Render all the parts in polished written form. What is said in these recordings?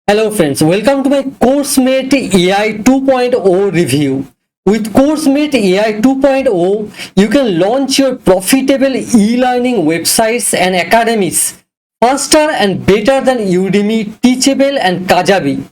Hello friends, welcome to my CoursemateAi 2.0 review. With CoursemateAi 2.0, you can launch your profitable e-learning websites and academies faster and better than Udemy, Teachable and Kajabi.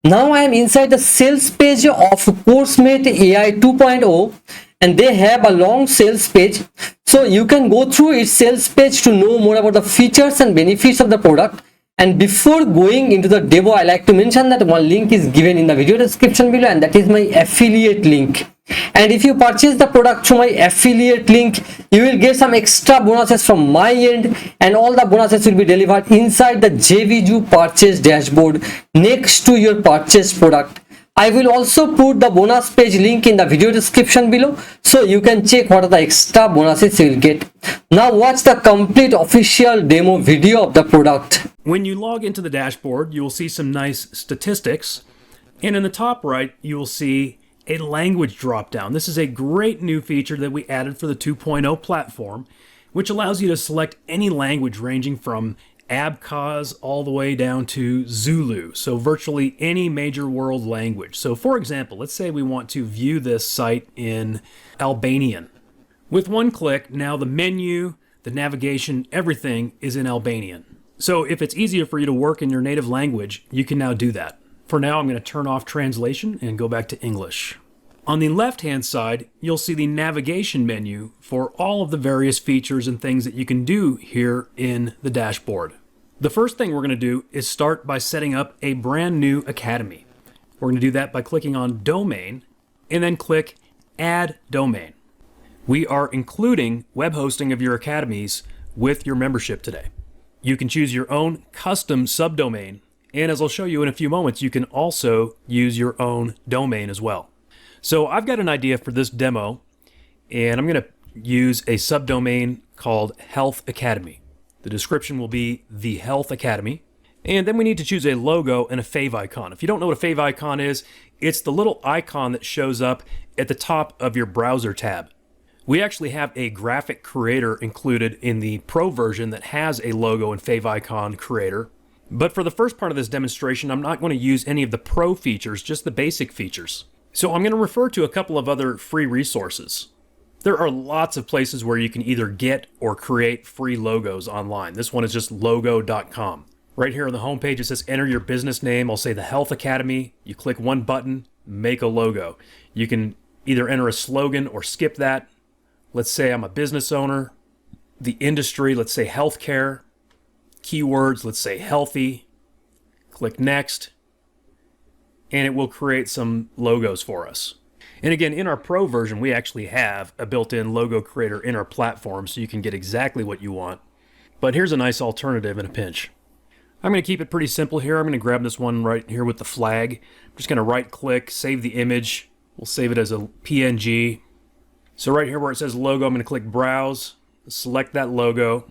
Now I am inside the sales page of CoursemateAi 2.0 and they have a long sales page. So you can go through its sales page to know more about the features and benefits of the product. And before going into the demo, I like to mention that one link is given in the video description below, and that is my affiliate link. And if you purchase the product through my affiliate link, you will get some extra bonuses from my end, and all the bonuses will be delivered inside the JVZoo purchase dashboard next to your purchase product. I will also put the bonus page link in the video description below, so you can check what are the extra bonuses you will get. Now watch the complete official demo video of the product. When you log into the dashboard, you will see some nice statistics, and in the top right, you will see a language dropdown. This is a great new feature that we added for the 2.0 platform, which allows you to select any language ranging from Abkhaz all the way down to Zulu, so virtually any major world language. So for example, let's say we want to view this site in Albanian. With one click, now the menu, the navigation, everything is in Albanian. So if it's easier for you to work in your native language, you can now do that. For now, I'm going to turn off translation and go back to English. On the left-hand side, you'll see the navigation menu for all of the various features and things that you can do here in the dashboard. The first thing we're going to do is start by setting up a brand new academy. We're going to do that by clicking on Domain and then click Add Domain. We are including web hosting of your academies with your membership today. You can choose your own custom subdomain, and as I'll show you in a few moments, you can also use your own domain as well. So I've got an idea for this demo, and I'm going to use a subdomain called Health Academy. The description will be The Health Academy, and then we need to choose a logo and a favicon. If you don't know what a favicon is, it's the little icon that shows up at the top of your browser tab. We actually have a graphic creator included in the Pro version that has a logo and favicon creator. But for the first part of this demonstration, I'm not going to use any of the Pro features, just the basic features. So I'm going to refer to a couple of other free resources. There are lots of places where you can either get or create free logos online. This one is just logo.com. Right here on the homepage, it says enter your business name. I'll say the Health Academy. You click one button, make a logo. You can either enter a slogan or skip that. Let's say I'm a business owner. The industry, let's say healthcare. Keywords, let's say healthy. Click next. And it will create some logos for us. And again, in our Pro version, we actually have a built-in logo creator in our platform, so you can get exactly what you want. But here's a nice alternative in a pinch. I'm going to keep it pretty simple here. I'm going to grab this one right here with the flag. I'm just going to right-click, save the image. We'll save it as a PNG. So right here where it says logo, I'm going to click Browse, select that logo,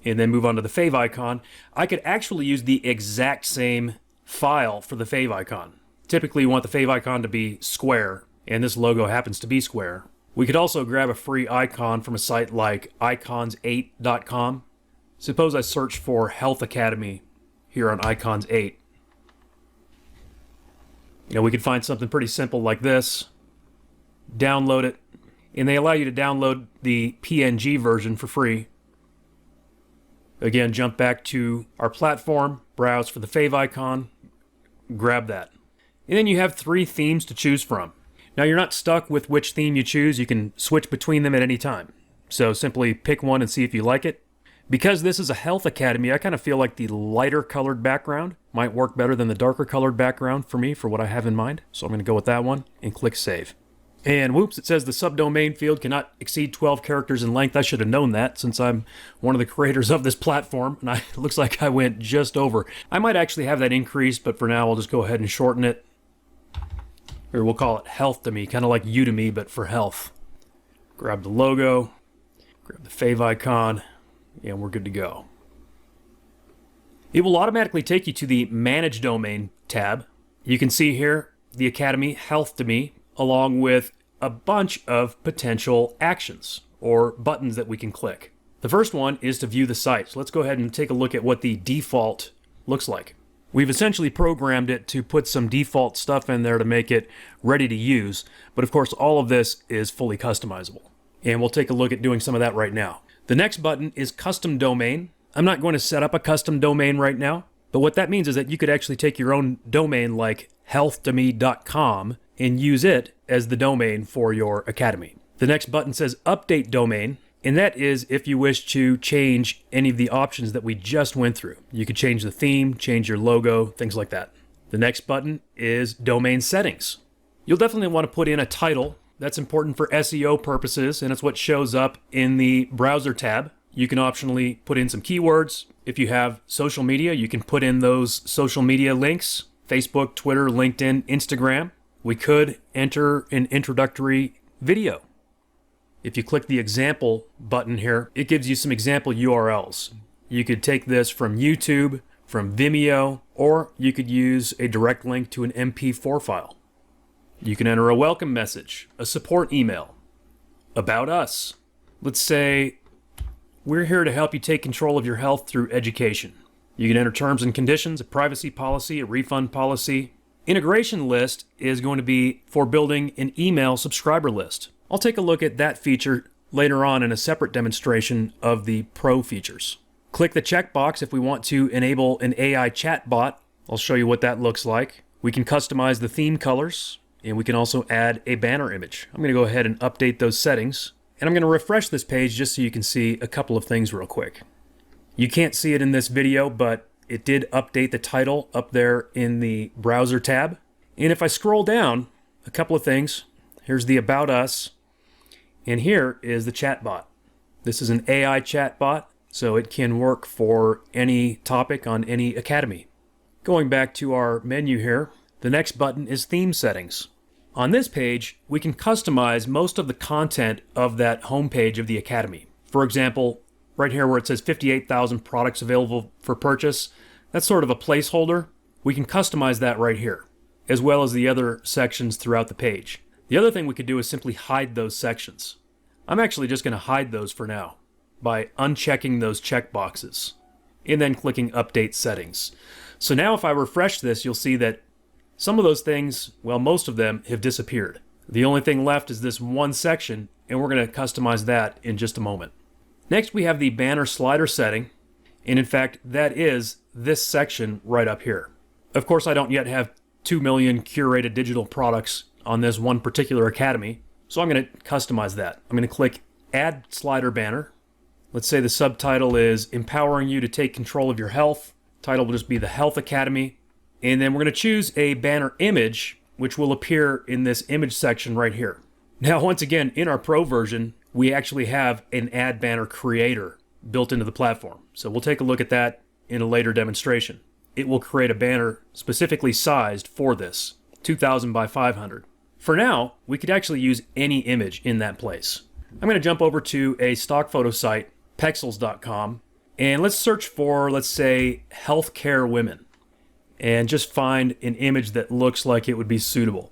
and then move on to the favicon. I could actually use the exact same file for the favicon. Typically, you want the favicon to be square, and this logo happens to be square. We could also grab a free icon from a site like icons8.com. Suppose I search for Health Academy here on icons8. We could find something pretty simple like this, download it, and they allow you to download the PNG version for free. Again, jump back to our platform, browse for the favicon, grab that. And then you have 3 themes to choose from. Now you're not stuck with which theme you choose. You can switch between them at any time. So simply pick one and see if you like it. Because this is a health academy, I kind of feel like the lighter colored background might work better than the darker colored background for me, for what I have in mind. So I'm going to go with that one and click save. And whoops, it says the subdomain field cannot exceed 12 characters in length. I should have known that since I'm one of the creators of this platform, and it looks like I went just over. I might actually have that increased, but for now I'll just go ahead and shorten it. Or we'll call it Health to me, kind of like Udemy, but for health. Grab the logo, grab the favicon, and we're good to go. It will automatically take you to the Manage Domain tab. You can see here the Academy Health to me, along with a bunch of potential actions or buttons that we can click. The first one is to view the site. So let's go ahead and take a look at what the default looks like. We've essentially programmed it to put some default stuff in there to make it ready to use. But of course, all of this is fully customizable. And we'll take a look at doing some of that right now. The next button is custom domain. I'm not going to set up a custom domain right now, but what that means is that you could actually take your own domain like healthtome.com and use it as the domain for your academy. The next button says update domain, and that is if you wish to change any of the options that we just went through. You could change the theme, change your logo, things like that. The next button is domain settings. You'll definitely want to put in a title. That's important for SEO purposes, and it's what shows up in the browser tab. You can optionally put in some keywords. If you have social media, you can put in those social media links: Facebook, Twitter, LinkedIn, Instagram. We could enter an introductory video. If you click the example button here, it gives you some example URLs. You could take this from YouTube, from Vimeo, or you could use a direct link to an MP4 file. You can enter a welcome message, a support email, about us. Let's say, we're here to help you take control of your health through education. You can enter terms and conditions, a privacy policy, a refund policy. Integration list is going to be for building an email subscriber list. I'll take a look at that feature later on in a separate demonstration of the Pro features. Click the checkbox if we want to enable an AI chatbot. I'll show you what that looks like. We can customize the theme colors, and we can also add a banner image. I'm going to go ahead and update those settings, and I'm going to refresh this page just so you can see a couple of things real quick. You can't see it in this video, but it did update the title up there in the browser tab. And if I scroll down, a couple of things. Here's the About Us. And here is the chatbot. This is an AI chatbot, so it can work for any topic on any academy. Going back to our menu here, the next button is theme settings. On this page, we can customize most of the content of that homepage of the academy. For example, right here where it says 58,000 products available for purchase, that's sort of a placeholder. We can customize that right here, as well as the other sections throughout the page. The other thing we could do is simply hide those sections. I'm actually just going to hide those for now by unchecking those checkboxes and then clicking Update Settings. So now if I refresh this, you'll see that some of those things, well, most of them have disappeared. The only thing left is this one section, and we're going to customize that in just a moment. Next, we have the banner slider setting, and in fact, that is this section right up here. Of course, I don't yet have 2 million curated digital products on this one particular academy, so I'm going to customize that. I'm going to click Add Slider Banner. Let's say the subtitle is Empowering You to Take Control of Your Health. Title will just be The Health Academy. And then we're going to choose a banner image, which will appear in this image section right here. Now, once again, in our Pro version, we actually have an Add Banner Creator built into the platform. So we'll take a look at that in a later demonstration. It will create a banner specifically sized for this, 2000 by 500. For now, we could actually use any image in that place. I'm going to jump over to a stock photo site, pexels.com, and let's search for, let's say, healthcare women, and just find an image that looks like it would be suitable.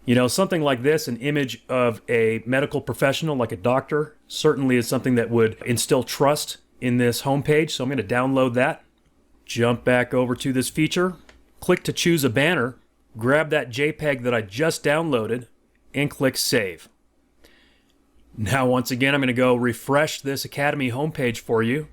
You know, something like this, an image of a medical professional like a doctor, certainly is something that would instill trust in this homepage. So I'm going to download that, jump back over to this feature, click to choose a banner, grab that JPEG that I just downloaded, and click Save. Now, once again, I'm going to go refresh this Academy homepage for you.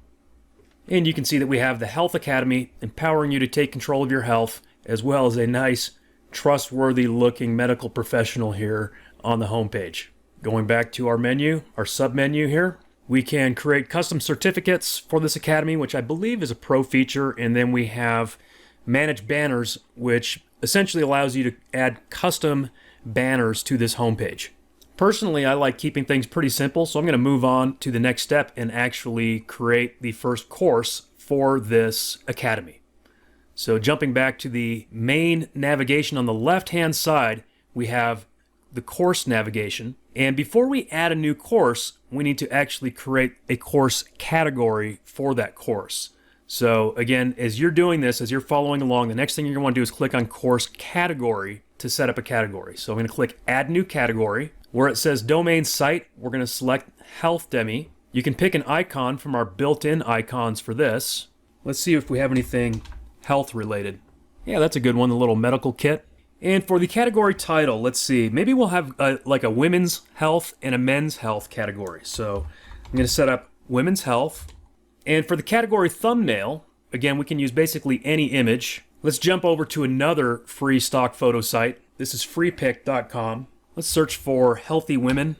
And you can see that we have the Health Academy, empowering you to take control of your health, as well as a nice, trustworthy looking medical professional here on the homepage. Going back to our menu, our sub-menu here, we can create custom certificates for this Academy, which I believe is a Pro feature, and then we have Manage Banners, which essentially allows you to add custom banners to this homepage. Personally, I like keeping things pretty simple, so I'm going to move on to the next step and actually create the first course for this Academy. So jumping back to the main navigation on the left-hand side, we have the course navigation. And before we add a new course, we need to actually create a course category for that course. So again, as you're doing this, as you're following along, the next thing you're going to want to do is click on Course Category to set up a category. So I'm going to click Add New Category. Where it says Domain Site, we're going to select Health Demi. You can pick an icon from our built-in icons for this. Let's see if we have anything health related. Yeah, that's a good one, the little medical kit. And for the category title, let's see, maybe we'll have like a women's health and a men's health category. So I'm going to set up women's health. And for the category thumbnail, again, we can use basically any image. Let's jump over to another free stock photo site. This is freepic.com. Let's search for healthy women.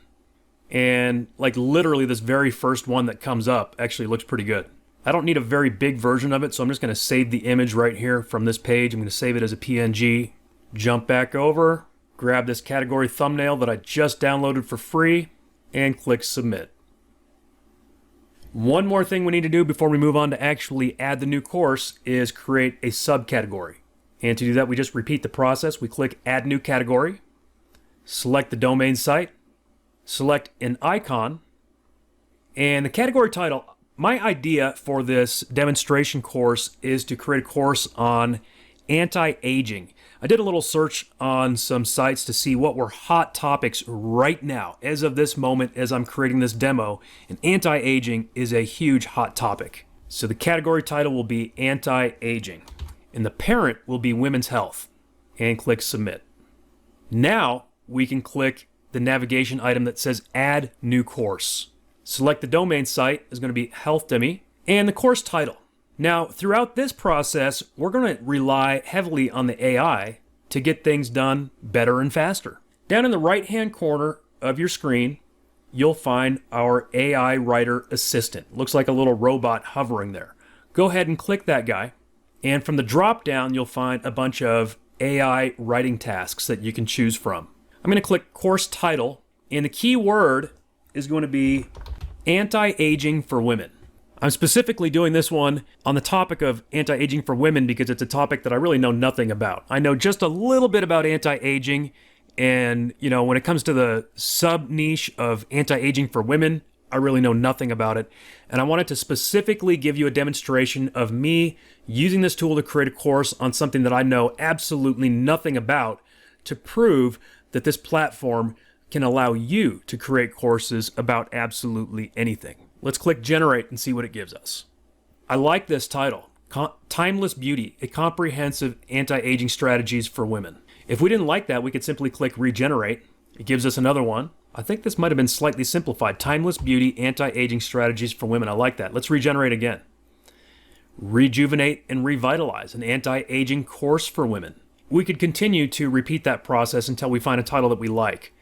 And like literally this very first one that comes up actually looks pretty good. I don't need a very big version of it, so I'm just going to save the image right here from this page. I'm going to save it as a PNG. Jump back over, grab this category thumbnail that I just downloaded for free, and click submit. One more thing we need to do before we move on to actually add the new course is create a subcategory. And to do that, we just repeat the process. We click add new category, select the domain site, select an icon, and the category title. My idea for this demonstration course is to create a course on anti-aging. I did a little search on some sites to see what were hot topics right now, as of this moment, as I'm creating this demo, and anti-aging is a huge hot topic. So the category title will be anti-aging, and the parent will be women's health, and click submit. Now we can click the navigation item that says add new course. Select the domain site is going to be HealthDemy, and the course title. Now, throughout this process, we're going to rely heavily on the AI to get things done better and faster. Down in the right-hand corner of your screen, you'll find our AI Writer Assistant. Looks like a little robot hovering there. Go ahead and click that guy, and from the drop-down, you'll find a bunch of AI writing tasks that you can choose from. I'm going to click Course Title, and the key word is going to be Anti-Aging for Women. I'm specifically doing this one on the topic of anti-aging for women because it's a topic that I really know nothing about. I know just a little bit about anti-aging, and when it comes to the sub-niche of anti-aging for women, I really know nothing about it. And I wanted to specifically give you a demonstration of me using this tool to create a course on something that I know absolutely nothing about, to prove that this platform can allow you to create courses about absolutely anything. Let's click generate and see what it gives us. I like this title, Timeless Beauty, a comprehensive anti-aging strategies for women. If we didn't like that, we could simply click regenerate. It gives us another one. I think this might have been slightly simplified. Timeless Beauty, anti-aging strategies for women. I like that. Let's regenerate again. Rejuvenate and revitalize, an anti-aging course for women. We could continue to repeat that process until we find a title that we like.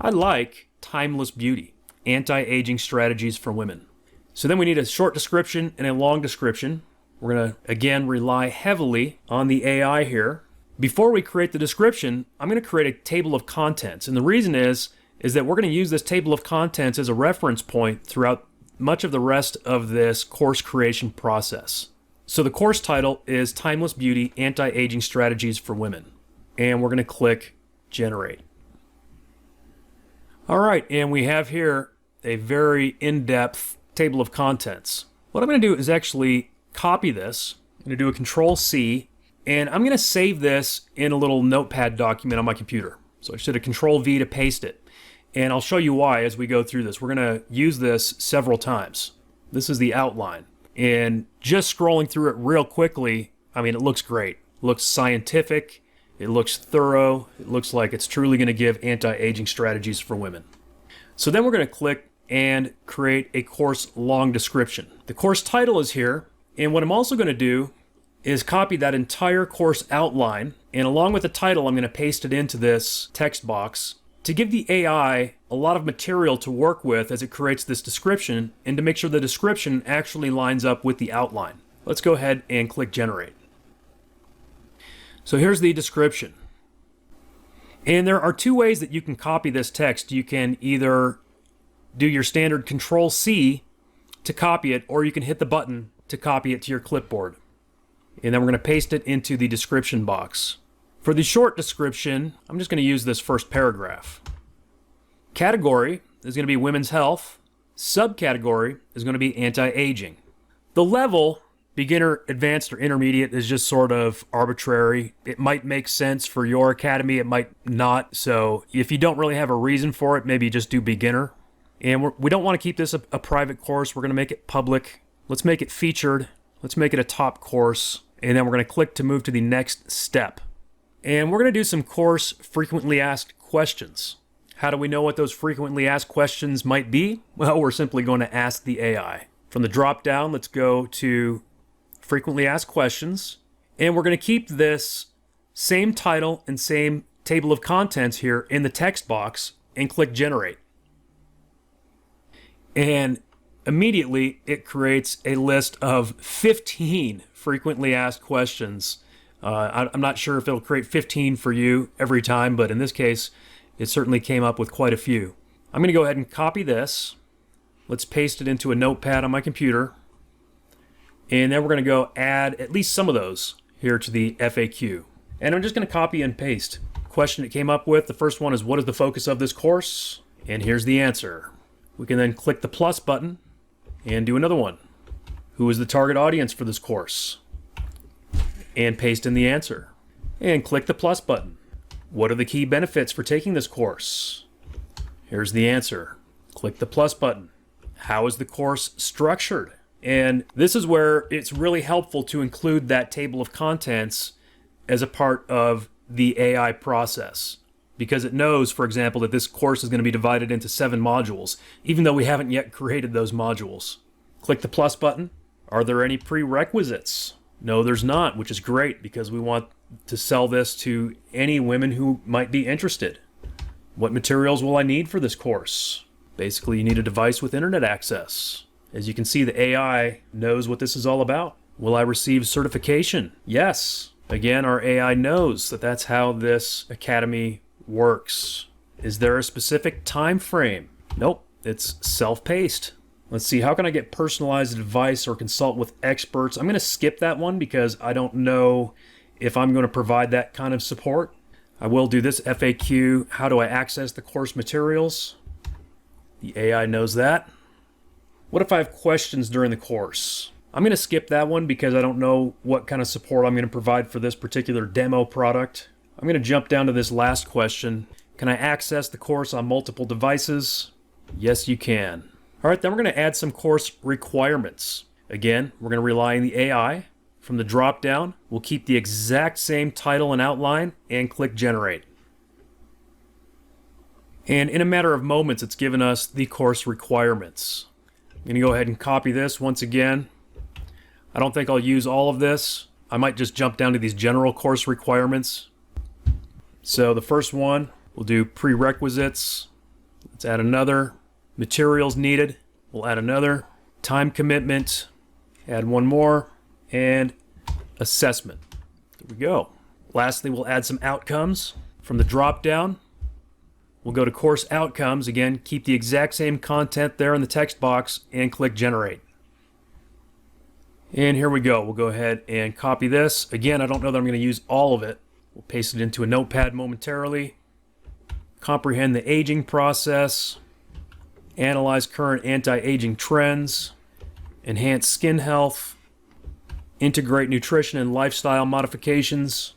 I like Timeless Beauty, anti-aging strategies for women. So then we need a short description and a long description. We're going to, again, rely heavily on the AI here. Before we create the description, I'm going to create a table of contents. And the reason is that we're going to use this table of contents as a reference point throughout much of the rest of this course creation process. So the course title is Timeless Beauty, Anti-Aging Strategies for Women. And we're going to click Generate. All right, and we have here a very in-depth table of contents. What I'm going to do is actually copy this. I'm going to do a Control-C, and I'm going to save this in a little notepad document on my computer. So I just did a Control-V to paste it, and I'll show you why as we go through this. We're going to use this several times. This is the outline, and just scrolling through it real quickly, I mean, it looks great. It looks scientific. It looks thorough. It looks like it's truly going to give anti-aging strategies for women. So then we're going to click and create a course long description. The course title is here, and what I'm also going to do is copy that entire course outline, and along with the title, I'm going to paste it into this text box to give the AI a lot of material to work with as it creates this description, and to make sure the description actually lines up with the outline. Let's go ahead and click Generate. So here's the description. And there are two ways that you can copy this text. You can either do your standard Control-C to copy it, or you can hit the button to copy it to your clipboard. And then we're going to paste it into the description box. For the short description, I'm just going to use this first paragraph. Category is going to be women's health. Subcategory is going to be anti-aging. The level, beginner, advanced, or intermediate, is just sort of arbitrary. It might make sense for your academy, it might not. So if you don't really have a reason for it, maybe just do beginner. And we don't want to keep this a private course. We're going to make it public. Let's make it featured. Let's make it a top course. and then we're going to click to move to the next step. And we're going to do some course frequently asked questions. How do we know what those frequently asked questions might be? Well, we're simply going to ask the AI. From the drop down, let's go to frequently asked questions, and we're going to keep this same title and same table of contents here in the text box and click generate. And immediately it creates a list of 15 frequently asked questions. I'm not sure if it'll create 15 for you every time, but in this case, it certainly came up with quite a few. I'm going to go ahead and copy this. Let's paste it into a notepad on my computer. And then we're going to go add at least some of those here to the FAQ. And I'm just going to copy and paste. Question it came up with, the first one is, what is the focus of this course? And here's the answer. We can then click the plus button and do another one. Who is the target audience for this course? And paste in the answer. And click the plus button. What are the key benefits for taking this course? Here's the answer. Click the plus button. How is the course structured? And this is where it's really helpful to include that table of contents as a part of the AI process, because it knows, for example, that this course is going to be divided into 7 modules, even though we haven't yet created those modules. Click the plus button. Are there any prerequisites? No, there's not, which is great because we want to sell this to any women who might be interested. What materials will I need for this course? Basically, you need a device with internet access. As you can see, the AI knows what this is all about. Will I receive certification? Yes. Again, our AI knows that that's how this academy works. Is there a specific time frame? Nope, it's self-paced. Let's see, how can I get personalized advice or consult with experts? I'm going to skip that one because I don't know if I'm going to provide that kind of support. I will do this FAQ. How do I access the course materials? The AI knows that. What if I have questions during the course? I'm going to skip that one because I don't know what kind of support I'm going to provide for this particular demo product. I'm going to jump down to this last question. Can I access the course on multiple devices? Yes, you can. All right, then we're going to add some course requirements. Again, we're going to rely on the AI. From the drop down, we'll keep the exact same title and outline and click generate. And in a matter of moments, it's given us the course requirements. I'm going to go ahead and copy this once again. I don't think I'll use all of this. I might just jump down to these general course requirements. So the first one, we'll do prerequisites. Let's add another. Materials needed, we'll add another. Time commitment, add one more. And assessment. There we go. Lastly, we'll add some outcomes. From the drop down, we'll go to course outcomes. Again, keep the exact same content there in the text box and click generate. And here we go. We'll go ahead and copy this. Again, I don't know that I'm going to use all of it. We'll paste it into a notepad momentarily. Comprehend the aging process. Analyze current anti-aging trends. Enhance skin health. Integrate nutrition and lifestyle modifications.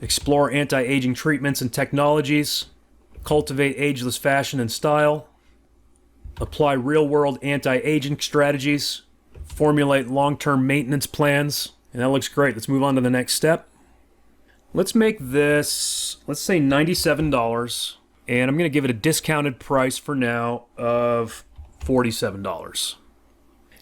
Explore anti-aging treatments and technologies. Cultivate ageless fashion and style. Apply real-world anti-aging strategies. Formulate long-term maintenance plans. And that looks great. Let's move on to the next step. Let's make this, let's say $97. And I'm going to give it a discounted price for now of $47.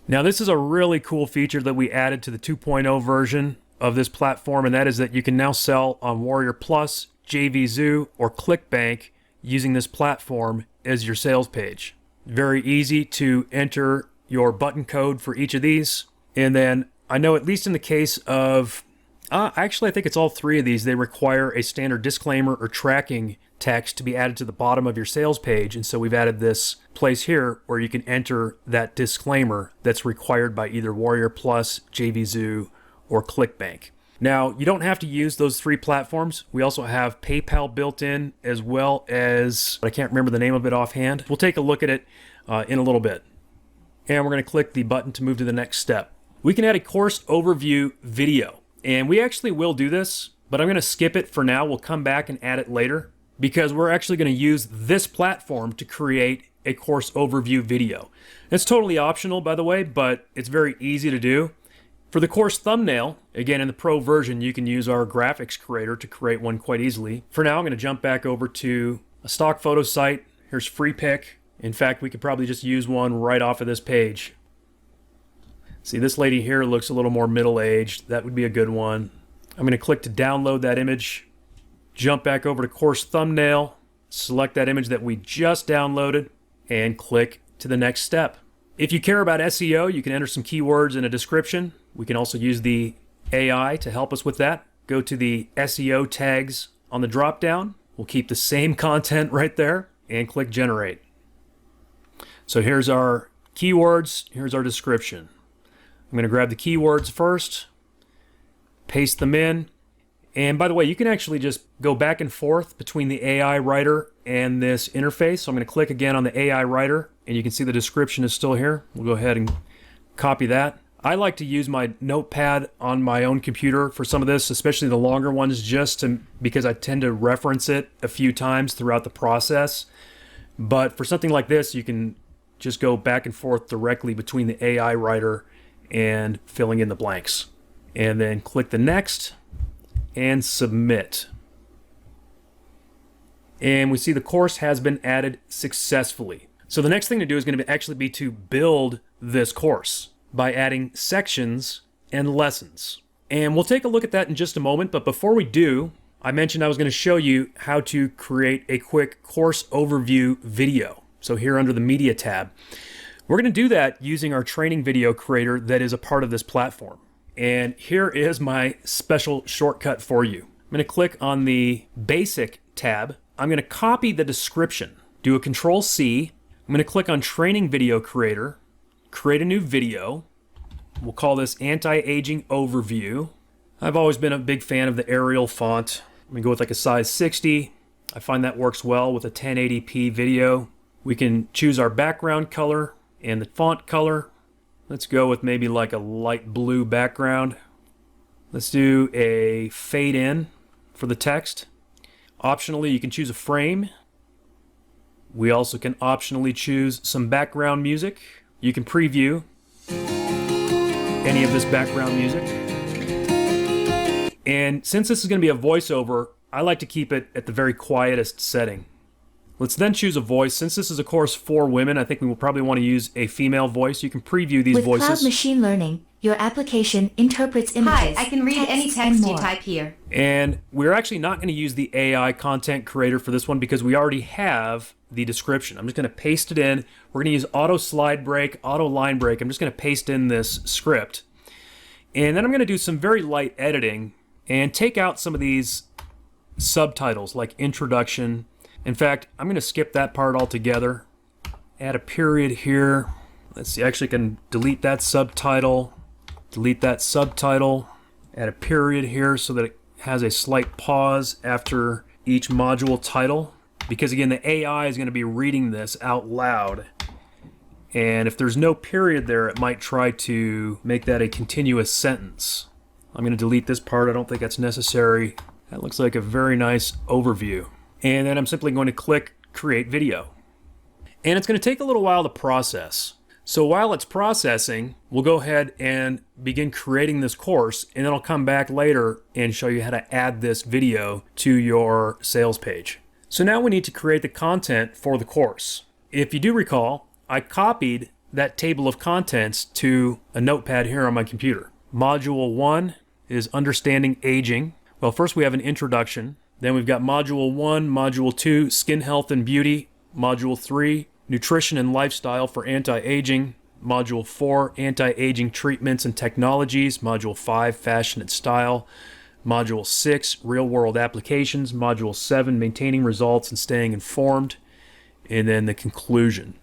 Now, this is a really cool feature that we added to the 2.0 version of this platform, and that is that you can now sell on Warrior Plus, JVZoo, or ClickBank using this platform as your sales page. Very easy to enter your button code for each of these. And then I know, at least in the case of, actually I think it's all 3 of these, they require a standard disclaimer or tracking text to be added to the bottom of your sales page. And so we've added this place here where you can enter that disclaimer that's required by either Warrior Plus, JVZoo, or ClickBank. Now, you don't have to use those 3 platforms. We also have PayPal built in, as well as, I can't remember the name of it offhand. We'll take a look at it in a little bit. And we're going to click the button to move to the next step. We can add a course overview video. And we actually will do this, but I'm going to skip it for now. We'll come back and add it later, because we're actually going to use this platform to create a course overview video. It's totally optional, by the way, but it's very easy to do. For the course thumbnail, again, in the pro version, you can use our graphics creator to create one quite easily. For now, I'm going to jump back over to a stock photo site. Here's free pick. In fact, we could probably just use one right off of this page. See, this lady here looks a little more middle-aged. That would be a good one. I'm going to click to download that image, jump back over to course thumbnail, select that image that we just downloaded, and click to the next step. If you care about SEO, you can enter some keywords in a description. We can also use the AI to help us with that. Go to the SEO tags on the drop-down. We'll keep the same content right there and click generate. So here's our keywords, here's our description. I'm going to grab the keywords first, paste them in. And by the way, you can actually just go back and forth between the AI writer and this interface. So I'm going to click again on the AI writer, and you can see the description is still here. We'll go ahead and copy that. I like to use my notepad on my own computer for some of this, especially the longer ones, because I tend to reference it a few times throughout the process. But for something like this, you can just go back and forth directly between the AI writer and filling in the blanks. And then click the next and submit. And we see the course has been added successfully. So the next thing to do is going to actually be to build this course by adding sections and lessons. And we'll take a look at that in just a moment. But before we do, I mentioned I was going to show you how to create a quick course overview video. So here under the media tab, we're going to do that using our training video creator that is a part of this platform. And here is my special shortcut for you. I'm going to click on the basic tab. I'm going to copy the description, do a Control-C. I'm going to click on training video creator, create a new video. We'll call this anti-aging overview. I've always been a big fan of the Arial font. I'm going to go with like a size 60. I find that works well with a 1080p video. We can choose our background color and the font color. Let's go with maybe like a light blue background. Let's do a fade in for the text. Optionally, you can choose a frame. We also can optionally choose some background music. You can preview any of this background music. And since this is going to be a voiceover, I like to keep it at the very quietest setting. Let's then choose a voice. Since this is a course for women, I think we will probably want to use a female voice. You can preview these voices. With cloud machine learning, your application interprets images. Hi, I can read any text you type here. And we're actually not going to use the AI content creator for this one because we already have the description. I'm just going to paste it in. We're going to use auto slide break, auto line break. I'm just going to paste in this script. And then I'm going to do some very light editing and take out some of these subtitles like introduction. In fact, I'm going to skip that part altogether. Add a period here. Let's see, actually I can delete that subtitle. Delete that subtitle. Add a period here so that it has a slight pause after each module title. Because again, the AI is going to be reading this out loud. And if there's no period there, it might try to make that a continuous sentence. I'm going to delete this part. I don't think that's necessary. That looks like a very nice overview. And then I'm simply going to click Create Video. And it's going to take a little while to process. So while it's processing, we'll go ahead and begin creating this course, and then I'll come back later and show you how to add this video to your sales page. So now we need to create the content for the course. If you do recall, I copied that table of contents to a notepad here on my computer. Module 1 is Understanding Aging. Well, first we have an introduction. Then we've got Module 1, Module 2, Skin Health and Beauty. Module 3, Nutrition and Lifestyle for Anti-Aging. Module 4, Anti-Aging Treatments and Technologies. Module 5, Fashion and Style. Module 6, Real-World Applications. Module 7, Maintaining Results and Staying Informed. And then the conclusion.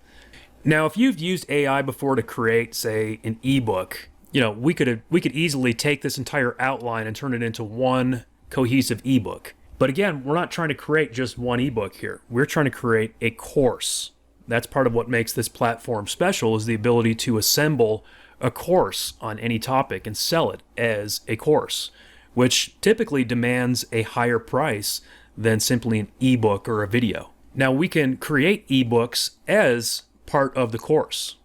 Now, if you've used AI before to create, say, an ebook, we could easily take this entire outline and turn it into one cohesive ebook. But again, we're not trying to create just one ebook here. We're trying to create a course. That's part of what makes this platform special, is the ability to assemble a course on any topic and sell it as a course, which typically demands a higher price than simply an ebook or a video. Now, we can create ebooks as part of the course.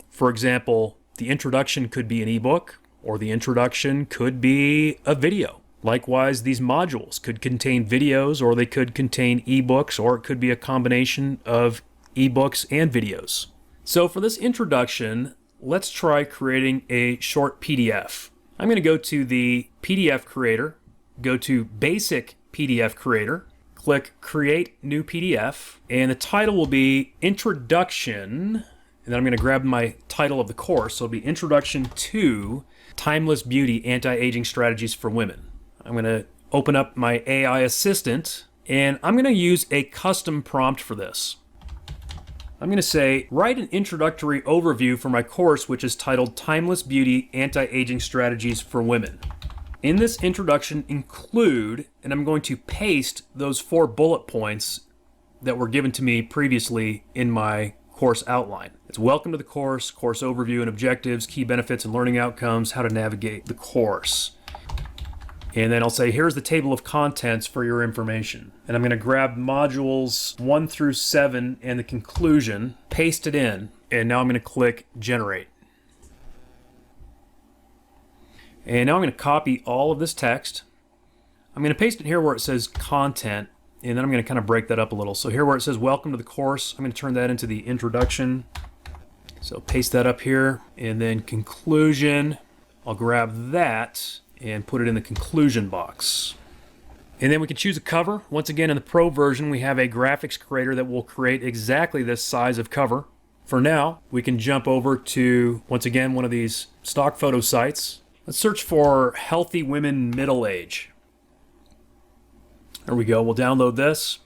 For example, the introduction could be an ebook, or the introduction could be a video. Likewise, these modules could contain videos, or they could contain ebooks, or it could be a combination of ebooks and videos. So for this introduction, let's try creating a short PDF. I'm going to go to the PDF creator, go to Basic PDF Creator, click Create New PDF, and the title will be Introduction, and then I'm going to grab my title of the course, so it'll be Introduction to Timeless Beauty Anti-Aging Strategies for Women. I'm going to open up my AI assistant, and I'm going to use a custom prompt for this. I'm going to say, write an introductory overview for my course, which is titled Timeless Beauty Anti-Aging Strategies for Women. In this introduction include, and I'm going to paste those 4 bullet points that were given to me previously in my course outline. It's welcome to the course overview and objectives, key benefits and learning outcomes, how to navigate the course. And then I'll say, here's the table of contents for your information. And I'm going to grab modules 1 through 7 and the conclusion, paste it in, and now I'm going to click generate. And now I'm going to copy all of this text. I'm going to paste it here where it says content, and then I'm going to kind of break that up a little. So here where it says welcome to the course, I'm going to turn that into the introduction. So paste that up here, and then conclusion, I'll grab that and put it in the conclusion box. And then we can choose a cover. Once again, in the Pro version, we have a graphics creator that will create exactly this size of cover. For now, we can jump over to, once again, one of these stock photo sites. Let's search for healthy women middle age. There we go. We'll download this,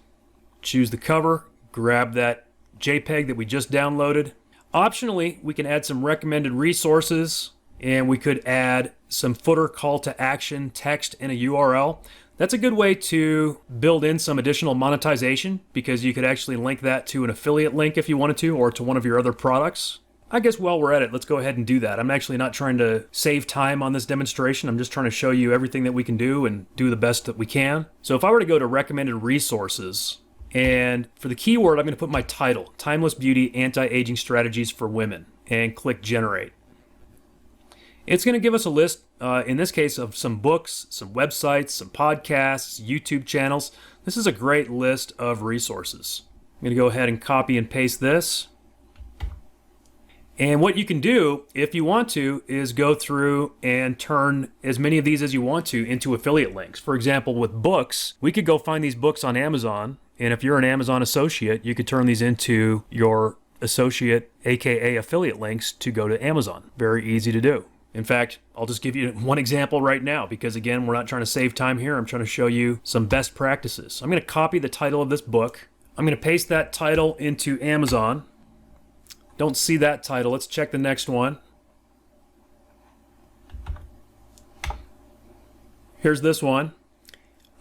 choose the cover, grab that JPEG that we just downloaded. Optionally, we can add some recommended resources, and we could add some footer call to action text and a URL. That's a good way to build in some additional monetization, because you could actually link that to an affiliate link if you wanted to, or to one of your other products. I guess while we're at it, let's go ahead and do that. I'm actually not trying to save time on this demonstration. I'm just trying to show you everything that we can do and do the best that we can. So if I were to go to recommended resources, and for the keyword, I'm going to put my title, Timeless Beauty Anti-Aging Strategies for Women, and click generate. It's going to give us a list, in this case, of some books, some websites, some podcasts, YouTube channels. This is a great list of resources. I'm going to go ahead and copy and paste this. And what you can do, if you want to, is go through and turn as many of these as you want to into affiliate links. For example, with books, we could go find these books on Amazon, and if you're an Amazon associate, you could turn these into your associate, aka affiliate links, to go to Amazon. Very easy to do. In fact, I'll just give you one example right now, because again, we're not trying to save time here. I'm trying to show you some best practices. I'm going to copy the title of this book. I'm going to paste that title into Amazon. Don't see that title. Let's check the next one. Here's this one.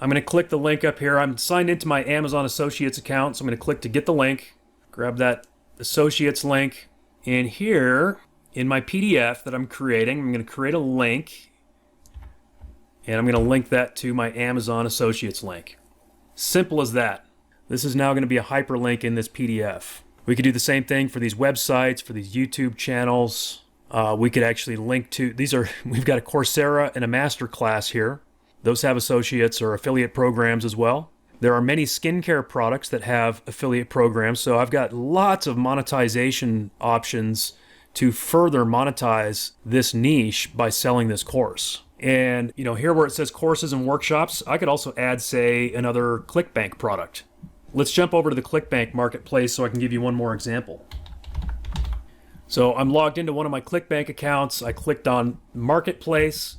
I'm going to click the link up here. I'm signed into my Amazon Associates account, so I'm going to click to get the link. Grab that Associates link. And here, in my PDF that I'm creating, I'm going to create a link. And I'm going to link that to my Amazon Associates link. Simple as that. This is now going to be a hyperlink in this PDF. We could do the same thing for these websites, for these YouTube channels. We could actually link to, we've got a Coursera and a masterclass here. Those have associates or affiliate programs as well. There are many skincare products that have affiliate programs, so I've got lots of monetization options to further monetize this niche by selling this course. And here where it says courses and workshops, I could also add, say, another ClickBank product. Let's jump over to the ClickBank marketplace so I can give you one more example. So I'm logged into one of my ClickBank accounts. I clicked on Marketplace,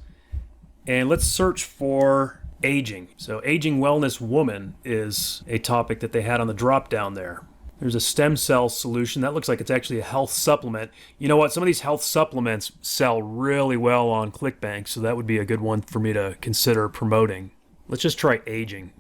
and let's search for aging. So aging wellness woman is a topic that they had on the drop down there. There's a stem cell solution. That looks like it's actually a health supplement. You know what? Some of these health supplements sell really well on ClickBank, so that would be a good one for me to consider promoting. Let's just try aging.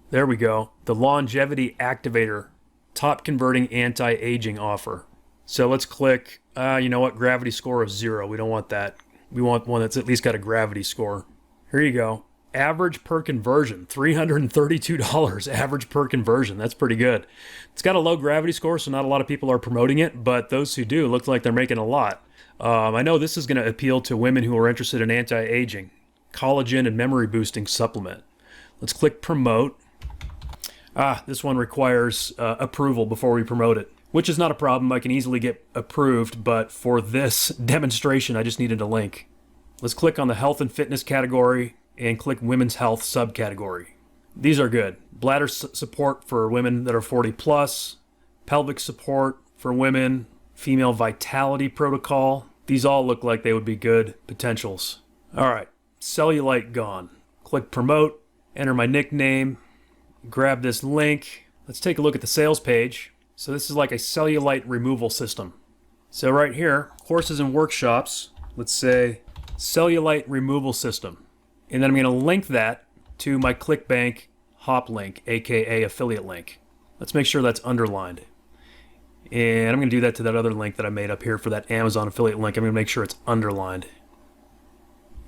There we go. The Longevity Activator, top converting anti-aging offer. So let's click, you know what, gravity score of 0. We don't want that. We want one that's at least got a gravity score. Here you go. Average per conversion, $332 average per conversion. That's pretty good. It's got a low gravity score, so not a lot of people are promoting it, but those who do look like they're making a lot. I know this is going to appeal to women who are interested in anti-aging. Collagen and memory boosting supplement. Let's click promote. This one requires approval before we promote it, which is not a problem. I can easily get approved, but for this demonstration, I just needed a link. Let's click on the health and fitness category and click women's health subcategory. These are good. Bladder support for women that are 40 plus, pelvic support for women, female vitality protocol. These all look like they would be good potentials. All right, cellulite gone. Click promote, enter my nickname, grab this link. Let's take a look at the sales page. So this is like a cellulite removal system. So right here, courses and workshops, let's say cellulite removal system. And then I'm going to link that to my ClickBank hop link, aka affiliate link. Let's make sure that's underlined. And I'm going to do that to that other link that I made up here for that Amazon affiliate link. I'm going to make sure it's underlined.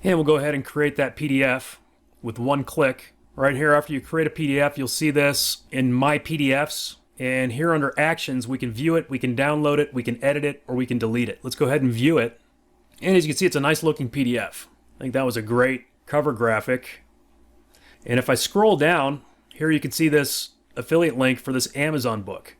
And we'll go ahead and create that PDF with one click. Right here, after you create a PDF, you'll see this in My PDFs. And here under Actions, we can view it, we can download it, we can edit it, or we can delete it. Let's go ahead and view it. And as you can see, it's a nice looking PDF. I think that was a great cover graphic. And if I scroll down, here you can see this affiliate link for this Amazon book.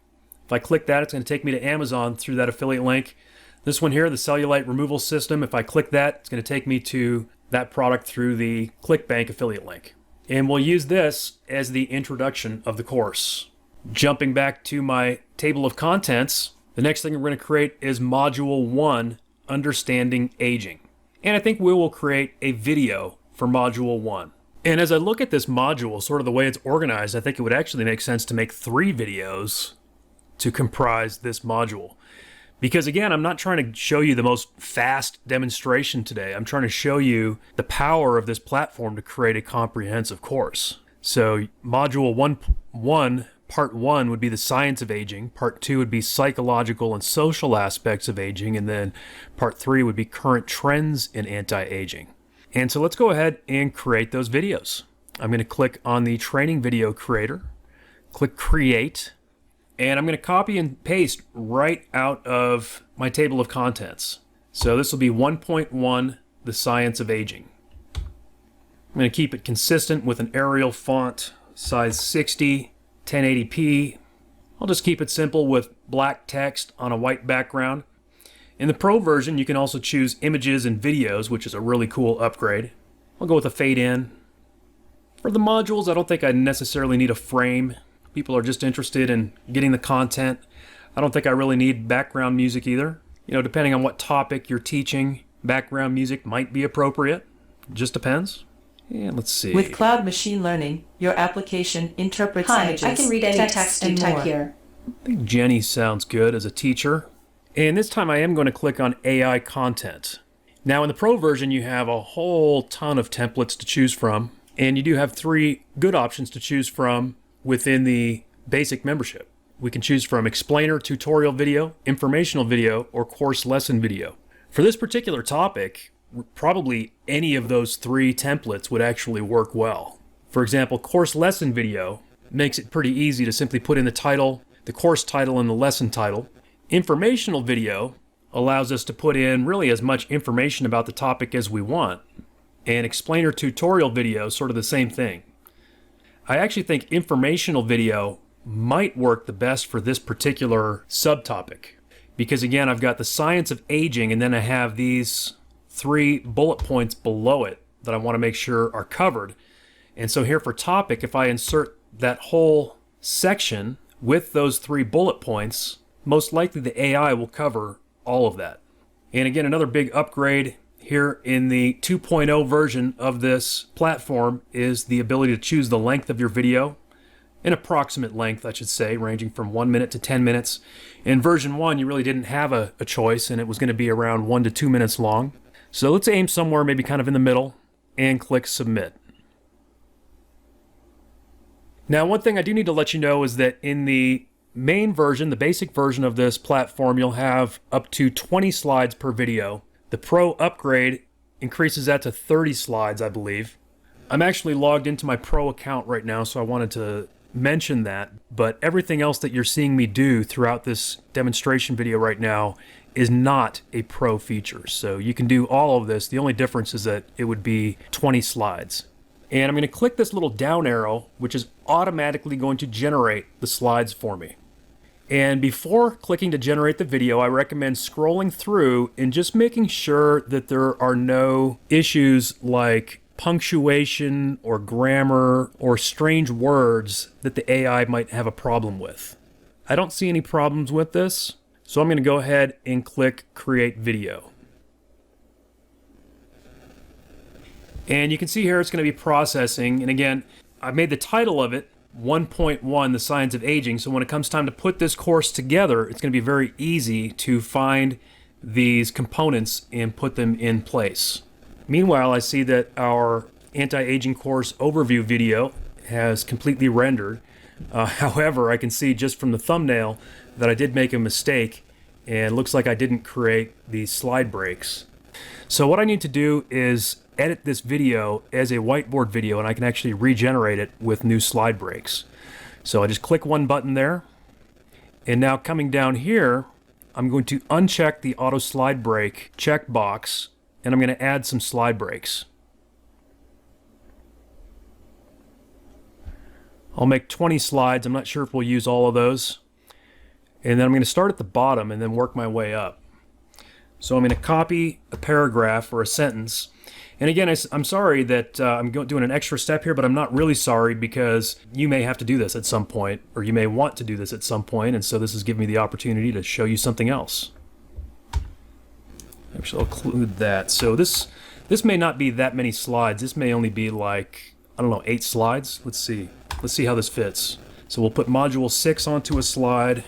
If I click that, it's going to take me to Amazon through that affiliate link. This one here, the cellulite removal system, if I click that, it's going to take me to that product through the ClickBank affiliate link. And we'll use this as the introduction of the course. Jumping back to my table of contents, the next thing we're going to create is Module 1, Understanding Aging. And I think we will create a video for Module 1. And as I look at this module, sort of the way it's organized, I think it would actually make sense to make 3 videos to comprise this module. Because again, I'm not trying to show you the most fast demonstration today. I'm trying to show you the power of this platform to create a comprehensive course. So Module 1, Part 1 would be the science of aging. Part 2 would be psychological and social aspects of aging. And then Part 3 would be current trends in anti-aging. And so let's go ahead and create those videos. I'm going to click on the training video creator, click create, and I'm going to copy and paste right out of my table of contents. So this will be 1.1, the science of aging. I'm going to keep it consistent with an Arial font, size 60, 1080p. I'll just keep it simple with black text on a white background. In the Pro version, you can also choose images and videos, which is a really cool upgrade. I'll go with a fade in. For the modules, I don't think I necessarily need a frame. People are just interested in getting the content. I don't think I really need background music either. You know, depending on what topic you're teaching, background music might be appropriate. It just depends. And let's see. With cloud machine learning, your application interprets Hi, images, I can read any text you and type more. here. I think Jenny sounds good as a teacher. And this time I am going to click on AI content. Now in the Pro version, you have a whole ton of templates to choose from. And you do have 3 good options to choose from within the basic membership. We can choose from explainer tutorial video, informational video, or course lesson video. For this particular topic, probably any of those 3 templates would actually work well. For example, course lesson video makes it pretty easy to simply put in the title, the course title, and the lesson title. Informational video allows us to put in really as much information about the topic as we want. And explainer tutorial video, sort of the same thing. I actually think informational video might work the best for this particular subtopic. Because again, I've got the science of aging, and then I have these 3 bullet points below it that I want to make sure are covered. And so here for topic, if I insert that whole section with those 3 bullet points, most likely the AI will cover all of that. And again, another big upgrade here in the 2.0 version of this platform is the ability to choose the length of your video, an approximate length, I should say, ranging from 1 minute to 10 minutes. In version 1, you really didn't have a choice, and it was going to be around 1 to 2 minutes long. So let's aim somewhere maybe kind of in the middle and click submit. Now, one thing I do need to let you know is that in the main version, the basic version of this platform, you'll have up to 20 slides per video. The Pro upgrade increases that to 30 slides, I believe. I'm actually logged into my Pro account right now, so I wanted to mention that. But everything else that you're seeing me do throughout this demonstration video right now is not a pro feature. So you can do all of this. The only difference is that it would be 20 slides. And I'm going to click this little down arrow, which is automatically going to generate the slides for me. And before clicking to generate the video, I recommend scrolling through and just making sure that there are no issues like punctuation or grammar or strange words that the AI might have a problem with. I don't see any problems with this, so I'm going to go ahead and click Create Video. And you can see here it's going to be processing. And again, I made the title of it 1.1, The Science of Aging. So when it comes time to put this course together, it's going to be very easy to find these components and put them in place. Meanwhile, I see that our anti-aging course overview video has completely rendered. However, I can see just from the thumbnail that I did make a mistake, and it looks like I didn't create these slide breaks. So what I need to do is edit this video as a whiteboard video, and I can actually regenerate it with new slide breaks. So I just click one button there, and now coming down here, I'm going to uncheck the auto slide break checkbox, and I'm going to add some slide breaks. I'll make 20 slides. I'm not sure if we'll use all of those. And then I'm going to start at the bottom and then work my way up. So I'm going to copy a paragraph or a sentence. And again, I'm sorry that I'm doing an extra step here, but I'm not really sorry because you may have to do this at some point, or you may want to do this at some point, and so this is giving me the opportunity to show you something else. Actually, I'll include that. So this may not be that many slides. This may only be like, I don't know, 8 slides. Let's see how this fits. So we'll put Module 6 onto a slide.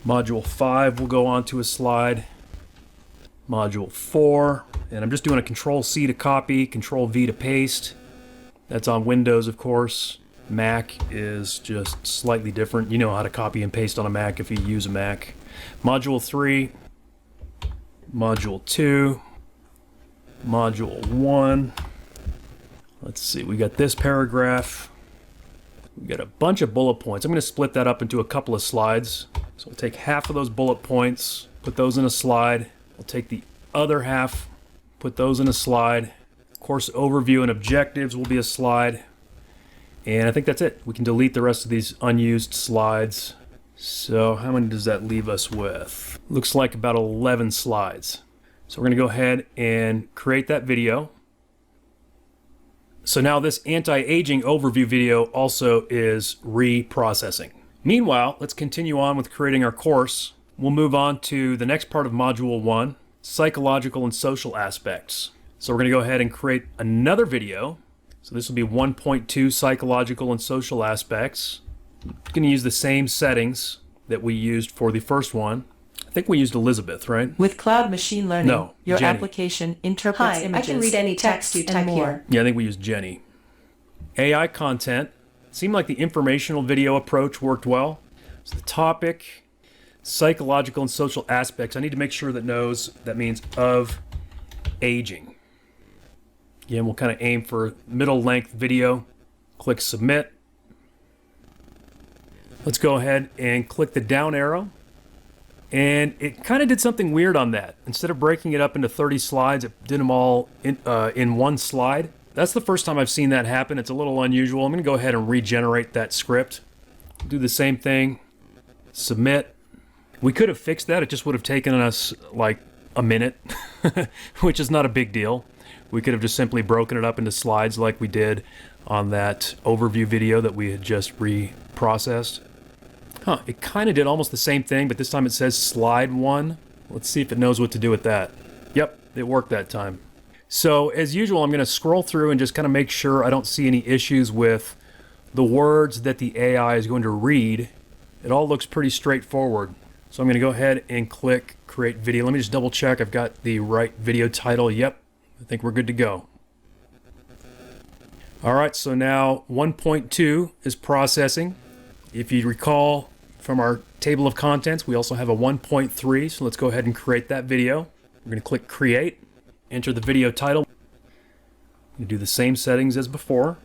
Module 5 will go onto a slide. Module 4, and I'm just doing a Control-C to copy, Control-V to paste. That's on Windows, of course. Mac is just slightly different. You know how to copy and paste on a Mac if you use a Mac. Module 3, Module 2, Module 1. Let's see, we got this paragraph. We got a bunch of bullet points. I'm going to split that up into a couple of slides. So we'll take half of those bullet points, put those in a slide. We'll take the other half, put those in a slide. Course overview and objectives will be a slide. And I think that's it. We can delete the rest of these unused slides. So how many does that leave us with? Looks like about 11 slides. So we're going to go ahead and create that video. So now this anti-aging overview video also is reprocessing. Meanwhile, let's continue on with creating our course. We'll move on to the next part of Module 1, psychological and social aspects. So we're going to go ahead and create another video. So this will be 1.2 psychological and social aspects. I'm going to use the same settings that we used for the first one. I think we used Elizabeth, right? With cloud machine learning, No, your Jenny. application interprets Hi, I images, can read any text you type here. Yeah, I think we used Jenny. AI content. Seemed like the informational video approach worked well. So the topic, psychological and social aspects. I need to make sure that means of aging. Again, we'll kind of aim for middle length video. Click submit. Let's go ahead and click the down arrow. And it kind of did something weird on that. Instead of breaking it up into 30 slides, it did them all in one slide. That's the first time I've seen that happen. It's a little unusual. I'm going to go ahead and regenerate that script. Do the same thing. Submit. We could have fixed that. It just would have taken us like a minute, which is not a big deal. We could have just simply broken it up into slides like we did on that overview video that we had just reprocessed. It kind of did almost the same thing, but this time it says slide 1. Let's see if it knows what to do with that. Yep, it worked that time. So as usual, I'm going to scroll through and just kind of make sure I don't see any issues with the words that the AI is going to read. It all looks pretty straightforward. So I'm going to go ahead and click create video. Let me just double check I've got the right video title. Yep, I think we're good to go. All right, so now 1.2 is processing. If you recall from our table of contents, we also have a 1.3, so let's go ahead and create that video. We're going to click create, enter the video title. We do the same settings as before.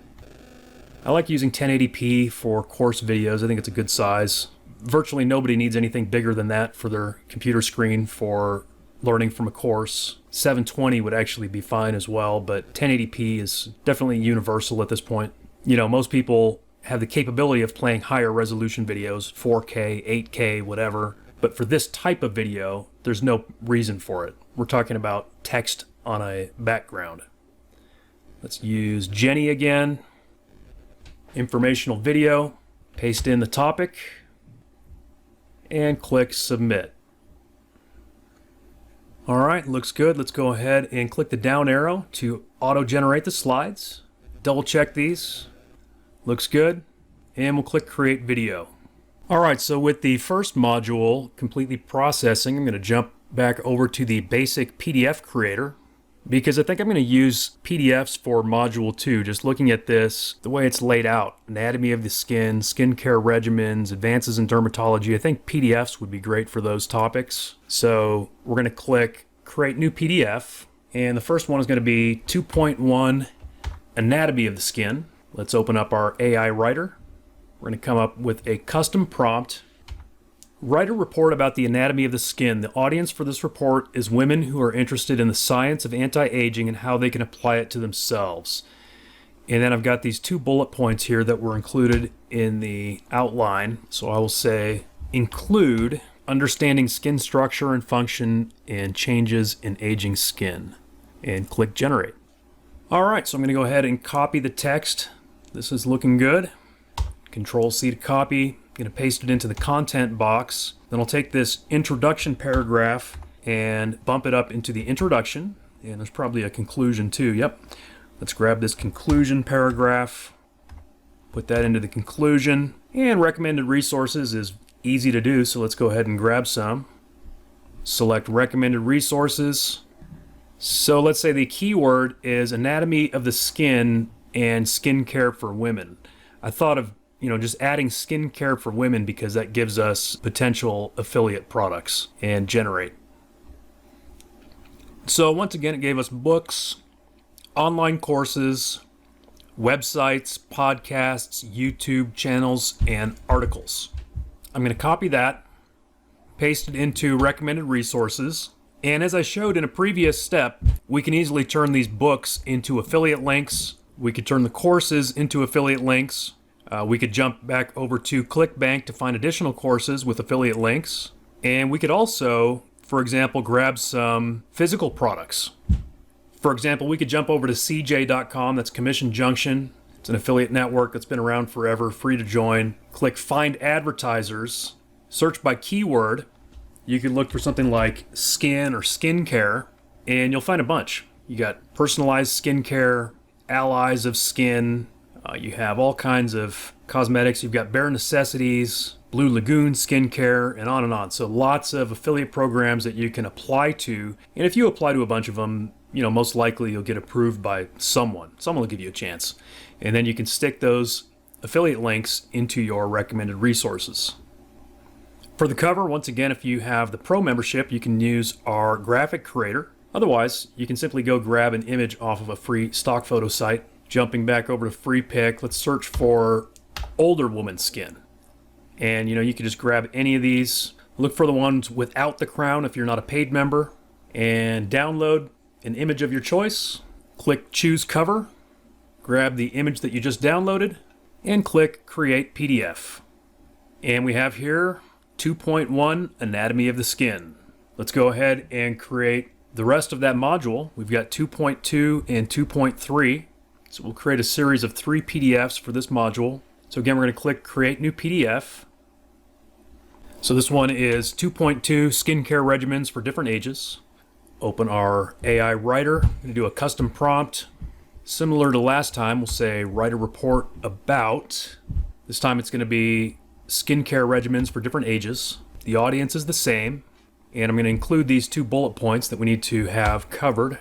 I like using 1080p for course videos. I think it's a good size. virtually nobody needs anything bigger than that for their computer screen for learning from a course. 720 would actually be fine as well, but 1080p is definitely universal at this point. You know, most people have the capability of playing higher resolution videos, 4K, 8K, whatever. But for this type of video, there's no reason for it. We're talking about text on a background. Let's use Jenny again. Informational video. Paste in the topic. And click Submit. All right, looks good. Let's go ahead and click the down arrow to auto-generate the slides. Double check these. Looks good. And we'll click Create Video. All right, so with the first module completely processing, I'm going to jump back over to the basic PDF creator because I think I'm going to use PDFs for module 2. Just looking at this, the way it's laid out, anatomy of the skin, skincare regimens, advances in dermatology, I think PDFs would be great for those topics. So we're going to click Create New PDF, and the first one is going to be 2.1 Anatomy of the Skin. Let's open up our AI writer. We're going to come up with a custom prompt. Write a report about the anatomy of the skin. The audience for this report is women who are interested in the science of anti-aging and how they can apply it to themselves. And then I've got these 2 bullet points here that were included in the outline. So I will say include understanding skin structure and function and changes in aging skin. And click generate. All right, so I'm going to go ahead and copy the text. This is looking good. Control C to copy. I'm going to paste it into the content box. Then I'll take this introduction paragraph and bump it up into the introduction. And there's probably a conclusion too. Yep. Let's grab this conclusion paragraph, put that into the conclusion. And recommended resources is easy to do, so let's go ahead and grab some. Select recommended resources. So let's say the keyword is anatomy of the skin and skincare for women. I thought of just adding skincare for women because that gives us potential affiliate products and generate. So once again, it gave us books, online courses, websites, podcasts, YouTube channels, and articles. I'm going to copy that, paste it into recommended resources. And as I showed in a previous step, we can easily turn these books into affiliate links. We could turn the courses into affiliate links. We could jump back over to ClickBank to find additional courses with affiliate links. And we could also, for example, grab some physical products. For example, we could jump over to cj.com, that's Commission Junction. It's an affiliate network that's been around forever, free to join. Click Find Advertisers, search by keyword. You can look for something like skin or skincare, and you'll find a bunch. You got personalized skincare, allies of skin, you have all kinds of cosmetics. You've got Bare Necessities, Blue Lagoon skincare, and on and on. So lots of affiliate programs that you can apply to. And if you apply to a bunch of them, most likely you'll get approved by someone. Someone will give you a chance. And then you can stick those affiliate links into your recommended resources. For the cover, once again, if you have the Pro membership, you can use our graphic creator. Otherwise, you can simply go grab an image off of a free stock photo site. Jumping back over to free pick, let's search for older woman skin. And you can just grab any of these. Look for the ones without the crown if you're not a paid member. And download an image of your choice. Click choose cover. Grab the image that you just downloaded. And click create PDF. And we have here 2.1 Anatomy of the Skin. Let's go ahead and create the rest of that module. We've got 2.2 and 2.3. So we'll create a series of 3 PDFs for this module. So again, we're going to click Create New PDF. So this one is 2.2 Skincare Regimens for Different Ages. Open our AI writer. I'm going to do a custom prompt. Similar to last time, we'll say write a report about. This time it's going to be skincare regimens for different ages. The audience is the same. And I'm going to include these 2 bullet points that we need to have covered.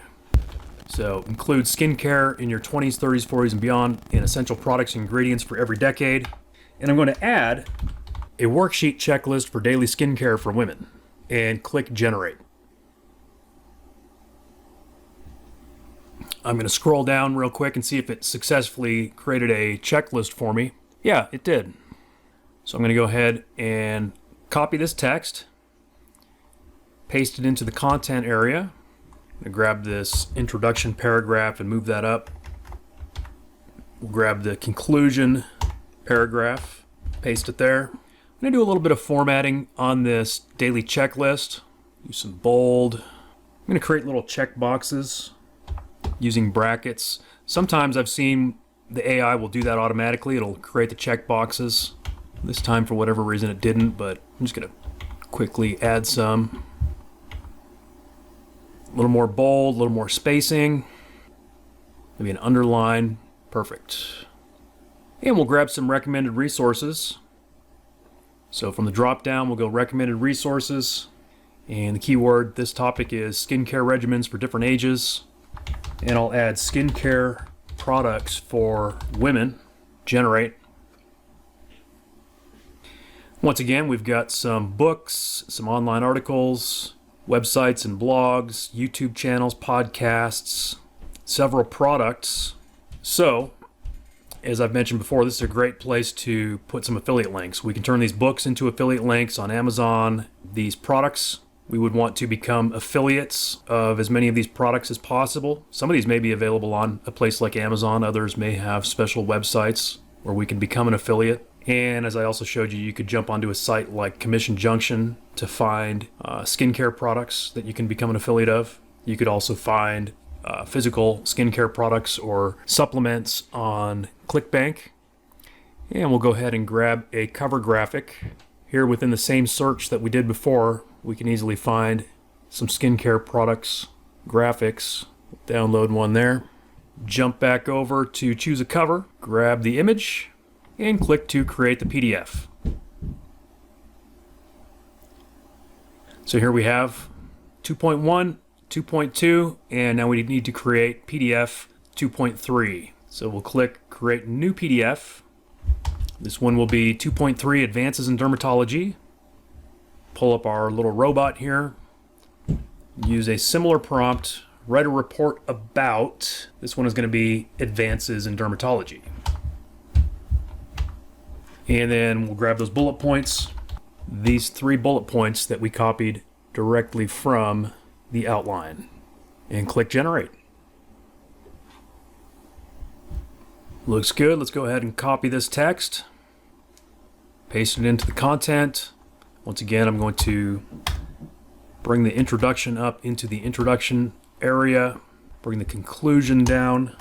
So include skincare in your 20s, 30s, 40s, and beyond, and essential products and ingredients for every decade. And I'm going to add a worksheet checklist for daily skincare for women. And click generate. I'm going to scroll down real quick and see if it successfully created a checklist for me. Yeah, it did. So I'm going to go ahead and copy this text, paste it into the content area. I'm going to grab this introduction paragraph and move that up. We'll grab the conclusion paragraph, paste it there. I'm going to do a little bit of formatting on this daily checklist. Use some bold. I'm going to create little check boxes using brackets. Sometimes I've seen the AI will do that automatically. It'll create the check boxes. This time, for whatever reason, it didn't, but I'm just going to quickly add some. A little more bold, a little more spacing. Maybe an underline. Perfect. And we'll grab some recommended resources. So from the drop down, we'll go recommended resources. And the keyword, this topic is skincare regimens for different ages. And I'll add skincare products for women. Generate. Once again, we've got some books, some online articles, websites and blogs, YouTube channels, podcasts, several products. So, as I've mentioned before, this is a great place to put some affiliate links. We can turn these books into affiliate links on Amazon. These products, we would want to become affiliates of as many of these products as possible. Some of these may be available on a place like Amazon. Others may have special websites where we can become an affiliate. And as I also showed you, you could jump onto a site like Commission Junction to find skincare products that you can become an affiliate of. You could also find physical skincare products or supplements on ClickBank. And we'll go ahead and grab a cover graphic. Here within the same search that we did before, we can easily find some skincare products, graphics. Download one there. Jump back over to choose a cover, grab the image, and click to create the PDF. So here we have 2.1, 2.2, and now we need to create PDF 2.3. So we'll click create new PDF. This one will be 2.3 Advances in Dermatology. Pull up our little robot here. Use a similar prompt. Write a report about. This one is going to be Advances in Dermatology. And then we'll grab those bullet points. These 3 bullet points that we copied directly from the outline. And click generate. Looks good. Let's go ahead and copy this text. Paste it into the content. Once again, I'm going to bring the introduction up into the introduction area. Bring the conclusion down.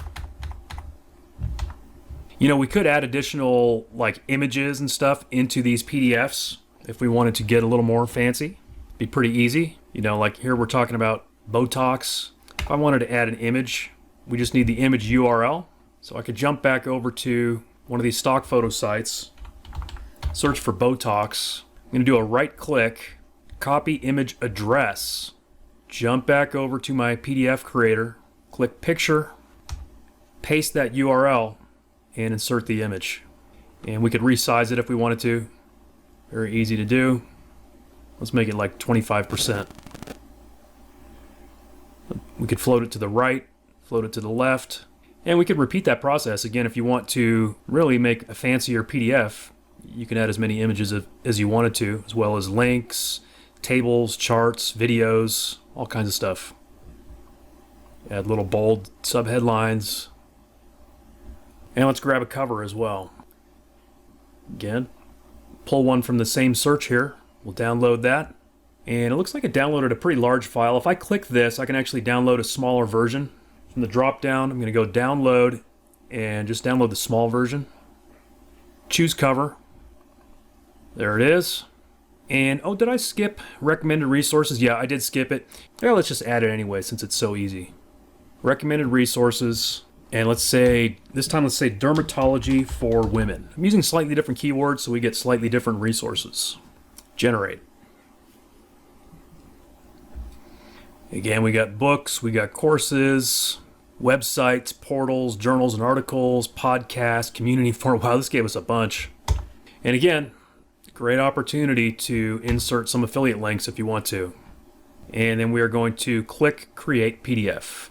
You know, we could add additional like images and stuff into these PDFs if we wanted to get a little more fancy. Be pretty easy. You know, like here we're talking about Botox. If I wanted to add an image, we just need the image URL. So I could jump back over to one of these stock photo sites, search for Botox. I'm going to do a right click, copy image address, jump back over to my PDF creator, click picture, paste that URL, and insert the image. And we could resize it if we wanted to. Very easy to do. Let's make it like 25%. We could float it to the right, float it to the left, and we could repeat that process. Again, if you want to really make a fancier PDF, you can add as many images as you wanted to, as well as links, tables, charts, videos, all kinds of stuff. Add little bold subheadlines. And let's grab a cover as well. Again, pull one from the same search here. We'll download that. And it looks like it downloaded a pretty large file. If I click this, I can actually download a smaller version. From the drop down, I'm going to go download and just download the small version. Choose cover. There it is. And oh, did I skip recommended resources? Yeah, I did skip it. Yeah, let's just add it anyway since it's so easy. Recommended resources. And let's say, this time let's say dermatology for women. I'm using slightly different keywords so we get slightly different resources. Generate. Again, we got books, we got courses, websites, portals, journals and articles, podcasts, community forum. Wow, this gave us a bunch. And again, great opportunity to insert some affiliate links if you want to. And then we are going to click Create PDF.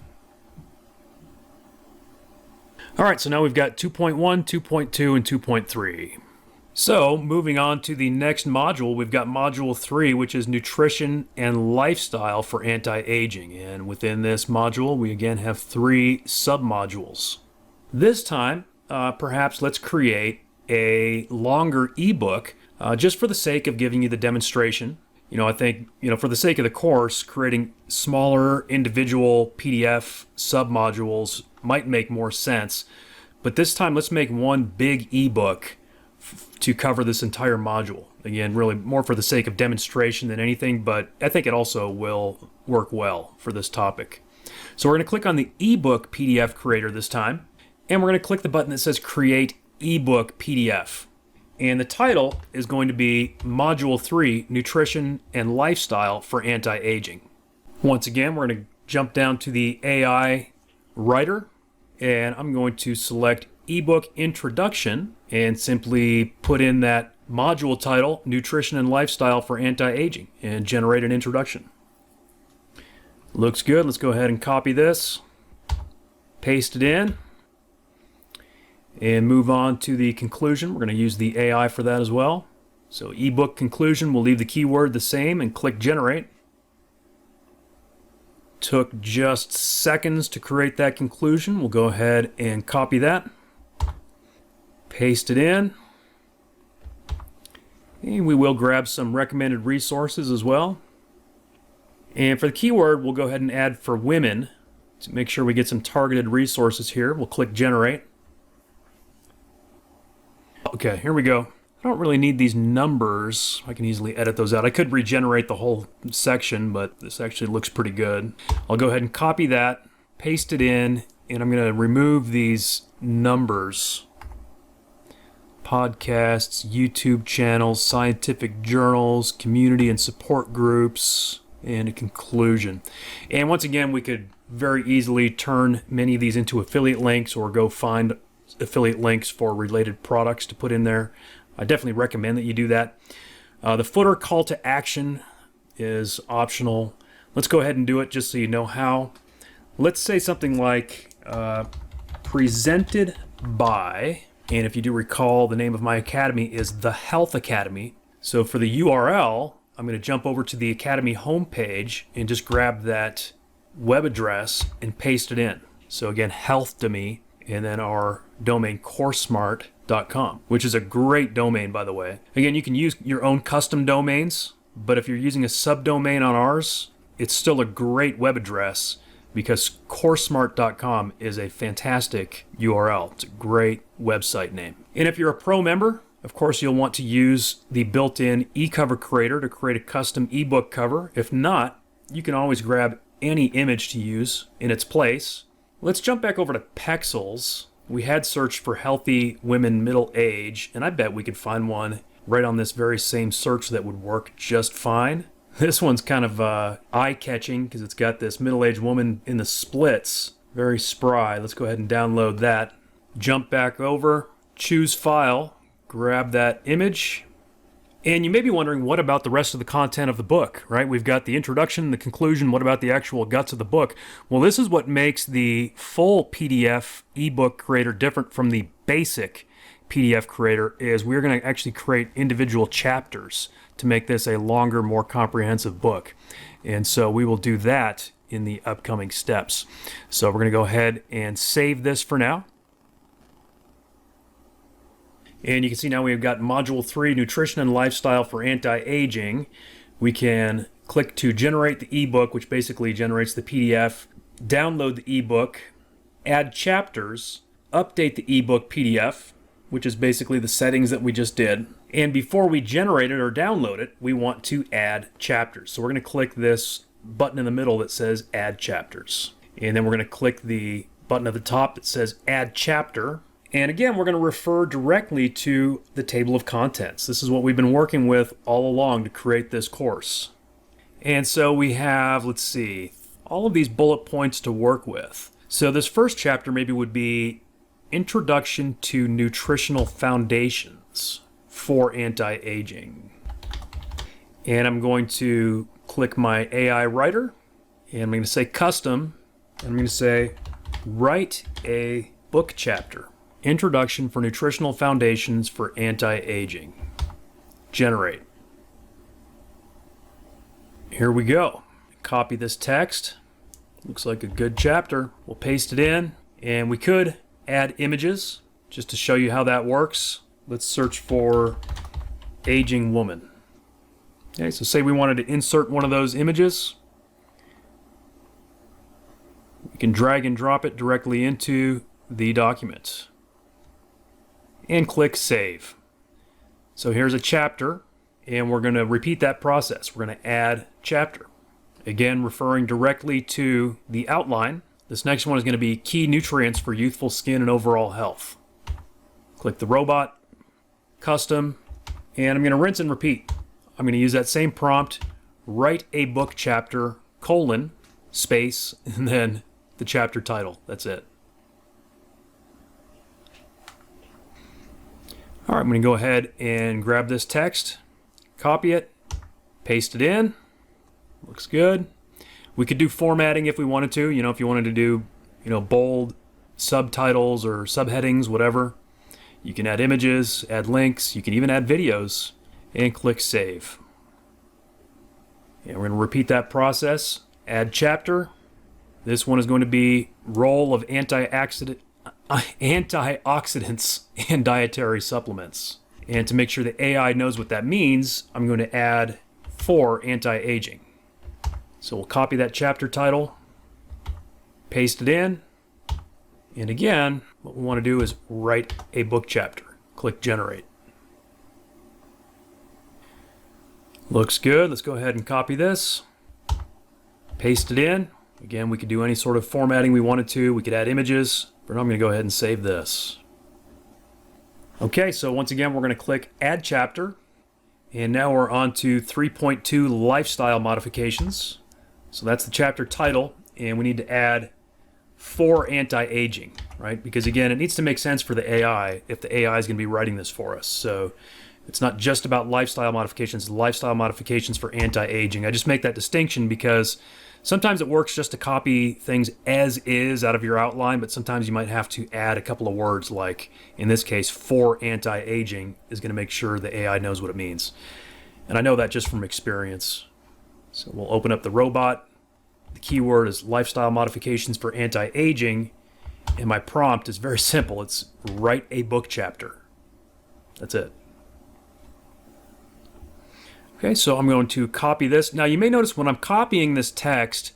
All right, so now we've got 2.1, 2.2, and 2.3. So moving on to the next module, we've got module 3, which is nutrition and lifestyle for anti-aging. And within this module, we again have 3 sub-modules. This time, perhaps let's create a longer ebook just for the sake of giving you the demonstration. I think, for the sake of the course, creating smaller individual PDF sub-modules might make more sense. But this time, let's make one big ebook to cover this entire module. Again, really more for the sake of demonstration than anything, but I think it also will work well for this topic. So we're going to click on the ebook PDF creator this time, and we're going to click the button that says Create Ebook PDF. And the title is going to be Module 3, Nutrition and Lifestyle for Anti-Aging. Once again, we're going to jump down to the AI writer, and I'm going to select Ebook Introduction and simply put in that module title, Nutrition and Lifestyle for Anti-Aging, and generate an introduction. Looks good. Let's go ahead and copy this, paste it in, and move on to the conclusion. We're going to use the AI for that as well. So ebook conclusion, we'll leave the keyword the same and click generate. Took just seconds to create that conclusion. We'll go ahead and copy that, paste it in, and we will grab some recommended resources as well. And for the keyword, we'll go ahead and add for women to make sure we get some targeted resources here. We'll click generate. Okay, here we go. I don't really need these numbers. I can easily edit those out. I could regenerate the whole section, but this actually looks pretty good. I'll go ahead and copy that, paste it in, and I'm going to remove these numbers. Podcasts, YouTube channels, scientific journals, community and support groups, and a conclusion. And once again, we could very easily turn many of these into affiliate links or go find affiliate links for related products to put in there. I definitely recommend that you do that. The footer call to action is optional. Let's go ahead and do it just so you know how. Let's say something like presented by, and if you do recall, the name of my academy is The Health Academy. So for the URL, I'm going to jump over to the Academy homepage and just grab that web address and paste it in. So again, Healthdomy, and then our domain CoursemateAi.com, which is a great domain, by the way. Again, you can use your own custom domains, but if you're using a subdomain on ours, it's still a great web address because CoursemateAi.com is a fantastic URL. It's a great website name. And if you're a pro member, of course, you'll want to use the built-in eCover creator to create a custom ebook cover. If not, you can always grab any image to use in its place. Let's jump back over to Pexels. We had searched for healthy women middle age, and I bet we could find one right on this very same search that would work just fine. This one's kind of eye-catching because it's got this middle-aged woman in the splits. Very spry. Let's go ahead and download that. Jump back over, choose file, grab that image. And you may be wondering, what about the rest of the content of the book, right? We've got the introduction, the conclusion. What about the actual guts of the book? Well, this is what makes the full PDF ebook creator different from the basic PDF creator, is we're going to actually create individual chapters to make this a longer, more comprehensive book. And so we will do that in the upcoming steps. So we're going to go ahead and save this for now. And you can see now we've got Module 3, Nutrition and Lifestyle for Anti-Aging. We can click to generate the ebook, which basically generates the PDF, download the ebook, add chapters, update the ebook PDF, which is basically the settings that we just did. And before we generate it or download it, we want to add chapters. So we're going to click this button in the middle that says Add Chapters. And then we're going to click the button at the top that says Add Chapter. And again, we're going to refer directly to the table of contents. This is what we've been working with all along to create this course. And so we have, let's see, all of these bullet points to work with. So this first chapter maybe would be Introduction to Nutritional Foundations for Anti-Aging. And I'm going to click my AI writer, and I'm going to say Custom, and I'm going to say Write a Book Chapter. Introduction for Nutritional Foundations for Anti-Aging. Generate. Here we go. Copy this text. Looks like a good chapter. We'll paste it in, and we could add images just to show you how that works. Let's search for aging woman. Okay, so say we wanted to insert one of those images. We can drag and drop it directly into the document and click Save. So here's a chapter, and we're going to repeat that process. We're going to add chapter. Again, referring directly to the outline. This next one is going to be key nutrients for youthful skin and overall health. Click the robot, custom, and I'm going to rinse and repeat. I'm going to use that same prompt, write a book chapter, colon, space, and then the chapter title. That's it. All right, I'm going to go ahead and grab this text, copy it, paste it in. Looks good. We could do formatting if we wanted to. If you wanted to do, bold subtitles or subheadings, whatever. You can add images, add links. You can even add videos, and click Save. And we're going to repeat that process. Add chapter. This one is going to be role of antioxidants and dietary supplements. And to make sure the AI knows what that means, I'm going to add for anti-aging. So we'll copy that chapter title, paste it in, and again, what we want to do is write a book chapter. Click Generate. Looks good. Let's go ahead and copy this, paste it in. Again, we could do any sort of formatting we wanted to. We could add images. For now, I'm going to go ahead and save this. Okay, so once again, we're going to click Add Chapter. And now we're on to 3.2 Lifestyle Modifications. So that's the chapter title, and we need to add for anti-aging, right? Because again, it needs to make sense for the AI if the AI is going to be writing this for us. So it's not just about lifestyle modifications for anti-aging. I just make that distinction because sometimes it works just to copy things as is out of your outline, but sometimes you might have to add a couple of words, like in this case, for anti-aging is going to make sure the AI knows what it means. And I know that just from experience. So we'll open up the robot. The keyword is lifestyle modifications for anti-aging. And my prompt is very simple. It's write a book chapter. That's it. Okay, so I'm going to copy this. Now you may notice when I'm copying this text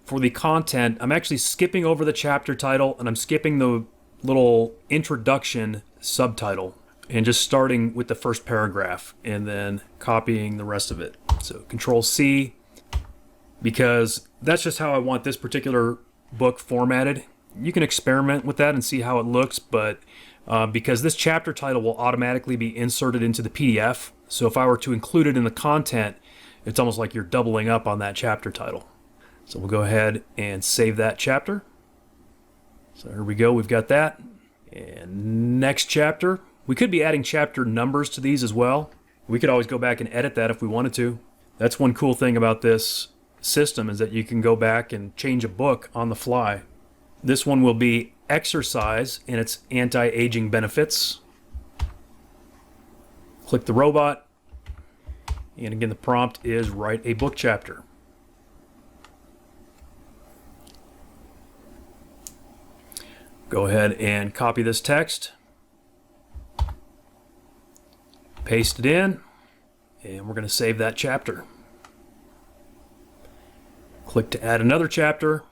for the content, I'm actually skipping over the chapter title and I'm skipping the little introduction subtitle and just starting with the first paragraph and then copying the rest of it. So Control C, because that's just how I want this particular book formatted. You can experiment with that and see how it looks, but because this chapter title will automatically be inserted into the PDF, so if I were to include it in the content, it's almost like you're doubling up on that chapter title. So we'll go ahead and save that chapter. So here we go, we've got that. And next chapter, we could be adding chapter numbers to these as well. We could always go back and edit that if we wanted to. That's one cool thing about this system, is that you can go back and change a book on the fly. This one will be exercise and its anti-aging benefits. Click the robot, and again the prompt is write a book chapter. Go ahead and copy this text, paste it in, and we're going to save that chapter. Click to add another chapter.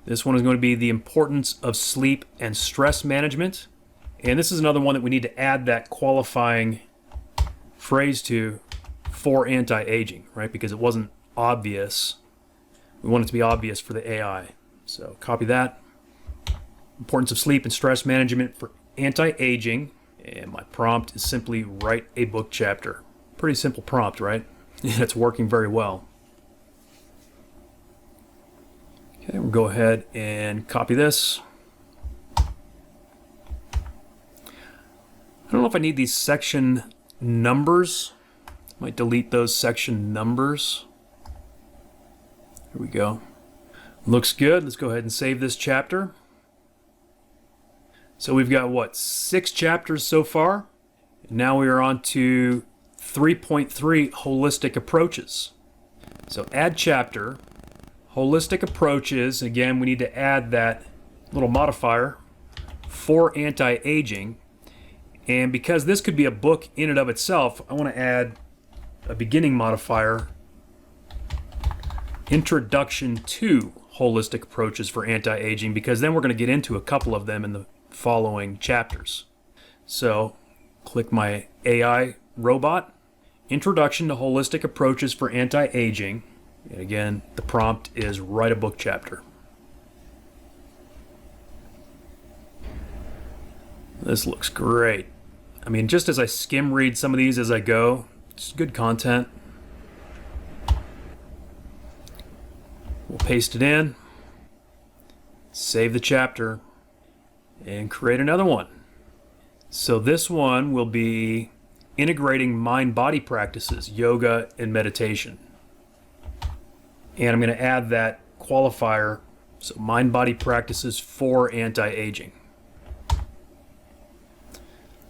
This one is going to be the importance of sleep and stress management. And this is another one that we need to add that qualifying phrase to for anti-aging, right? Because it wasn't obvious. We want it to be obvious for the AI. So copy that. Importance of sleep and stress management for anti-aging. And my prompt is simply write a book chapter. Pretty simple prompt, right? And it's working very well. Okay, we'll go ahead and copy this. I don't know if I need these section numbers. Might delete those section numbers. Here we go. Looks good. Let's go ahead and save this chapter. So we've got what, 6 chapters so far? Now we are on to 3.3 holistic approaches. So add chapter, holistic approaches. Again, we need to add that little modifier for anti-aging. And because this could be a book in and of itself, I want to add a beginning modifier, introduction to holistic approaches for anti-aging, because then we're going to get into a couple of them in the following chapters. So click my AI robot, introduction to holistic approaches for anti-aging. And again, the prompt is write a book chapter. This looks great. I mean, just as I skim read some of these as I go, it's good content. We'll paste it in, save the chapter, and create another one. So this one will be integrating mind-body practices, yoga and meditation. And I'm going to add that qualifier, so mind-body practices for anti-aging.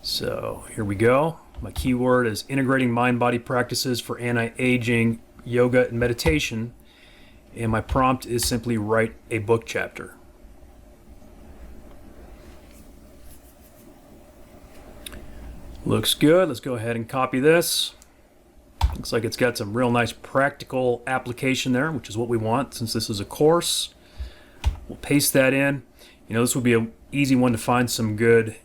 So here we go. My keyword is integrating mind-body practices for anti-aging, yoga, and meditation. And my prompt is simply write a book chapter. Looks good. Let's go ahead and copy this. Looks like it's got some real nice practical application there, which is what we want since this is a course. We'll paste that in. You know, this would be an easy one to find some good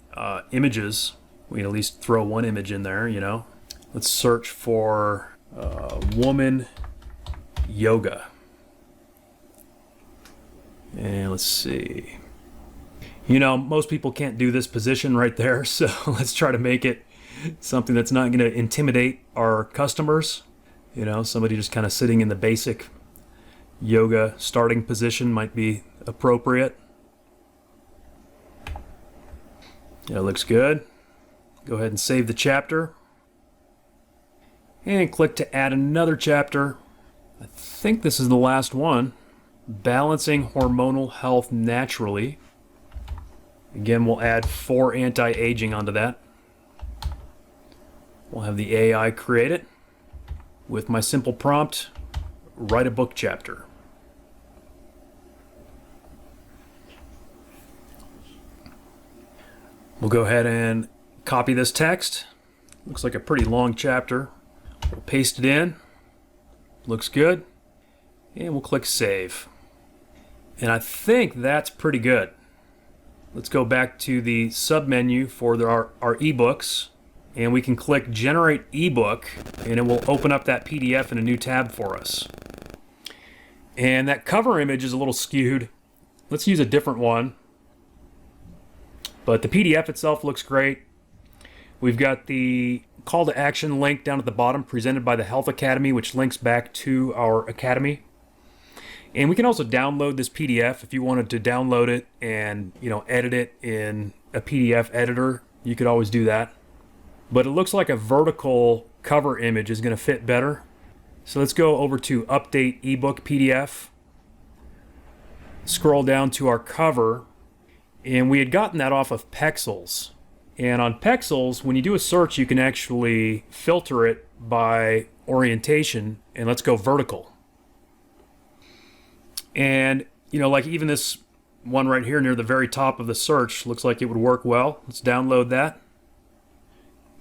images. We can at least throw one image in there, you know. Let's search for woman yoga. And let's see. You know, most people can't do this position right there, so let's try to make it something that's not going to intimidate our customers. You know, somebody just kind of sitting in the basic yoga starting position might be appropriate. Yeah, it looks good. Go ahead and save the chapter. And click to add another chapter. I think this is the last one. Balancing hormonal health naturally. Again, we'll add for anti-aging onto that. We'll have the AI create it with my simple prompt, write a book chapter. We'll go ahead and copy this text. Looks like a pretty long chapter. We'll paste it in. Looks good. And we'll click save. And I think that's pretty good. Let's go back to the submenu for our ebooks, and we can click generate ebook, and it will open up that PDF in a new tab for us. And that cover image is a little skewed. Let's use a different one. But the PDF itself looks great. We've got the call to action link down at the bottom presented by the Health Academy, which links back to our Academy. And we can also download this PDF if you wanted to download it and, you know, edit it in a PDF editor. You could always do that. But it looks like a vertical cover image is going to fit better. So let's go over to Update ebook PDF. Scroll down to our cover. And we had gotten that off of Pexels. And on Pexels, when you do a search, you can actually filter it by orientation. And let's go vertical. And, you know, like even this one right here near the very top of the search looks like it would work well. Let's download that.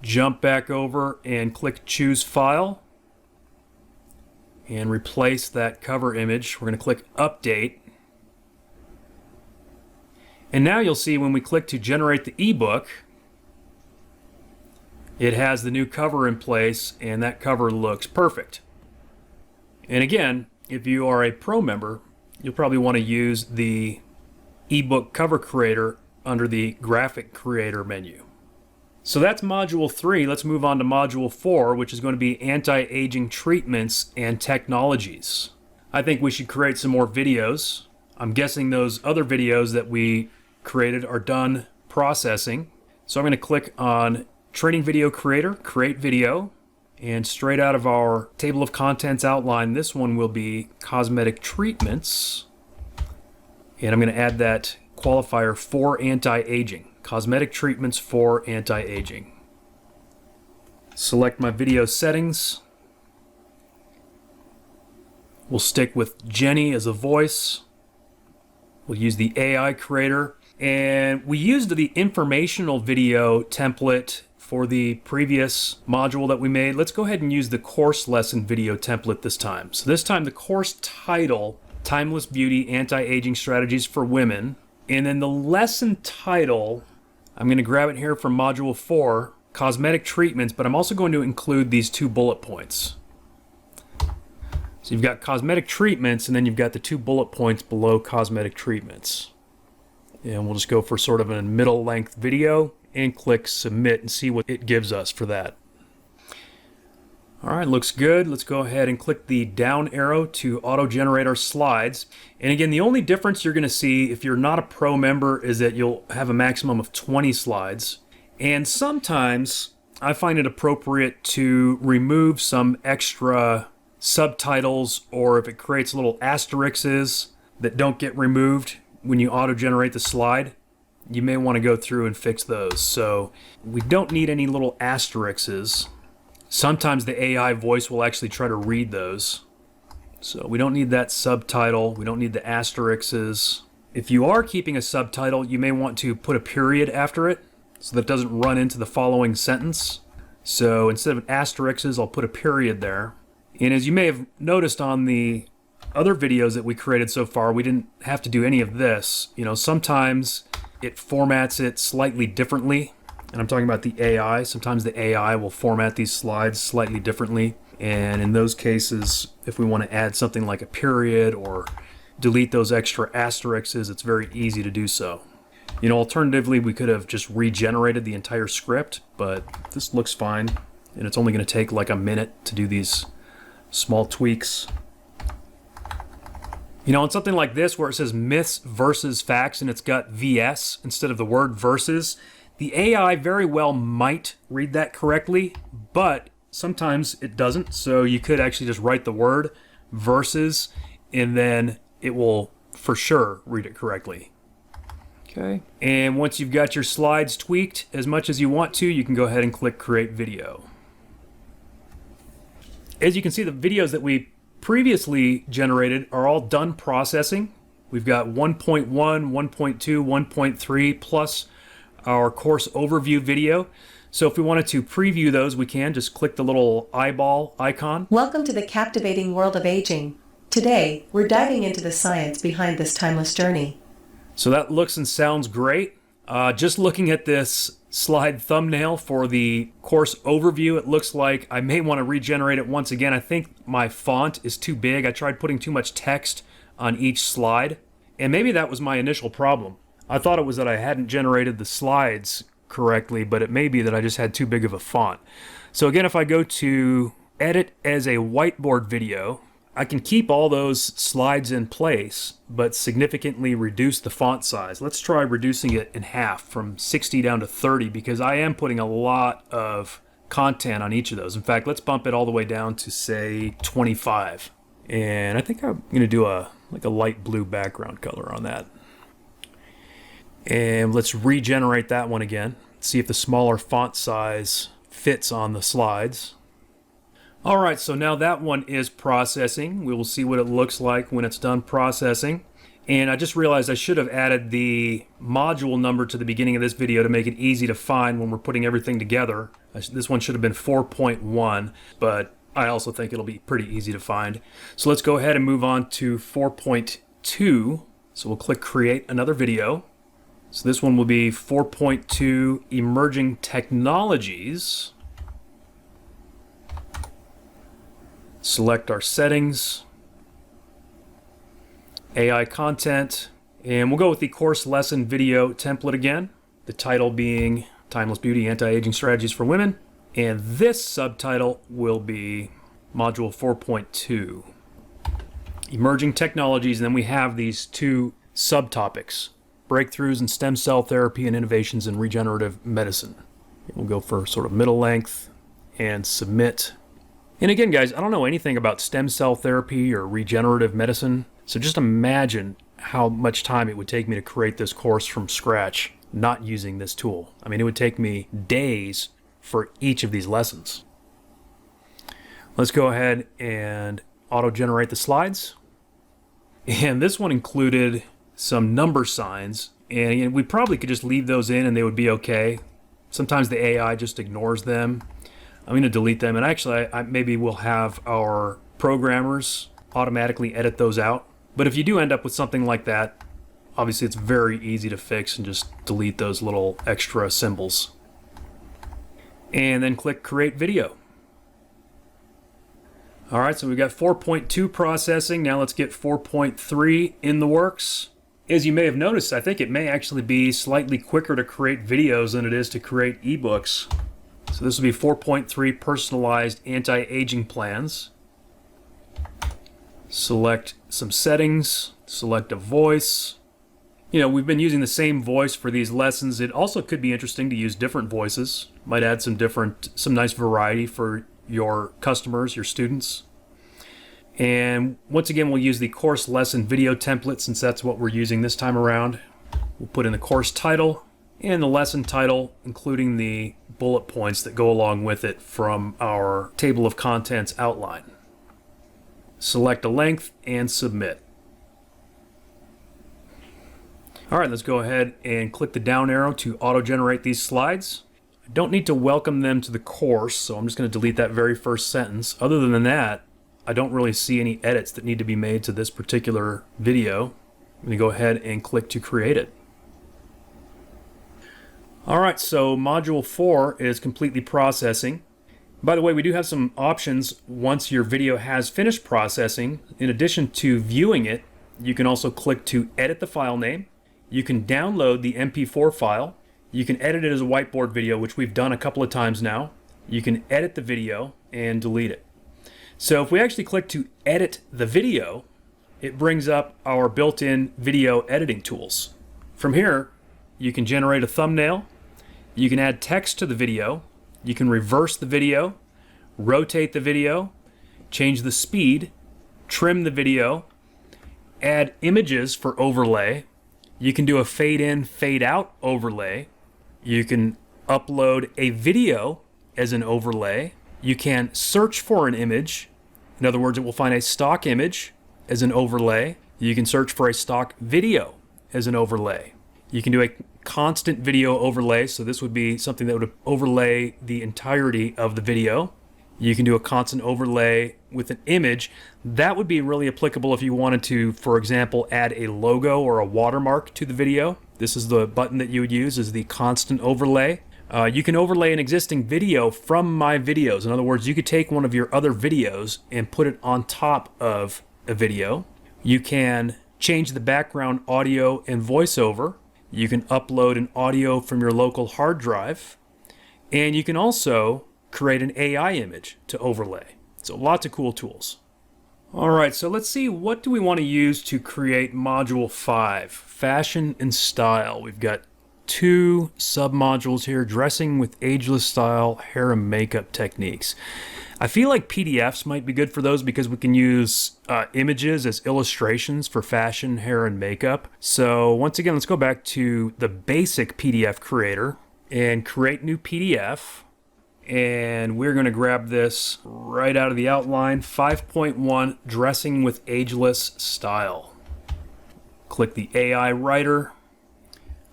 Jump back over and click Choose File. And replace that cover image. We're going to click Update. And now you'll see when we click to generate the ebook, it has the new cover in place, and that cover looks perfect. And again, if you are a pro member, you'll probably want to use the ebook cover creator under the graphic creator menu. So that's module 3. Let's move on to module 4, which is going to be anti-aging treatments and technologies. I think we should create some more videos. I'm guessing those other videos that we created are done processing. So I'm going to click on Training Video Creator, Create Video. And straight out of our table of contents outline, this one will be cosmetic treatments. And I'm going to add that qualifier for anti-aging, Cosmetic Treatments for Anti-Aging. Select my video settings. We'll stick with Jenny as a voice. We'll use the AI creator. And we used the informational video template for the previous module that we made. Let's go ahead and use the course lesson video template this time. So this time the course title, Timeless Beauty Anti-Aging Strategies for Women. And then the lesson title, I'm going to grab it here from module 4, Cosmetic Treatments, but I'm also going to include these 2 bullet points. So you've got cosmetic treatments, and then you've got the 2 bullet points below cosmetic treatments. And we'll just go for sort of a middle length video and click submit and see what it gives us for that. All right, looks good. Let's go ahead and click the down arrow to auto-generate our slides. And again, the only difference you're going to see if you're not a pro member is that you'll have a maximum of 20 slides. And sometimes I find it appropriate to remove some extra subtitles, or if it creates little asterisks that don't get removed when you auto-generate the slide, you may want to go through and fix those. So we don't need any little asterisks. Sometimes the AI voice will actually try to read those. So we don't need that subtitle. We don't need the asterisks. If you are keeping a subtitle, you may want to put a period after it so that it doesn't run into the following sentence. So instead of asterisks, I'll put a period there. And as you may have noticed on the other videos that we created so far, we didn't have to do any of this. You know, sometimes it formats it slightly differently. And I'm talking about the AI. Sometimes the AI will format these slides slightly differently. And in those cases, if we want to add something like a period or delete those extra asterisks, it's very easy to do so. You know, alternatively, we could have just regenerated the entire script, but this looks fine. And it's only going to take like a minute to do these small tweaks. You know, on something like this where it says myths versus facts and it's got VS instead of the word versus, the AI very well might read that correctly, but sometimes it doesn't. So you could actually just write the word versus and then it will for sure read it correctly. Okay. And once you've got your slides tweaked as much as you want to, you can go ahead and click create video. As you can see, the videos that we previously generated are all done processing. We've got 1.1, 1.2, 1.3 plus our course overview video. So if we wanted to preview those, we can just click the little eyeball icon. Welcome to the captivating world of aging. Today, we're diving into the science behind this timeless journey. So that looks and sounds great. Just looking at this slide thumbnail for the course overview, it looks like I may want to regenerate it once again. I think my font is too big. I tried putting too much text on each slide, and maybe that was my initial problem. I thought it was that I hadn't generated the slides correctly, but it may be that I just had too big of a font. So again, if I go to edit as a whiteboard video, I can keep all those slides in place, but significantly reduce the font size. Let's try reducing it in half from 60 down to 30 because I am putting a lot of content on each of those. In fact, let's bump it all the way down to say 25. And I think I'm gonna do a light blue background color on that. And let's regenerate that one again. See if the smaller font size fits on the slides. All right, so now that one is processing. We will see what it looks like when it's done processing. And I just realized I should have added the module number to the beginning of this video to make it easy to find when we're putting everything together. This one should have been 4.1, but I also think it'll be pretty easy to find. So let's go ahead and move on to 4.2. So we'll click create another video. So this one will be 4.2 Emerging Technologies. Select our settings, AI content, and we'll go with the course lesson video template again. The title being Timeless Beauty Anti-Aging Strategies for Women. And this subtitle will be module 4.2, Emerging Technologies. And then we have these 2 subtopics, breakthroughs in stem cell therapy and innovations in regenerative medicine. We'll go for sort of middle length and submit. And again, guys, I don't know anything about stem cell therapy or regenerative medicine, so just imagine how much time it would take me to create this course from scratch. not using this tool. I mean, it would take me days for each of these lessons. Let's go ahead and auto-generate the slides. And this one included some number signs, and we probably could just leave those in and they would be okay. Sometimes the AI just ignores them. I'm going to delete them, and actually maybe we'll have our programmers automatically edit those out. But if you do end up with something like that, obviously it's very easy to fix and just delete those little extra symbols. And then click Create Video. All right, so we've got 4.2 processing. Now let's get 4.3 in the works. As you may have noticed, I think it may actually be slightly quicker to create videos than it is to create ebooks. So this will be 4.3 personalized anti-aging plans. Select some settings, select a voice. You know, we've been using the same voice for these lessons. It also could be interesting to use different voices. Might add some nice variety for your customers, your students. And once again, we'll use the course lesson video template since that's what we're using this time around. We'll put in the course title and the lesson title, including the bullet points that go along with it from our table of contents outline. Select a length and submit. All right, let's go ahead and click the down arrow to auto-generate these slides. I don't need to welcome them to the course, so I'm just going to delete that very first sentence. Other than that, I don't really see any edits that need to be made to this particular video. I'm going to go ahead and click to create it. All right, so Module 4 is completely processing. By the way, we do have some options once your video has finished processing. In addition to viewing it, you can also click to edit the file name. You can download the MP4 file. You can edit it as a whiteboard video, which we've done a couple of times now. You can edit the video and delete it. So if we actually click to edit the video, it brings up our built-in video editing tools. From here, you can generate a thumbnail. You can add text to the video. You can reverse the video, rotate the video, change the speed, trim the video, add images for overlay. You can do a fade in, fade out overlay. You can upload a video as an overlay. You can search for an image. In other words, it will find a stock image as an overlay. You can search for a stock video as an overlay. You can do a constant video overlay, so this would be something that would overlay the entirety of the video. You can do a constant overlay with an image. That would be really applicable if you wanted to, for example, add a logo or a watermark to the video. This is the button that you would use, is the constant overlay. You can overlay an existing video from my videos. In other words, you could take one of your other videos and put it on top of a video. You can change the background audio and voiceover. You can upload an audio from your local hard drive. And you can also create an AI image to overlay. So lots of cool tools. All right, so let's see, what do we want to use to create Module 5, Fashion and Style. We've got 2 submodules here, Dressing with Ageless Style, Hair and Makeup Techniques. I feel like PDFs might be good for those because we can use images as illustrations for fashion, hair, and makeup. So once again, let's go back to the basic PDF creator and create new PDF. And we're going to grab this right out of the outline, 5.1, Dressing with Ageless Style. Click the AI writer.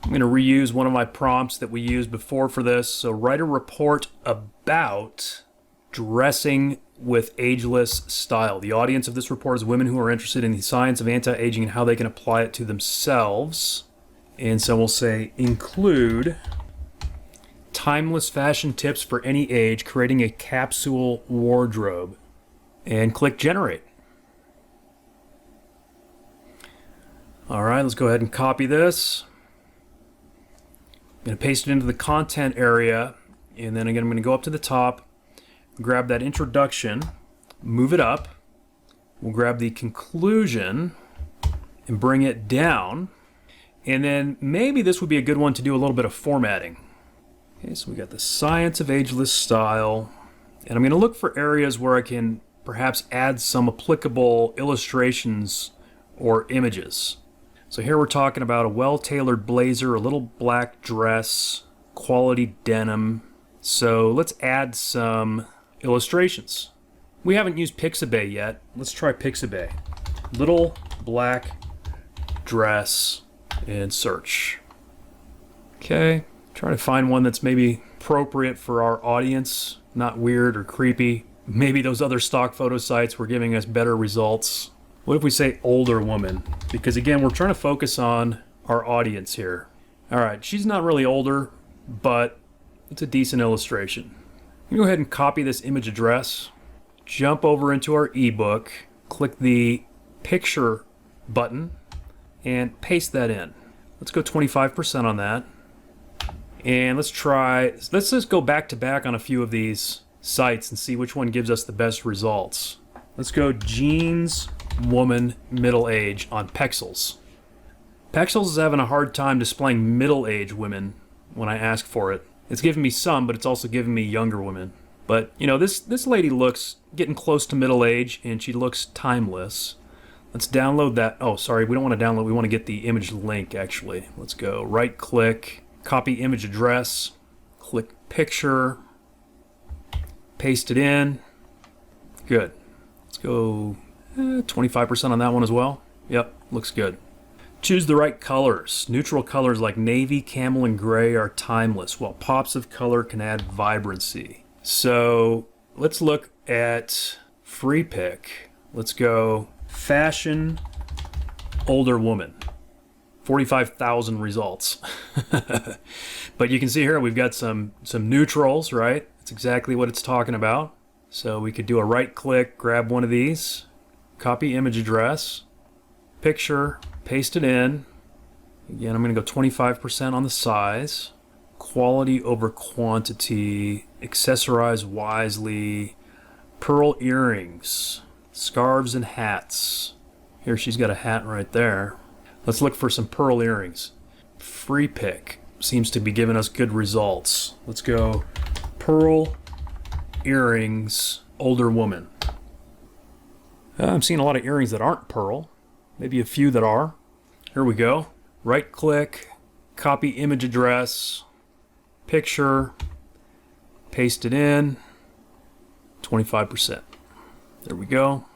I'm going to reuse one of my prompts that we used before for this. So write a report about dressing with ageless style. The audience of this report is women who are interested in the science of anti-aging and how they can apply it to themselves. And so we'll say include timeless fashion tips for any age, creating a capsule wardrobe, and click generate. All right, let's go ahead and copy this. I'm going to paste it into the content area, and then again I'm going to go up to the top, grab that introduction, move it up. We'll grab the conclusion and bring it down, and then maybe this would be a good one to do a little bit of formatting. Okay, so we got the science of ageless style, and I'm going to look for areas where I can perhaps add some applicable illustrations or images. So here we're talking about a well-tailored blazer, a little black dress, quality denim. So let's add some illustrations. We haven't used Pixabay yet. Let's try Pixabay. Little black dress and search. Okay, try to find one that's maybe appropriate for our audience, not weird or creepy. Maybe those other stock photo sites were giving us better results. What if we say older woman? Because again, we're trying to focus on our audience here. All right, she's not really older, but it's a decent illustration. You go ahead and copy this image address, jump over into our ebook, click the picture button, and paste that in. Let's go 25% on that. And let's just go back to back on a few of these sites and see which one gives us the best results. Let's go jeans, woman, middle age on Pexels. Pexels is having a hard time displaying middle-aged women when I ask for it. It's giving me some, but it's also giving me younger women. But, you know, this lady looks getting close to middle age, and she looks timeless. Let's download that. Oh, sorry, we don't want to download. We want to get the image link, actually. Let's go right-click, copy image address, click picture, paste it in. Good. Let's go 25% on that one as well. Yep, looks good. Choose the right colors. Neutral colors like navy, camel, and gray are timeless, while pops of color can add vibrancy. So let's look at free pick. Let's go fashion, older woman. 45,000 results. But you can see here we've got some neutrals, right? That's exactly what it's talking about. So we could do a right click, grab one of these, copy image address, picture, paste it in. Again, I'm going to go 25% on the size. Quality over quantity. Accessorize wisely. Pearl earrings. Scarves and hats. Here she's got a hat right there. Let's look for some pearl earrings. Free pick seems to be giving us good results. Let's go pearl earrings, older woman. I'm seeing a lot of earrings that aren't pearl. Maybe a few that are. Here we go. Right click, copy image address, picture, paste it in, 25%. There we go.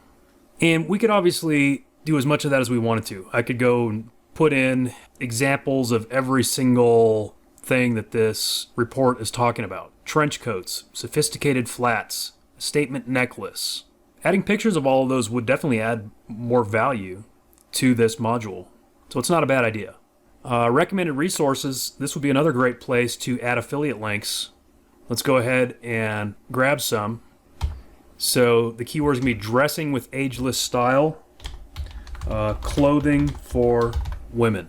And we could obviously do as much of that as we wanted to. I could go and put in examples of every single thing that this report is talking about. Trench coats, sophisticated flats, statement necklace. Adding pictures of all of those would definitely add more value to this module. So it's not a bad idea. Recommended resources. This would be another great place to add affiliate links. Let's go ahead and grab some. So the keyword is going to be dressing with ageless style, clothing for women.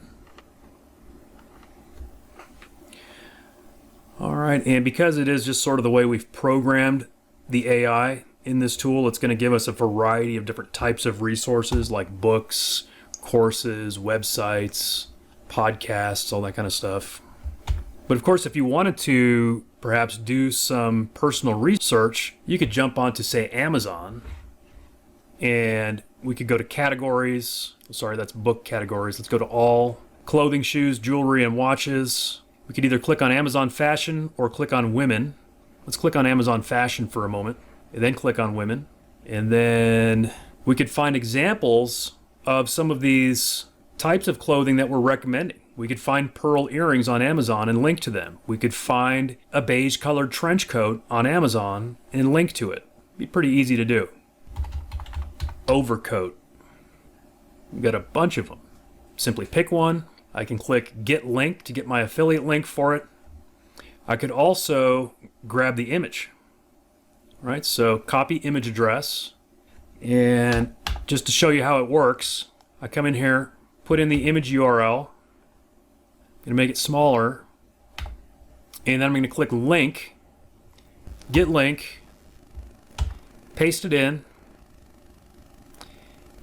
All right, and because it is just sort of the way we've programmed the AI in this tool, it's going to give us a variety of different types of resources like books, courses, websites, podcasts, all that kind of stuff. But of course, if you wanted to perhaps do some personal research, you could jump onto, say, Amazon, and we could go to categories. Sorry, that's book categories. Let's go to all. Clothing, shoes, jewelry, and watches. We could either click on Amazon Fashion or click on Women. Let's click on Amazon Fashion for a moment, and then click on Women. And then we could find examples of some of these types of clothing that we're recommending. We could find pearl earrings on Amazon and link to them. We could find a beige colored trench coat on Amazon and link to it. It'd be pretty easy to do. Overcoat. We've got a bunch of them. Simply pick one. I can click Get Link to get my affiliate link for it. I could also grab the image. All right, so copy image address. And just to show you how it works, I come in here, put in the image URL. I'm going to make it smaller. And then I'm going to click Link, Get Link, paste it in.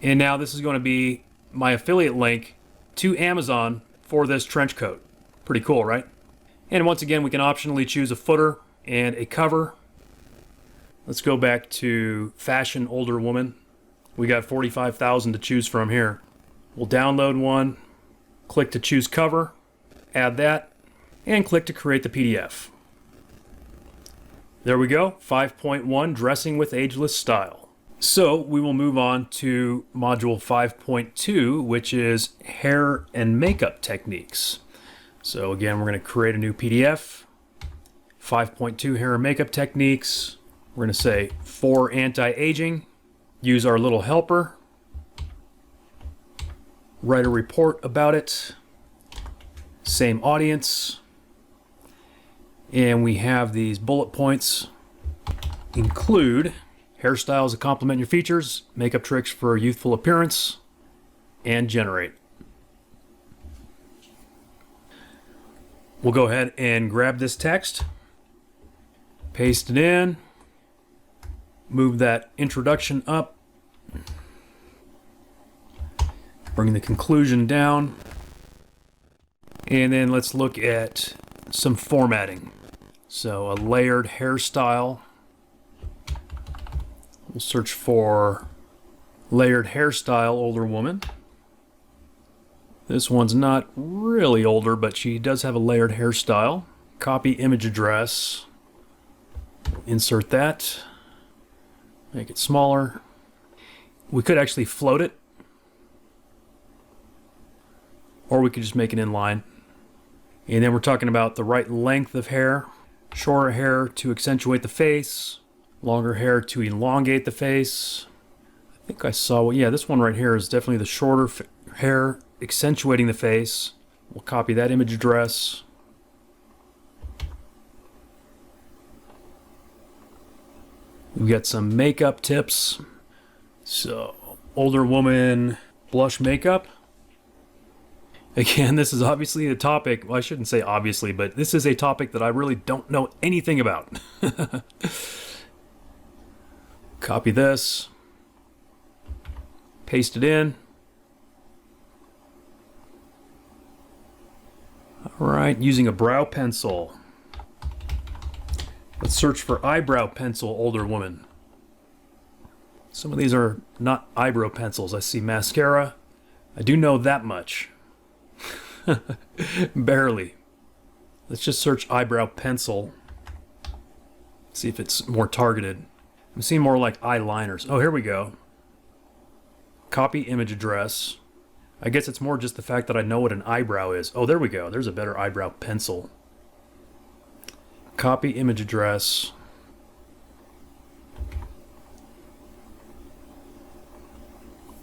And now this is going to be my affiliate link to Amazon for this trench coat. Pretty cool, right? And once again, we can optionally choose a footer and a cover. Let's go back to Fashion Older Woman. We got 45,000 to choose from here. We'll download one. Click to choose cover, add that, and click to create the PDF. There we go, 5.1, Dressing with Ageless Style. So we will move on to module 5.2, which is hair and makeup techniques. So again, we're going to create a new PDF, 5.2 hair and makeup techniques. We're going to say for anti-aging, use our little helper, write a report about it, same audience, and we have these bullet points. Include hairstyles that complement your features, makeup tricks for a youthful appearance, and generate. We'll go ahead and grab this text, paste it in, move that introduction up, bring the conclusion down, and then let's look at some formatting. So a layered hairstyle. We'll search for layered hairstyle older woman. This one's not really older, but she does have a layered hairstyle. Copy image address. Insert that. Make it smaller. We could actually float it, or we could just make it inline. And then we're talking about the right length of hair. Shorter hair to accentuate the face. Longer hair to elongate the face. I think I saw, yeah, this one right here is definitely the shorter hair accentuating the face. We'll copy that image address. We've got some makeup tips. So, older woman blush makeup. Again, this is obviously a topic, well, I shouldn't say obviously, but this is a topic that I really don't know anything about. Copy this. Paste it in. All right, using a brow pencil. Let's search for eyebrow pencil, older woman. Some of these are not eyebrow pencils. I see mascara. I do know that much. Barely. Let's just search eyebrow pencil. See if it's more targeted. I'm seeing more like eyeliners. Oh, here we go. Copy image address. I guess it's more just the fact that I know what an eyebrow is. Oh, there we go. There's a better eyebrow pencil. Copy image address.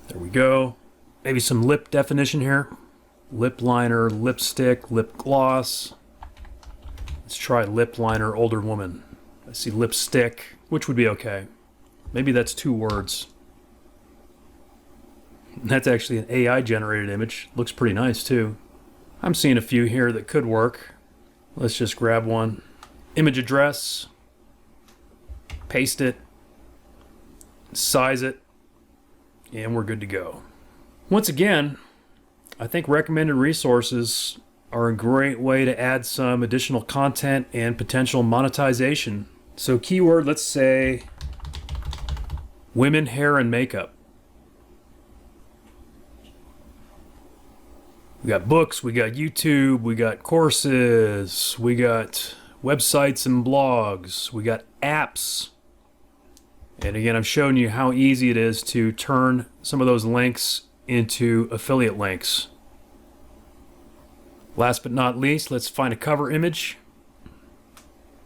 There we go. Maybe some lip definition here. Lip liner, lipstick, lip gloss. Let's try lip liner, older woman. I see lipstick, which would be okay. Maybe that's 2 words. That's actually an AI generated image. Looks pretty nice too. I'm seeing a few here that could work. Let's just grab one. Image address. Paste it. Size it. And we're good to go. Once again, I think recommended resources are a great way to add some additional content and potential monetization. So keyword, let's say women, hair, and makeup. We got books, we got YouTube, we got courses, we got websites and blogs, we got apps. And again, I'm showing you how easy it is to turn some of those links into affiliate links. Last but not least, let's find a cover image.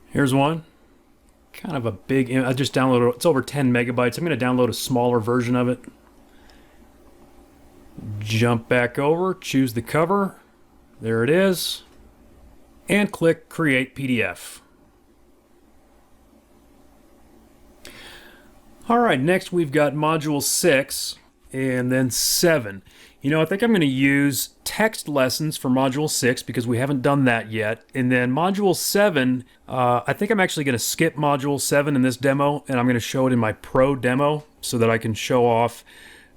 Here's one. Kind of a big image. I just downloaded it. It's over 10 megabytes. I'm going to download a smaller version of it. Jump back over, choose the cover. There it is. And click Create PDF. All right, next we've got Module 6 and then 7. You know, I think I'm going to use text lessons for Module 6 because we haven't done that yet. And then Module 7, I think I'm actually going to skip Module 7 in this demo, and I'm going to show it in my Pro demo so that I can show off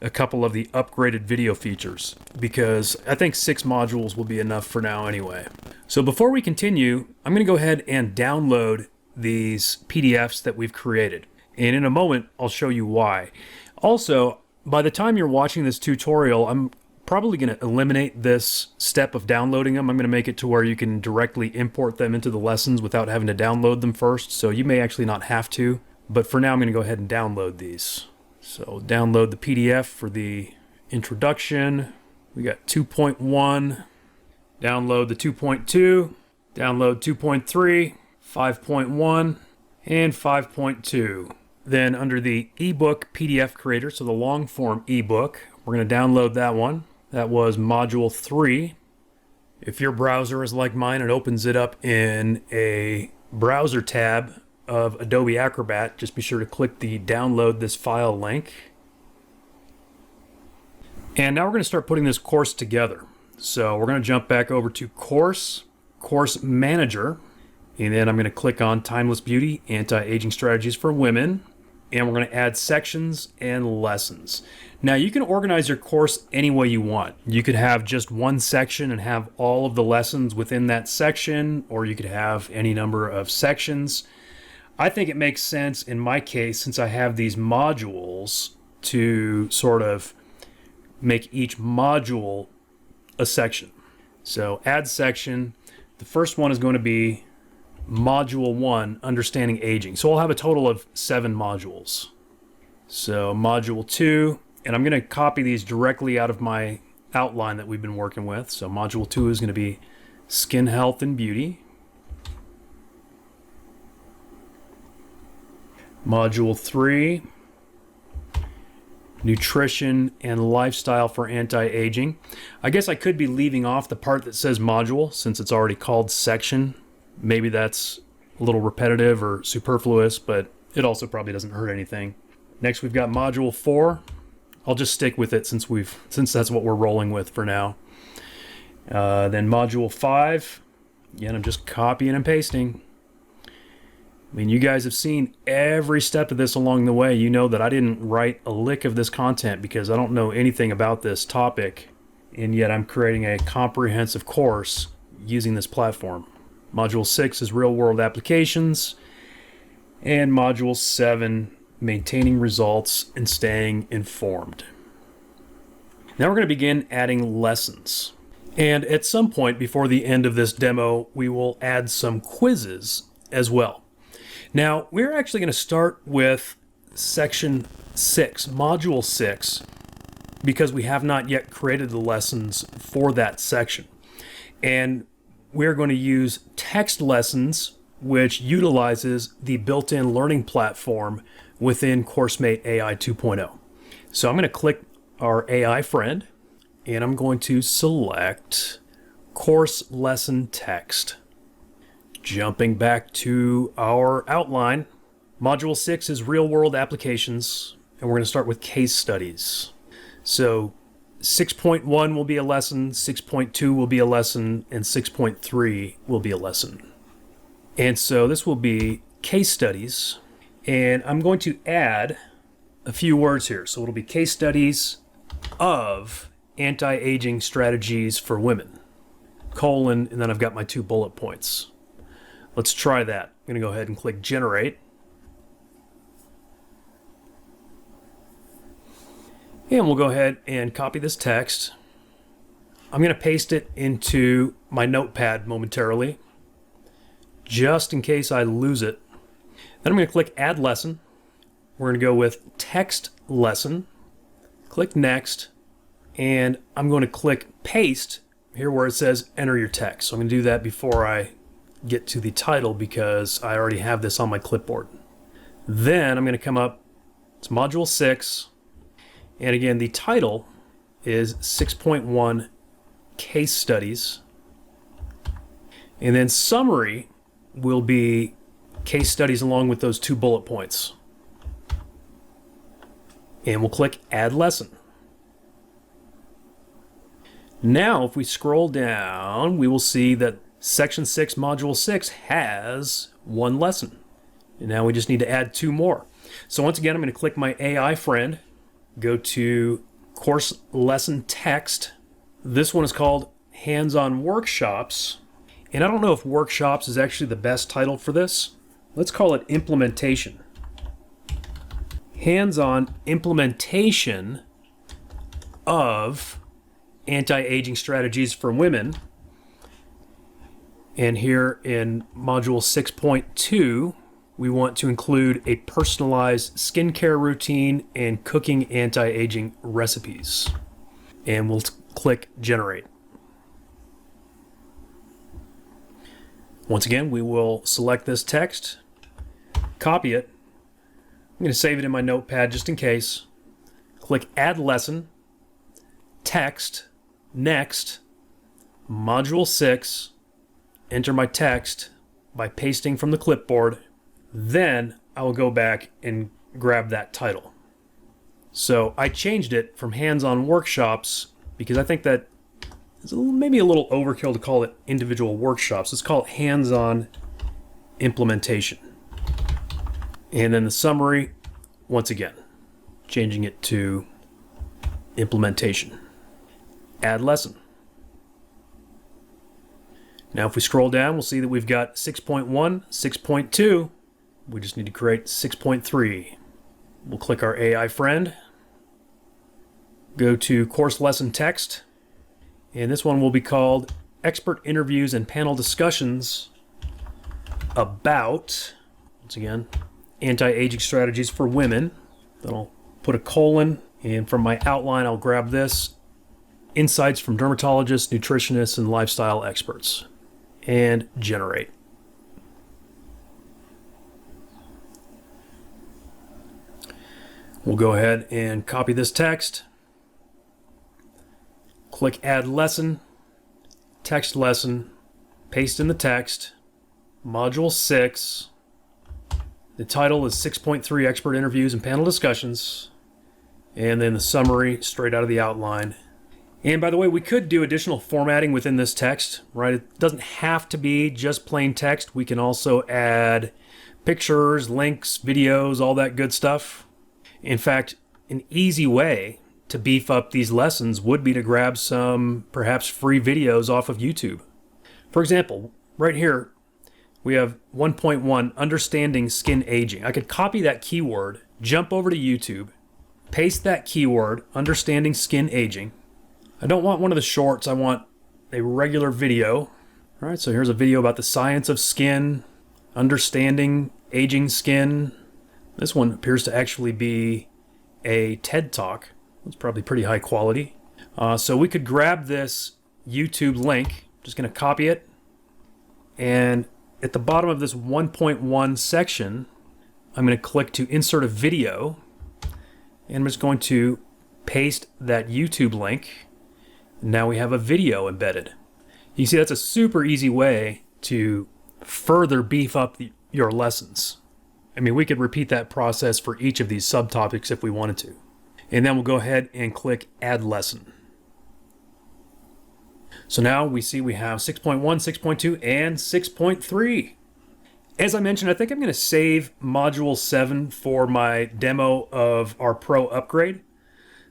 a couple of the upgraded video features, because I think 6 modules will be enough for now anyway. So before we continue, I'm going to go ahead and download these PDFs that we've created. And in a moment, I'll show you why. Also, by the time you're watching this tutorial, I'm probably going to eliminate this step of downloading them. I'm going to make it to where you can directly import them into the lessons without having to download them first. So you may actually not have to, but for now I'm going to go ahead and download these. So download the PDF for the introduction. We got 2.1, download the 2.2, download 2.3, 5.1, and 5.2. Then under the ebook PDF creator, so the long form ebook, we're going to download that one. That was module 3. If your browser is like mine, it opens it up in a browser tab of Adobe Acrobat. Just be sure to click the download this file link. And now we're going to start putting this course together. So we're going to jump back over to Course Manager, and then I'm going to click on Timeless Beauty, Anti-Aging Strategies for Women, and we're going to add sections and lessons. Now you can organize your course any way you want. You could have just one section and have all of the lessons within that section, or you could have any number of sections. I think it makes sense in my case, since I have these modules, to sort of make each module a section. So add section. The first one is going to be Module 1, Understanding Aging. So I'll have a total of 7 modules. So Module 2, and I'm going to copy these directly out of my outline that we've been working with. So Module 2 is going to be Skin Health and Beauty. Module 3, Nutrition and Lifestyle for Anti-Aging. I guess I could be leaving off the part that says module since it's already called section. Maybe that's a little repetitive or superfluous, but it also probably doesn't hurt anything. Next we've got Module 4. I'll just stick with it since that's what we're rolling with for now. Then Module 5. Again, I'm just copying and pasting. I mean, you guys have seen every step of this along the way. You know that I didn't write a lick of this content because I don't know anything about this topic, and yet I'm creating a comprehensive course using this platform. Module 6 is Real World Applications, and Module 7, Maintaining Results and Staying Informed. Now we're going to begin adding lessons. And at some point before the end of this demo, we will add some quizzes as well. Now, we're actually going to start with Section 6, Module 6, because we have not yet created the lessons for that section. And we're going to use text lessons, which utilizes the built-in learning platform within CoursemateAi 2.0. So I'm going to click our AI friend, and I'm going to select Course Lesson Text. Jumping back to our outline, Module 6 is Real World Applications, and we're going to start with case studies. So 6.1 will be a lesson, 6.2 will be a lesson, and 6.3 will be a lesson. And so this will be case studies, and I'm going to add a few words here. So it'll be case studies of anti-aging strategies for women, colon, and then I've got my 2 bullet points. Let's try that. I'm going to go ahead and click Generate. And we'll go ahead and copy this text. I'm going to paste it into my notepad momentarily, just in case I lose it. Then I'm going to click Add Lesson. We're going to go with Text Lesson. Click Next. And I'm going to click Paste here where it says Enter Your Text. So I'm going to do that before I get to the title because I already have this on my clipboard. Then I'm going to come up, it's Module 6, and again the title is 6.1 Case Studies, and then summary will be case studies along with those 2 bullet points. And we'll click Add Lesson. Now if we scroll down, we will see that Section 6, Module 6 has 1 lesson. And now we just need to add 2 more. So once again, I'm going to click my AI friend, go to Course Lesson Text. This one is called Hands-on Workshops. And I don't know if Workshops is actually the best title for this. Let's call it Implementation. Hands-on implementation of anti-aging strategies for women. And here in module 6.2, we want to include a personalized skincare routine and cooking anti-aging recipes. And we'll click generate. Once again, we will select this text, copy it. I'm going to save it in my notepad just in case. Click add lesson, text, next, module 6, enter my text by pasting from the clipboard. Then I will go back and grab that title. So I changed it from hands-on workshops because I think that it's maybe a little overkill to call it individual workshops. Let's call it hands-on implementation. And then the summary, once again, changing it to implementation. Add lesson. Now if we scroll down, we'll see that we've got 6.1, 6.2. We just need to create 6.3. We'll click our AI friend, go to course lesson text, and this one will be called Expert Interviews and Panel Discussions about, once again, anti-aging strategies for women. Then I'll put a colon, and from my outline I'll grab this, insights from dermatologists, nutritionists, and lifestyle experts, and generate. We'll go ahead and copy this text, click add lesson, text lesson, paste in the text, module 6. The title is 6.3 Expert Interviews and Panel Discussions, and then the summary straight out of the outline. And by the way, we could do additional formatting within this text, right? It doesn't have to be just plain text. We can also add pictures, links, videos, all that good stuff. In fact, an easy way to beef up these lessons would be to grab some perhaps free videos off of YouTube. For example, right here, we have 1.1, Understanding Skin Aging. I could copy that keyword, jump over to YouTube, paste that keyword, Understanding Skin Aging. I don't want one of the shorts, I want a regular video. All right, so here's a video about the science of skin, understanding aging skin. This one appears to actually be a TED Talk. It's probably pretty high quality. So we could grab this YouTube link, just gonna copy it, and at the bottom of this 1.1 section, I'm gonna click to insert a video, and I'm just going to paste that YouTube link. Now we have a video embedded. You see, that's a super easy way to further beef up your lessons. I mean, we could repeat that process for each of these subtopics if we wanted to. And then we'll go ahead and click Add Lesson. So now we see we have 6.1, 6.2, and 6.3. As I mentioned, I think I'm going to save Module 7 for my demo of our Pro upgrade.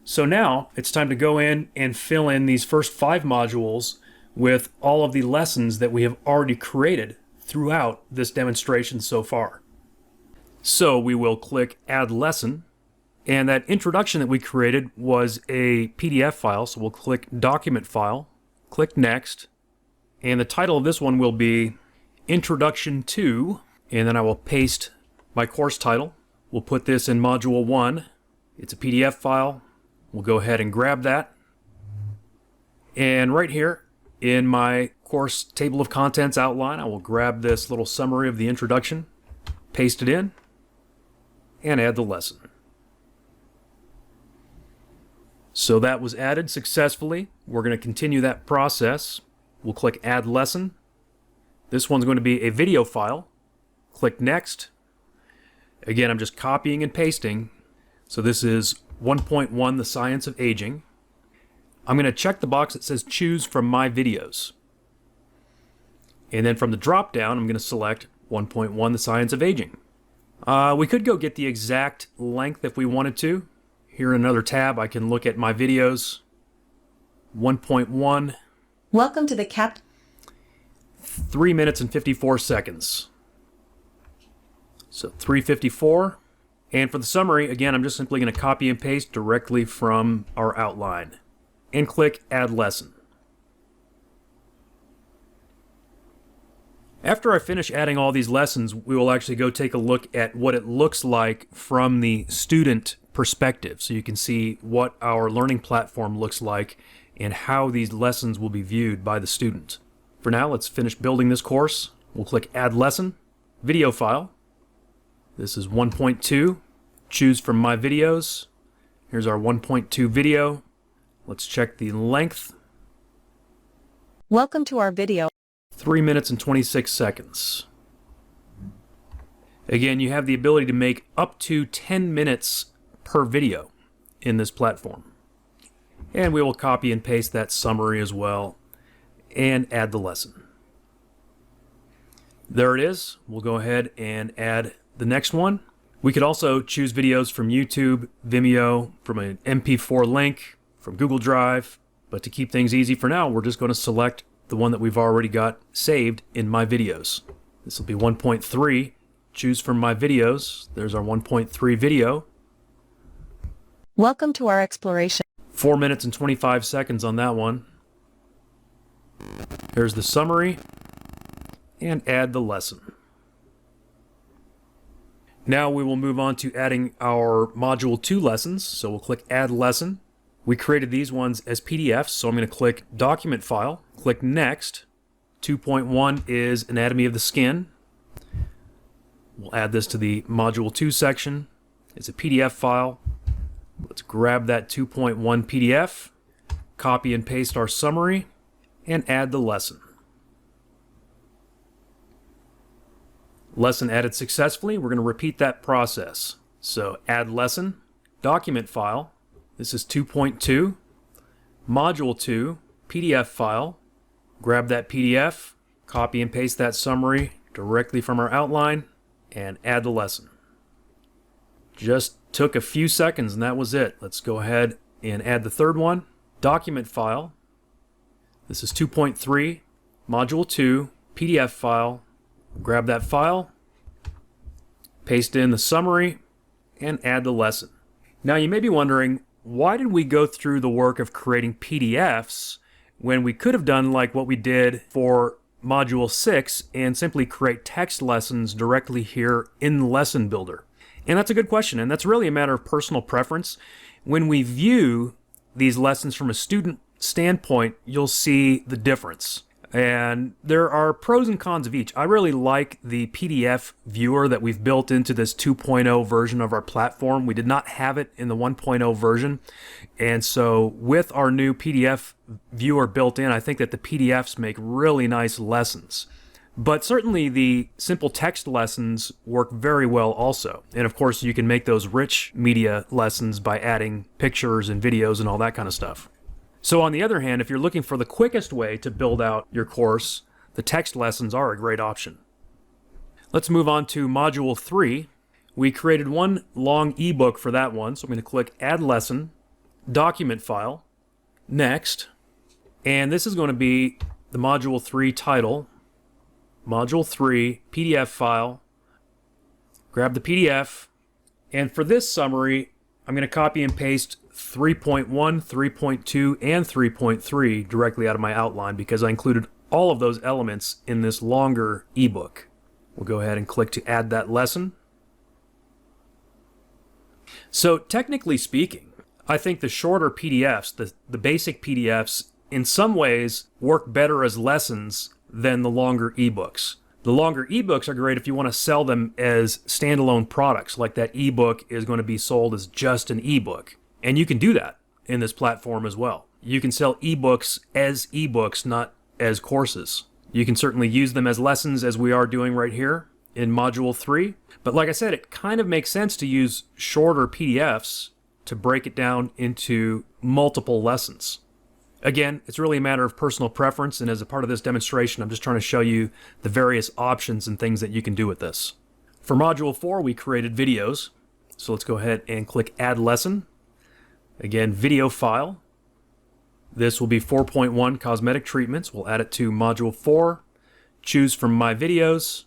So now it's time to go in and fill in these first 5 modules with all of the lessons that we have already created throughout this demonstration so far. So we will click Add Lesson, and that introduction that we created was a PDF file, so we'll click Document File, click Next, and the title of this one will be Introduction to, and then I will paste my course title. We'll put this in Module 1. It's a PDF file. We'll go ahead and grab that. And right here in my course table of contents outline, I will grab this little summary of the introduction, paste it in, and add the lesson. So that was added successfully. We're going to continue that process. We'll click Add Lesson. This one's going to be a video file. Click Next. Again, I'm just copying and pasting. So this is 1.1, The Science of Aging. I'm going to check the box that says Choose from My Videos. And then from the drop-down, I'm going to select 1.1, The Science of Aging. We could go get the exact length if we wanted to. Here in another tab, I can look at my videos. 1.1. Welcome to the 3 minutes and 54 seconds. So 3:54. And for the summary, again, I'm just simply going to copy and paste directly from our outline. and click Add Lesson. After I finish adding all these lessons, we will actually go take a look at what it looks like from the student perspective, so you can see what our learning platform looks like and how these lessons will be viewed by the student. For now, let's finish building this course. We'll click Add Lesson, Video File. This is 1.2. Choose from My Videos. Here's our 1.2 video. Let's check the length. Welcome to our video. 3 minutes and 26 seconds. Again, you have the ability to make up to 10 minutes per video in this platform. And we will copy and paste that summary as well and add the lesson. There it is. We'll go ahead and add the next one. We could also choose videos from YouTube, Vimeo, from an MP4 link, from Google Drive. But to keep things easy for now, we're just going to select the one that we've already got saved in My Videos. This will be 1.3. Choose from My Videos. There's our 1.3 video. Welcome to our exploration. 4 minutes and 25 seconds on that one. Here's the summary. And add the lesson. Now we will move on to adding our Module 2 lessons. So we'll click Add Lesson. We created these ones as PDFs, so I'm going to click Document File, click Next. 2.1 is Anatomy of the Skin. We'll add this to the Module 2 section. It's a PDF file. Let's grab that 2.1 PDF, copy and paste our summary, and add the lesson. Lesson added successfully. We're going to repeat that process. So Add Lesson, Document File. This is 2.2, Module 2, PDF file. Grab that PDF, copy and paste that summary directly from our outline, and add the lesson. Just took a few seconds and that was it. Let's go ahead and add the third one, Document File. This is 2.3, Module 2, PDF file. Grab that file, paste in the summary, and add the lesson. Now you may be wondering, why did we go through the work of creating PDFs when we could have done like what we did for Module 6 and simply create text lessons directly here in Lesson Builder? And that's a good question, and that's really a matter of personal preference. When we view these lessons from a student standpoint, you'll see the difference. And there are pros and cons of each. I really like the PDF viewer that we've built into this 2.0 version of our platform. We did not have it in the 1.0 version. And so with our new PDF viewer built in, I think that the PDFs make really nice lessons. But certainly the simple text lessons work very well also. And of course, you can make those rich media lessons by adding pictures and videos and all that kind of stuff. So on the other hand, if you're looking for the quickest way to build out your course, the text lessons are a great option. Let's move on to Module 3. We created one long ebook for that one, so I'm going to click Add Lesson, Document File, Next, and this is going to be the Module 3 title, Module 3 PDF file. Grab the PDF, and for this summary, I'm going to copy and paste 3.1, 3.2, and 3.3 directly out of my outline because I included all of those elements in this longer ebook. We'll go ahead and click to add that lesson. So technically speaking, I think the shorter PDFs, the basic PDFs, in some ways work better as lessons than the longer ebooks. The longer ebooks are great if you want to sell them as standalone products, like that ebook is going to be sold as just an ebook. And you can do that in this platform as well. You can sell ebooks as ebooks, not as courses. You can certainly use them as lessons as we are doing right here in Module 3. But like I said, it kind of makes sense to use shorter PDFs to break it down into multiple lessons. Again, it's really a matter of personal preference, and as a part of this demonstration, I'm just trying to show you the various options and things that you can do with this. For Module 4, we created videos. So let's go ahead and click Add Lesson. Again, video file. This will be 4.1 cosmetic treatments. We'll add it to Module 4. Choose from My Videos.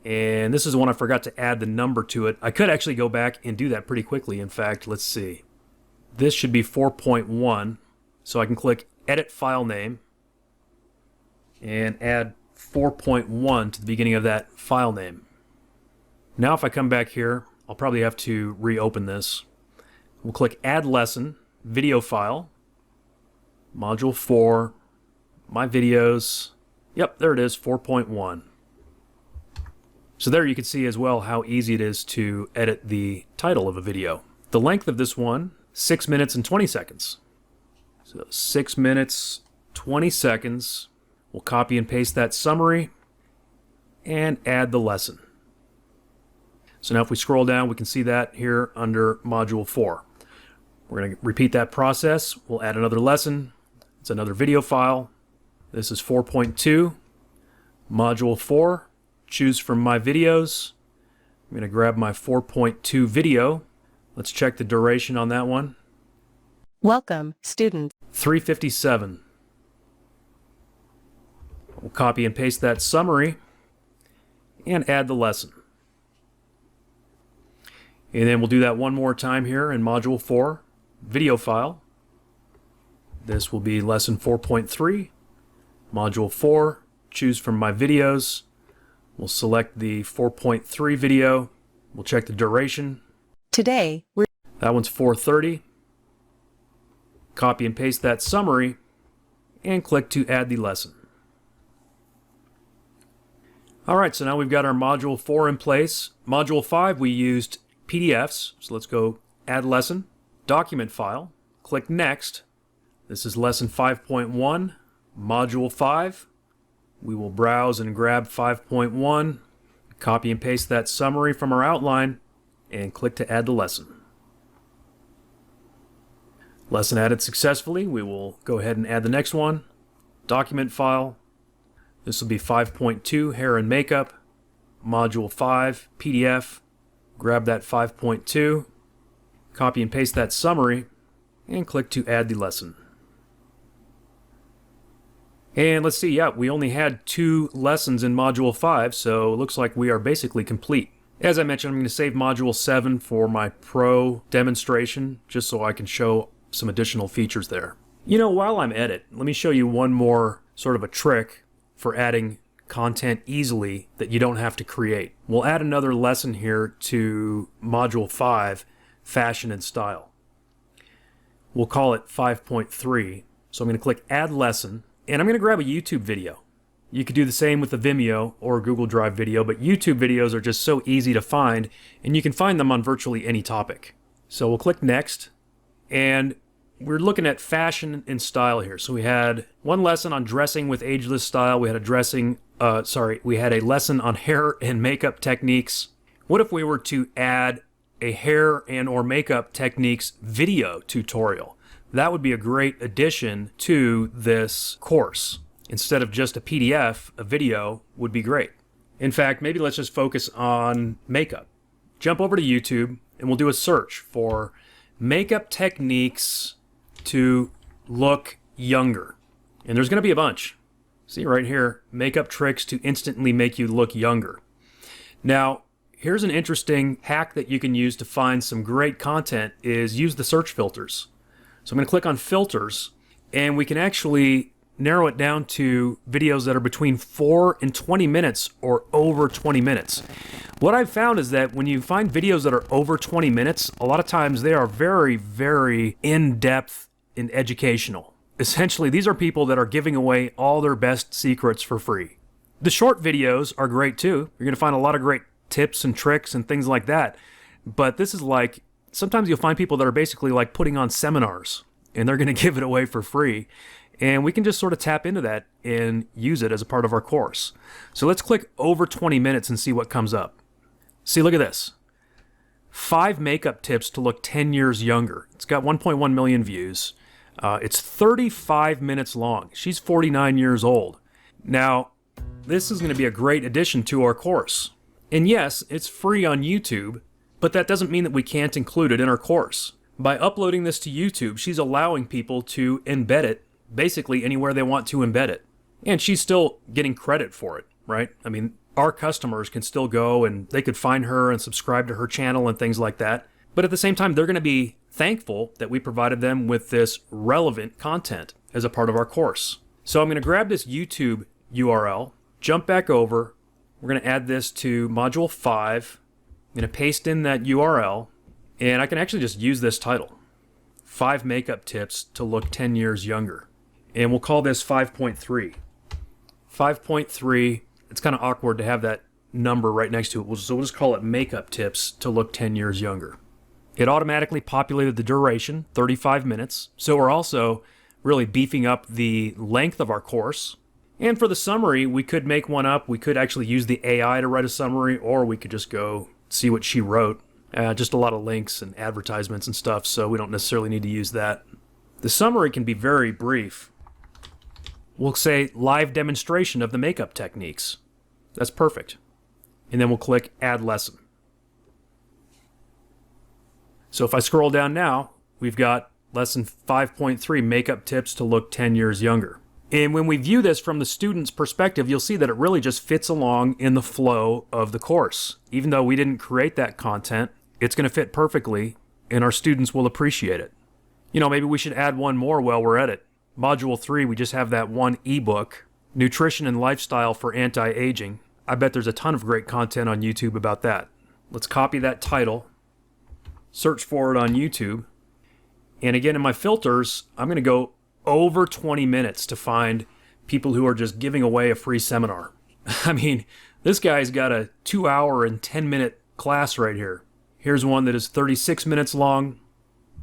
And this is one I forgot to add the number to it. I could actually go back and do that pretty quickly. In fact, let's see. This should be 4.1. So I can click Edit File Name and add 4.1 to the beginning of that file name. Now if I come back here, I'll probably have to reopen this. We'll click Add Lesson, Video File, Module 4, My Videos. Yep, there it is, 4.1. So there you can see as well how easy it is to edit the title of a video. The length of this one, 6 minutes and 20 seconds. So 6 minutes, 20 seconds. We'll copy and paste that summary and add the lesson. So now if we scroll down, we can see that here under Module 4. We're going to repeat that process. We'll add another lesson. It's another video file. This is 4.2. Module 4. Choose from My Videos. I'm going to grab my 4.2 video. Let's check the duration on that one. Welcome, student. 3:57. We'll copy and paste that summary and add the lesson. And then we'll do that one more time here in Module 4, video file. This will be lesson 4.3, Module 4, choose from My Videos. We'll select the 4.3 video. We'll check the duration. Today, That one's 4:30. Copy and paste that summary and click to add the lesson. Alright, so now we've got our Module 4 in place. Module 5 we used PDFs, so let's go Add Lesson, Document File, click Next. This is Lesson 5.1, Module 5. We will browse and grab 5.1, copy and paste that summary from our outline, and click to add the lesson. Lesson added successfully. We will go ahead and add the next one, Document File. This will be 5.2, Hair and Makeup, Module 5, PDF. Grab that 5.2, copy and paste that summary, and click to add the lesson. And let's see, yeah, we only had 2 lessons in Module 5, so it looks like we are basically complete. As I mentioned, I'm going to save Module 7 for my pro demonstration, just so I can show some additional features there. You know, while I'm at it, let me show you one more sort of a trick for adding content easily that you don't have to create. We'll add another lesson here to Module 5, Fashion and Style. We'll call it 5.3. So I'm going to click Add Lesson, and I'm going to grab a YouTube video. You could do the same with a Vimeo or a Google Drive video, but YouTube videos are just so easy to find, and you can find them on virtually any topic. So we'll click Next, and we're looking at fashion and style here. So we had one lesson on dressing with ageless style. We had a lesson on hair and makeup techniques. What if we were to add a hair and or makeup techniques video tutorial? That would be a great addition to this course. Instead of just a PDF, a video would be great. In fact, maybe let's just focus on makeup. Jump over to YouTube and we'll do a search for makeup techniques to look younger. And there's going to be a bunch. See right here, makeup tricks to instantly make you look younger. Now, here's an interesting hack that you can use to find some great content is use the search filters. So I'm going to click on filters and we can actually narrow it down to videos that are between 4 and 20 minutes or over 20 minutes. What I've found is that when you find videos that are over 20 minutes, a lot of times they are very, very in-depth and educational. Essentially, these are people that are giving away all their best secrets for free. The short videos are great too. You're going to find a lot of great tips and tricks and things like that. But this is like, sometimes you'll find people that are basically like putting on seminars and they're going to give it away for free. And we can just sort of tap into that and use it as a part of our course. So let's click over 20 minutes and see what comes up. See, look at this. 5 makeup tips to look 10 years younger. It's got 1.1 million views. It's 35 minutes long. She's 49 years old. Now, this is going to be a great addition to our course. And yes, it's free on YouTube, but that doesn't mean that we can't include it in our course. By uploading this to YouTube, she's allowing people to embed it basically anywhere they want to embed it. And she's still getting credit for it, right? I mean, our customers can still go and they could find her and subscribe to her channel and things like that. But at the same time, they're going to be thankful that we provided them with this relevant content as a part of our course. So I'm going to grab this YouTube URL, jump back over. We're going to add this to Module 5. I'm going to paste in that URL, and I can actually just use this title, 5 Makeup Tips to Look 10 Years Younger. And we'll call this 5.3. 5.3, it's kind of awkward to have that number right next to it, so we'll just call it Makeup Tips to Look 10 Years Younger. It automatically populated the duration, 35 minutes, so we're also really beefing up the length of our course. And for the summary, we could make one up. We could actually use the AI to write a summary, or we could just go see what she wrote. Just a lot of links and advertisements and stuff, so we don't necessarily need to use that. The summary can be very brief. We'll say live demonstration of the makeup techniques. That's perfect. And then we'll click Add Lesson. So if I scroll down now, we've got Lesson 5.3, Makeup Tips to Look 10 Years Younger. And when we view this from the student's perspective, you'll see that it really just fits along in the flow of the course. Even though we didn't create that content, it's going to fit perfectly, and our students will appreciate it. You know, maybe we should add one more while we're at it. Module 3, we just have that one ebook, Nutrition and Lifestyle for Anti-Aging. I bet there's a ton of great content on YouTube about that. Let's copy that title, search for it on YouTube, and again in my filters, I'm going to go over 20 minutes to find people who are just giving away a free seminar. I mean, this guy's got a 2-hour and 10-minute class right here. Here's one that is 36 minutes long,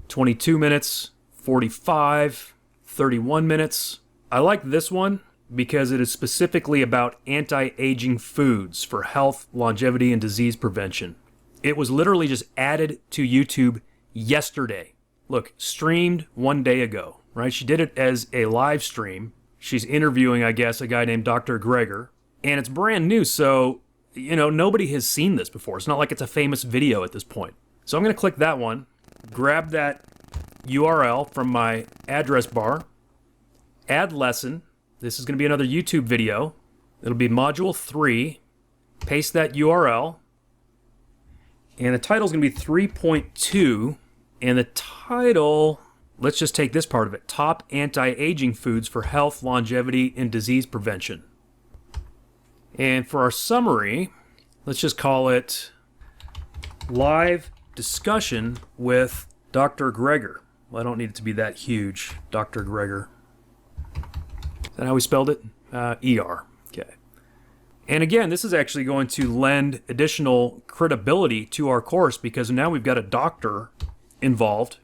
22 minutes, 45, 31 minutes. I like this one because it is specifically about anti-aging foods for health, longevity, and disease prevention. It was literally just added to YouTube yesterday. Look, streamed 1 day ago, right? She did it as a live stream. She's interviewing, I guess, a guy named Dr. Greger, and it's brand new, so, you know, nobody has seen this before. It's not like it's a famous video at this point. So I'm going to click that one, grab that URL from my address bar, add lesson. This is going to be another YouTube video. It'll be Module 3. Paste that URL. And the title is going to be 3.2. And the title, let's just take this part of it. Top Anti-Aging Foods for Health, Longevity, and Disease Prevention. And for our summary, let's just call it Live Discussion with Dr. Greger. Well, I don't need it to be that huge. Dr. Greger. Is that how we spelled it? E-R. Okay. And again, this is actually going to lend additional credibility to our course because now we've got a doctor involved,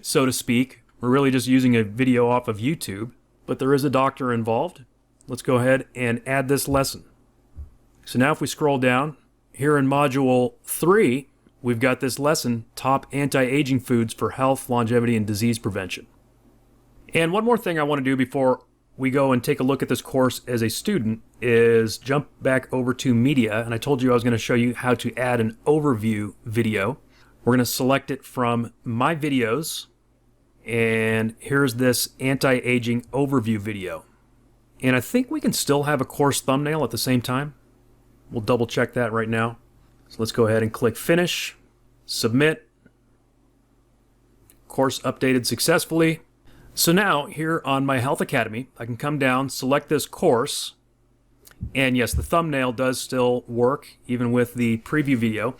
so to speak. We're really just using a video off of YouTube, but there is a doctor involved. Let's go ahead and add this lesson. So now if we scroll down, here in Module 3, we've got this lesson, Top Anti-Aging Foods for Health, Longevity, and Disease Prevention. And one more thing I want to do before we go and take a look at this course as a student is jump back over to Media, and I told you I was going to show you how to add an overview video. We're going to select it from My Videos, and here's this anti-aging overview video. And I think we can still have a course thumbnail at the same time. We'll double check that right now. So let's go ahead and click Finish, Submit. Course updated successfully. So now here on my Health Academy, I can come down, select this course, and yes, the thumbnail does still work even with the preview video.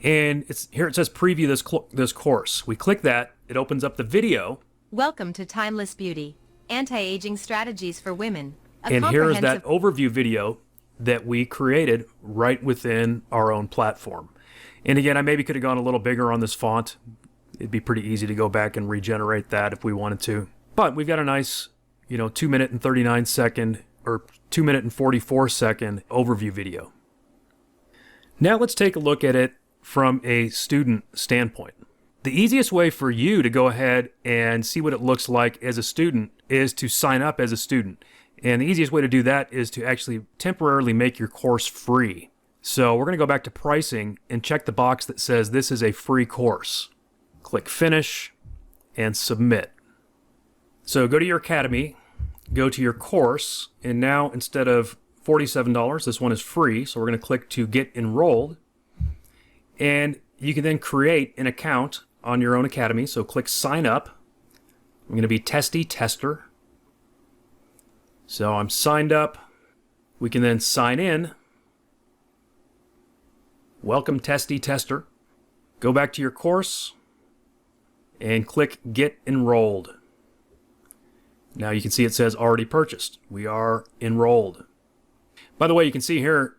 And here it says preview this course. We click that, it opens up the video. Welcome to Timeless Beauty, Anti-Aging Strategies for Women. And here is that overview video that we created right within our own platform. And again, I maybe could have gone a little bigger on this font. It'd be pretty easy to go back and regenerate that if we wanted to. But we've got a nice, 2 minute and 39 second or 2 minute and 44 second overview video. Now let's take a look at it from a student standpoint. The easiest way for you to go ahead and see what it looks like as a student is to sign up as a student. And the easiest way to do that is to actually temporarily make your course free. So we're going to go back to pricing and check the box that says this is a free course. Click Finish and Submit. So go to your Academy, go to your course, and now instead of $47, this one is free. So we're going to click to get enrolled. And you can then create an account on your own Academy. So click sign up. I'm going to be Testy Tester. So I'm signed up. We can then sign in. Welcome Testy Tester. Go back to your course and click Get Enrolled. Now you can see it says already purchased. We are enrolled. By the way, you can see here,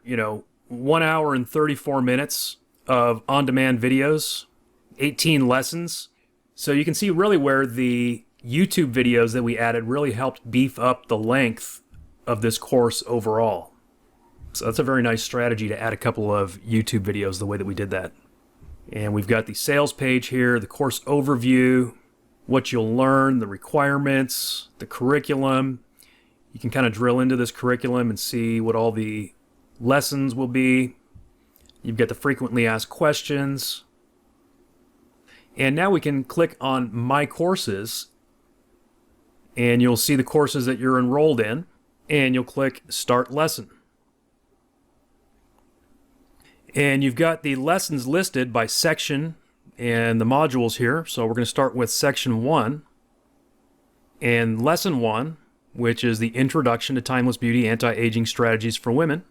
1 hour and 34 minutes of on-demand videos, 18 lessons. So you can see really where the YouTube videos that we added really helped beef up the length of this course overall. So that's a very nice strategy to add a couple of YouTube videos the way that we did that. And we've got the sales page here, the course overview, what you'll learn, the requirements, the curriculum. You can kind of drill into this curriculum and see what all the lessons will be. You've got the frequently asked questions. And now we can click on My Courses, and you'll see the courses that you're enrolled in, and you'll click Start Lesson. And you've got the lessons listed by section and the modules here. So we're going to start with section 1 and lesson 1, which is the Introduction to Timeless Beauty Anti-Aging Strategies for Women.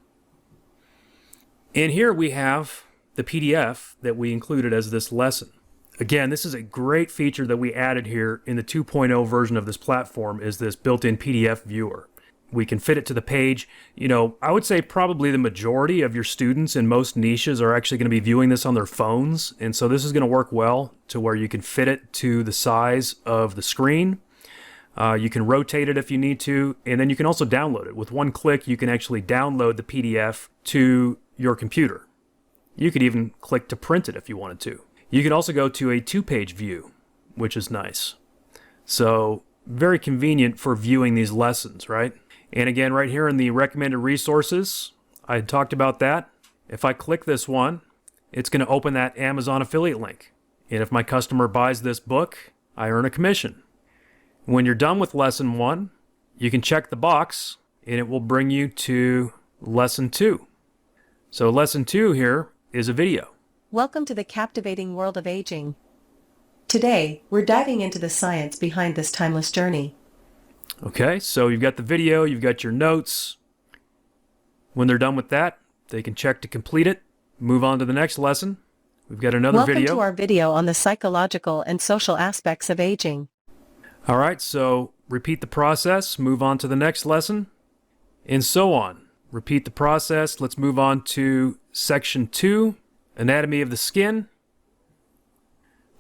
And here we have the PDF that we included as this lesson. Again, this is a great feature that we added here in the 2.0 version of this platform, is this built-in PDF viewer. We can fit it to the page. I would say probably the majority of your students in most niches are actually going to be viewing this on their phones. And so this is going to work well to where you can fit it to the size of the screen. You can rotate it if you need to, and then you can also download it. With one click, you can actually download the PDF to your computer. You could even click to print it if you wanted to. You can also go to a 2-page view, which is nice. So very convenient for viewing these lessons, right? And again, right here in the recommended resources, I had talked about that. If I click this one, it's going to open that Amazon affiliate link. And if my customer buys this book, I earn a commission. When you're done with lesson 1, you can check the box and it will bring you to lesson 2. So lesson 2 here is a video. Welcome to the captivating world of aging. Today, we're diving into the science behind this timeless journey. Okay, so you've got the video, you've got your notes. When they're done with that, they can check to complete it, move on to the next lesson. We've got another video. Welcome to our video on the psychological and social aspects of aging. All right, so repeat the process, move on to the next lesson, and so on. Repeat the process. Let's move on to section 2, Anatomy of the Skin.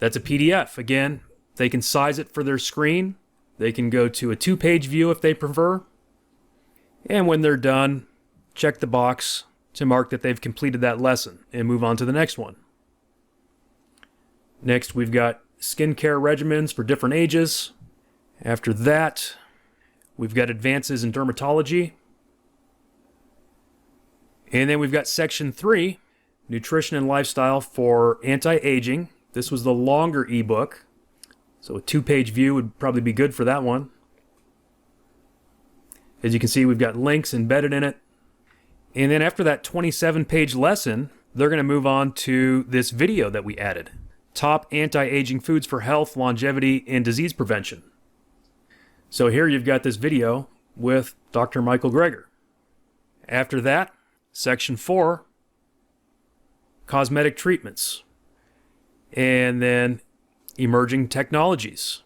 That's a PDF. Again, they can size it for their screen. They can go to a 2-page view if they prefer. And when they're done, check the box to mark that they've completed that lesson and move on to the next one. Next, we've got skincare regimens for different ages. After that, we've got advances in dermatology. And then we've got section 3, nutrition and lifestyle for anti-aging. This was the longer ebook. So a 2-page view would probably be good for that one. As you can see, we've got links embedded in it. And then after that 27-page lesson, they're going to move on to this video that we added. Top anti-aging foods for health, longevity, and disease prevention. So here you've got this video with Dr. Michael Greger. After that, section 4, cosmetic treatments. And then emerging technologies.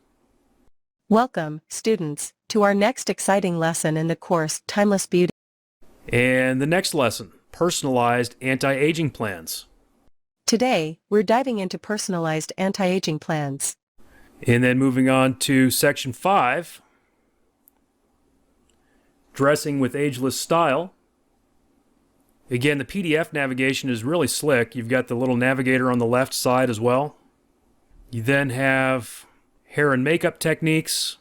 Welcome, students, to our next exciting lesson in the course, Timeless Beauty. And the next lesson, personalized anti-aging plans. Today, we're diving into personalized anti-aging plans. And then moving on to section 5, dressing with ageless style. Again, the PDF navigation is really slick. You've got the little navigator on the left side as well. You then have hair and makeup techniques.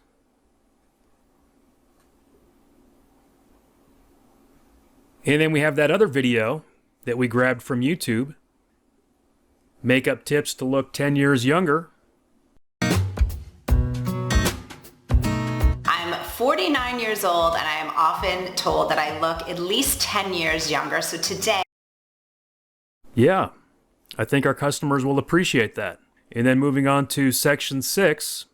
And then we have that other video that we grabbed from YouTube. Makeup tips to look 10 years younger. I'm 49 years old and I am often told that I look at least 10 years younger. So today... Yeah. I think our customers will appreciate that. And then moving on to section 6,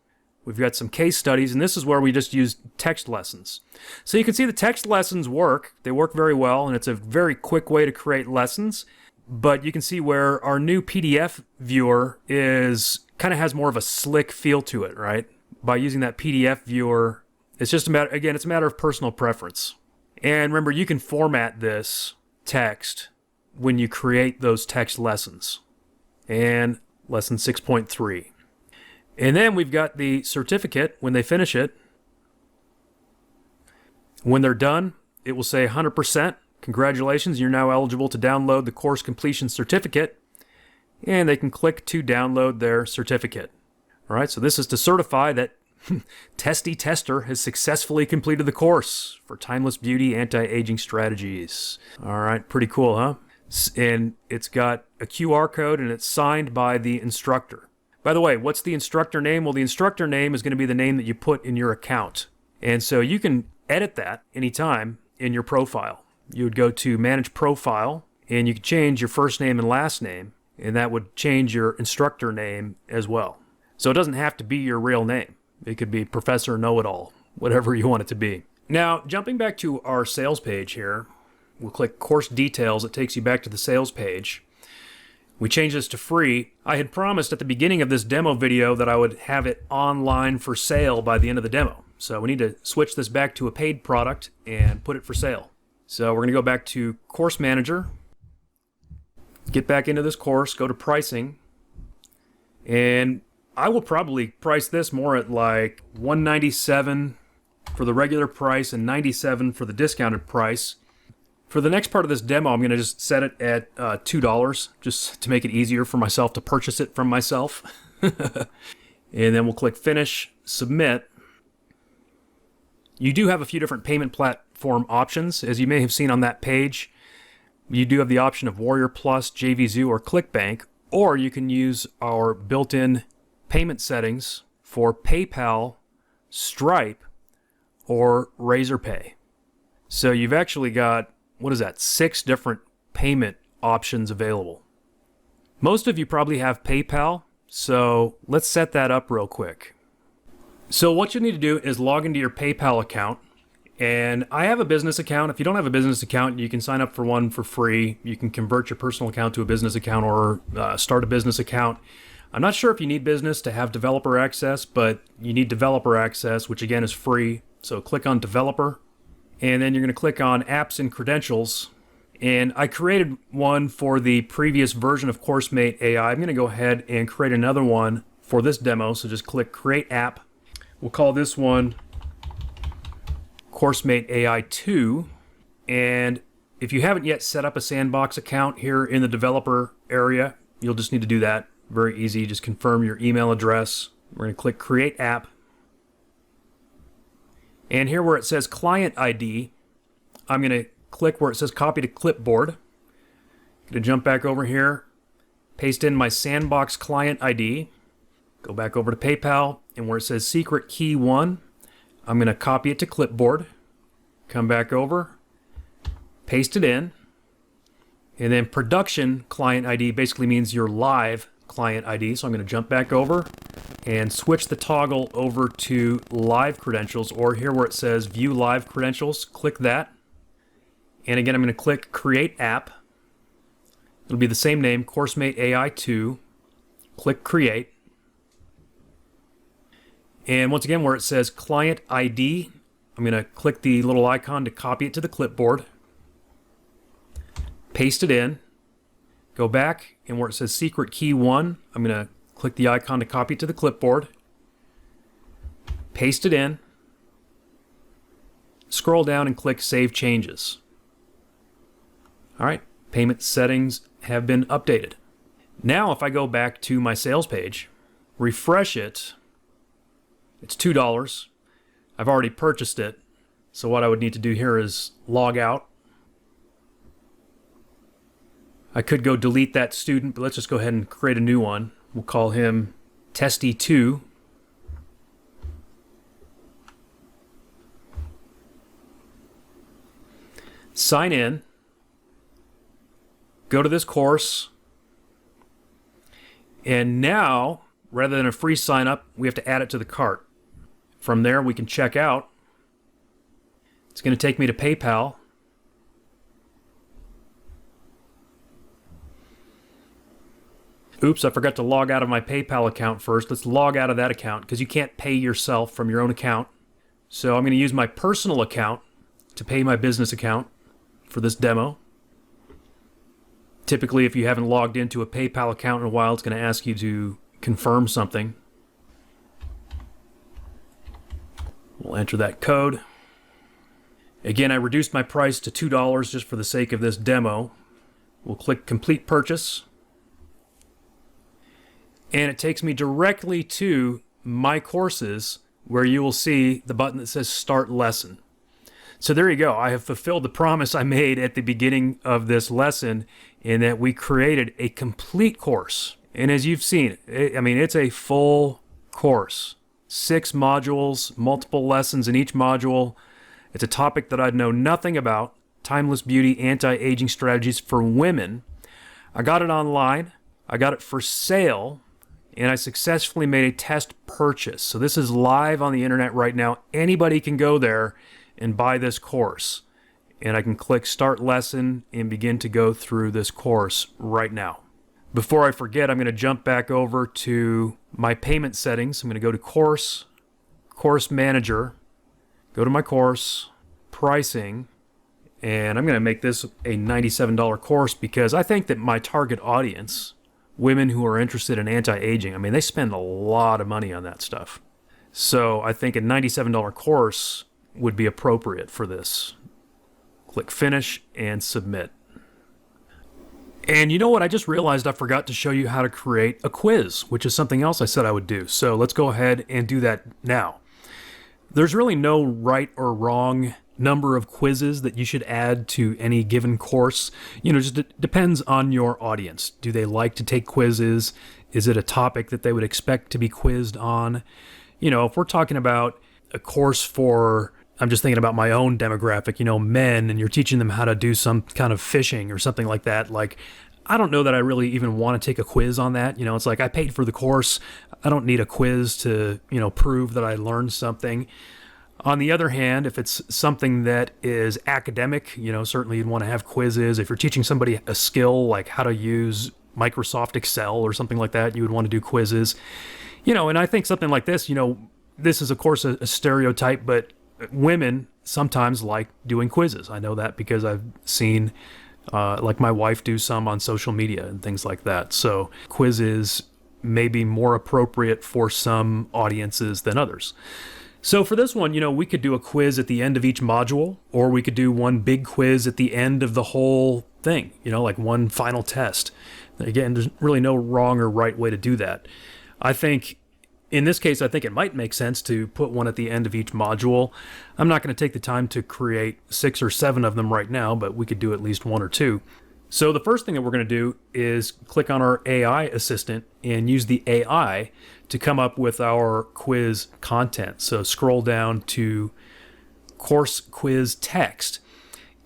we've got some case studies, and this is where we just use text lessons. So you can see the text lessons work. They work very well, and it's a very quick way to create lessons. But you can see where our new PDF viewer is kind of has more of a slick feel to it, right? By using that PDF viewer, it's just a matter, again, it's a matter of personal preference. And remember, you can format this text when you create those text lessons. And lesson 6.3. And then we've got the certificate when they finish it. When they're done, it will say 100%. Congratulations, you're now eligible to download the course completion certificate. And they can click to download their certificate. All right, so this is to certify that Testy Tester has successfully completed the course for Timeless Beauty Anti-Aging Strategies. All right, pretty cool, huh? And it's got a QR code and it's signed by the instructor. By the way, what's the instructor name? Well, the instructor name is going to be the name that you put in your account. And so you can edit that anytime in your profile. You would go to Manage Profile and you could change your first name and last name, and that would change your instructor name as well. So it doesn't have to be your real name. It could be Professor Know-It-All, whatever you want it to be. Now, jumping back to our sales page here, we'll click Course Details. It takes you back to the sales page. We change this to free. I had promised at the beginning of this demo video that I would have it online for sale by the end of the demo. So we need to switch this back to a paid product and put it for sale. So we're going to go back to Course Manager, get back into this course, go to Pricing, and I will probably price this more at like $197 for the regular price and $97 for the discounted price. For the next part of this demo, I'm going to just set it at $2 just to make it easier for myself to purchase it from myself. And then we'll click Finish, Submit. You do have a few different payment platform options. As you may have seen on that page, you do have the option of Warrior Plus, JVZoo, or ClickBank, or you can use our built-in payment settings for PayPal, Stripe, or Razorpay. So you've actually got, 6 different payment options available. Most of you probably have PayPal, so let's set that up real quick. So what you need to do is log into your PayPal account. And I have a business account. If you don't have a business account, you can sign up for one for free. You can convert your personal account to a business account or start a business account. I'm not sure if you need business to have developer access, but you need developer access, which again is free. So click on Developer, and then you're going to click on Apps and Credentials. And I created one for the previous version of CoursemateAi. I'm going to go ahead and create another one for this demo. So just click Create App. We'll call this one CoursemateAi 2. And if you haven't yet set up a sandbox account here in the developer area, you'll just need to do that. Very easy. Just confirm your email address. We're going to click Create App. And here where it says Client ID, I'm going to click where it says Copy to Clipboard. I'm going to jump back over here, paste in my Sandbox Client ID, go back over to PayPal, and where it says Secret Key 1, I'm going to copy it to Clipboard, come back over, paste it in, and then Production Client ID basically means your live client ID. So I'm going to jump back over and switch the toggle over to Live Credentials, or here where it says View Live Credentials, click that. And again, I'm going to click Create App. It'll be the same name, CoursemateAi 2. Click Create. And once again, where it says Client ID, I'm going to click the little icon to copy it to the clipboard. Paste it in. Go back, and where it says Secret Key 1, I'm going to click the icon to copy it to the clipboard. Paste it in. Scroll down and click Save Changes. All right, payment settings have been updated. Now if I go back to my sales page, refresh it, it's $2. I've already purchased it. So what I would need to do here is log out. I could go delete that student, but let's just go ahead and create a new one. We'll call him Testy2. Sign in. Go to this course. And now, rather than a free sign up, we have to add it to the cart. From there, we can check out. It's going to take me to PayPal. Oops, I forgot to log out of my PayPal account first. Let's log out of that account because you can't pay yourself from your own account. So I'm going to use my personal account to pay my business account for this demo. Typically, if you haven't logged into a PayPal account in a while, it's going to ask you to confirm something. We'll enter that code. Again, I reduced my price to $2 just for the sake of this demo. We'll click Complete Purchase. And it takes me directly to my courses where you will see the button that says Start Lesson. So there you go. I have fulfilled the promise I made at the beginning of this lesson in that we created a complete course. And as you've seen, it's a full course. 6 modules, multiple lessons in each module. It's a topic that I know nothing about. Timeless beauty, anti-aging strategies for women. I got it online. I got it for sale. And I successfully made a test purchase. So this is live on the internet right now. Anybody can go there and buy this course. And I can click Start Lesson and begin to go through this course right now. Before I forget, I'm going to jump back over to my payment settings. I'm going to go to Course, Course Manager, go to my course, Pricing, and I'm going to make this a $97 course because I think that my target audience, women who are interested in anti-aging, they spend a lot of money on that stuff. So I think a $97 course would be appropriate for this. Click Finish and Submit. And you know what? I just realized I forgot to show you how to create a quiz, which is something else I said I would do. So let's go ahead and do that now. There's really no right or wrong number of quizzes that you should add to any given course. Just depends on your audience. Do they like to take quizzes? Is it a topic that they would expect to be quizzed on? If we're talking about a course for, I'm just thinking about my own demographic, men, and you're teaching them how to do some kind of fishing or something like that. I don't know that I really even want to take a quiz on that. It's like I paid for the course. I don't need a quiz to, prove that I learned something. On the other hand, if it's something that is academic, certainly you'd want to have quizzes. If you're teaching somebody a skill like how to use Microsoft Excel or something like that, you would want to do quizzes. And I think something like this, this is of course a stereotype, but women sometimes like doing quizzes. I know that because I've seen like my wife do some on social media and things like that. So quizzes may be more appropriate for some audiences than others. So for this one, we could do a quiz at the end of each module, or we could do one big quiz at the end of the whole thing, like one final test. Again, there's really no wrong or right way to do that. I think in this case, I think it might make sense to put one at the end of each module. I'm not going to take the time to create 6 or 7 of them right now, but we could do at least 1 or 2. So the first thing that we're going to do is click on our AI assistant and use the AI to come up with our quiz content. So scroll down to course quiz text.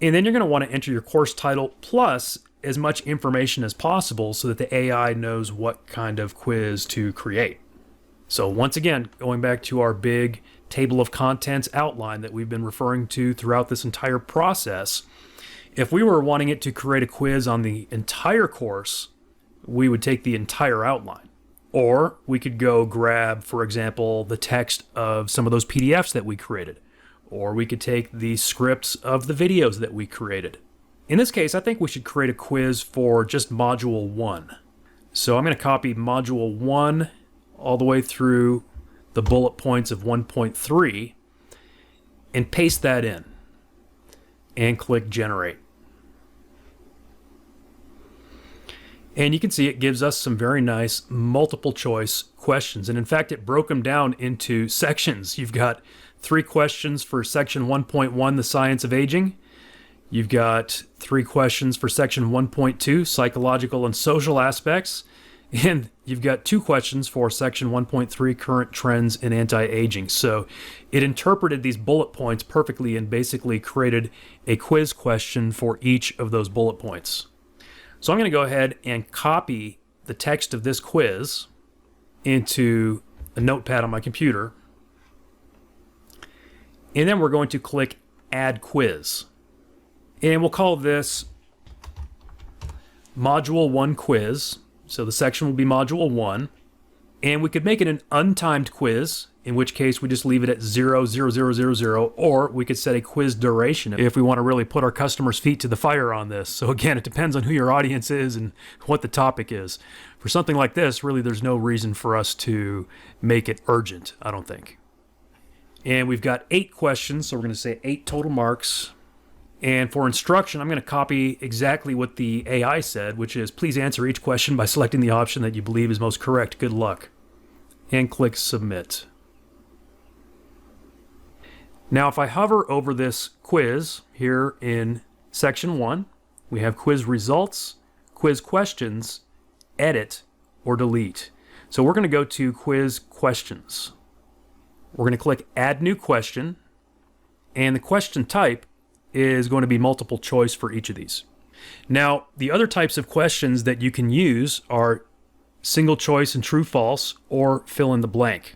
And then you're going to want to enter your course title plus as much information as possible so that the AI knows what kind of quiz to create. So once again, going back to our big table of contents outline that we've been referring to throughout this entire process, if we were wanting it to create a quiz on the entire course, we would take the entire outline. Or we could go grab, for example, the text of some of those PDFs that we created. Or we could take the scripts of the videos that we created. In this case, I think we should create a quiz for just Module 1. So I'm going to copy Module 1 all the way through the bullet points of 1.3 and paste that in. And click Generate. And you can see it gives us some very nice multiple choice questions. And in fact, it broke them down into sections. You've got 3 questions for section 1.1, the science of aging. You've got 3 questions for section 1.2, psychological and social aspects. And you've got 2 questions for section 1.3, current trends in anti-aging. So it interpreted these bullet points perfectly and basically created a quiz question for each of those bullet points. So I'm going to go ahead and copy the text of this quiz into a notepad on my computer. And then we're going to click Add Quiz. And we'll call this Module 1 Quiz. So the section will be Module 1. And we could make it an untimed quiz, in which case we just leave it at 0, or we could set a quiz duration if we want to really put our customers' feet to the fire on this. So again, it depends on who your audience is and what the topic is. For something like this, really there's no reason for us to make it urgent, I don't think. And we've got 8 questions, so we're going to say 8 total marks. And for instruction, I'm going to copy exactly what the AI said, which is please answer each question by selecting the option that you believe is most correct. Good luck. And click Submit. Now, if I hover over this quiz here in section 1, we have quiz results, quiz questions, edit, or delete. So we're going to go to quiz questions. We're going to click Add New Question, and the question type is going to be multiple choice for each of these. Now, the other types of questions that you can use are single choice and true false, or fill in the blank.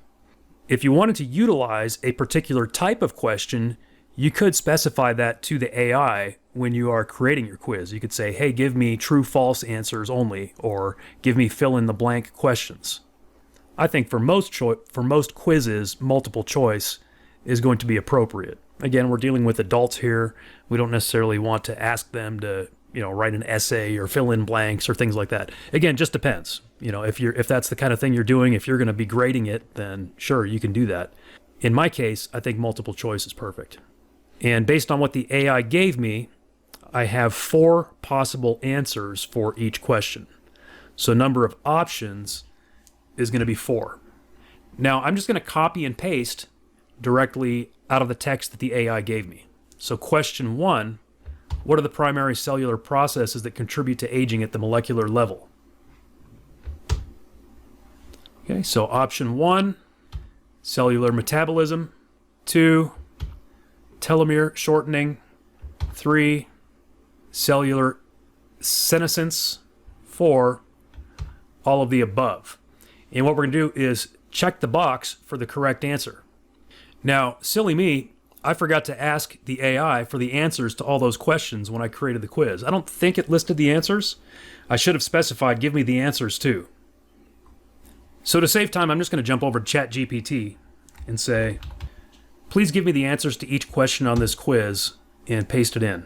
If you wanted to utilize a particular type of question, you could specify that to the AI when you are creating your quiz. You could say, hey, give me true false answers only, or give me fill in the blank questions. I think for most quizzes, multiple choice is going to be appropriate. Again, we're dealing with adults here. We don't necessarily want to ask them to, write an essay or fill in blanks or things like that. Again, just depends. If that's the kind of thing you're doing, if you're going to be grading it, then sure, you can do that. In my case, I think multiple choice is perfect. And based on what the AI gave me, I have 4 possible answers for each question. So number of options is going to be 4. Now, I'm just going to copy and paste directly out of the text that the AI gave me. So question 1, what are the primary cellular processes that contribute to aging at the molecular level? Okay, so option 1, cellular metabolism. 2, telomere shortening. 3, cellular senescence. 4, all of the above. And what we're going to do is check the box for the correct answer. Now, silly me, I forgot to ask the AI for the answers to all those questions when I created the quiz. I don't think it listed the answers. I should have specified, give me the answers too. So to save time, I'm just going to jump over to ChatGPT and say, please give me the answers to each question on this quiz, and paste it in.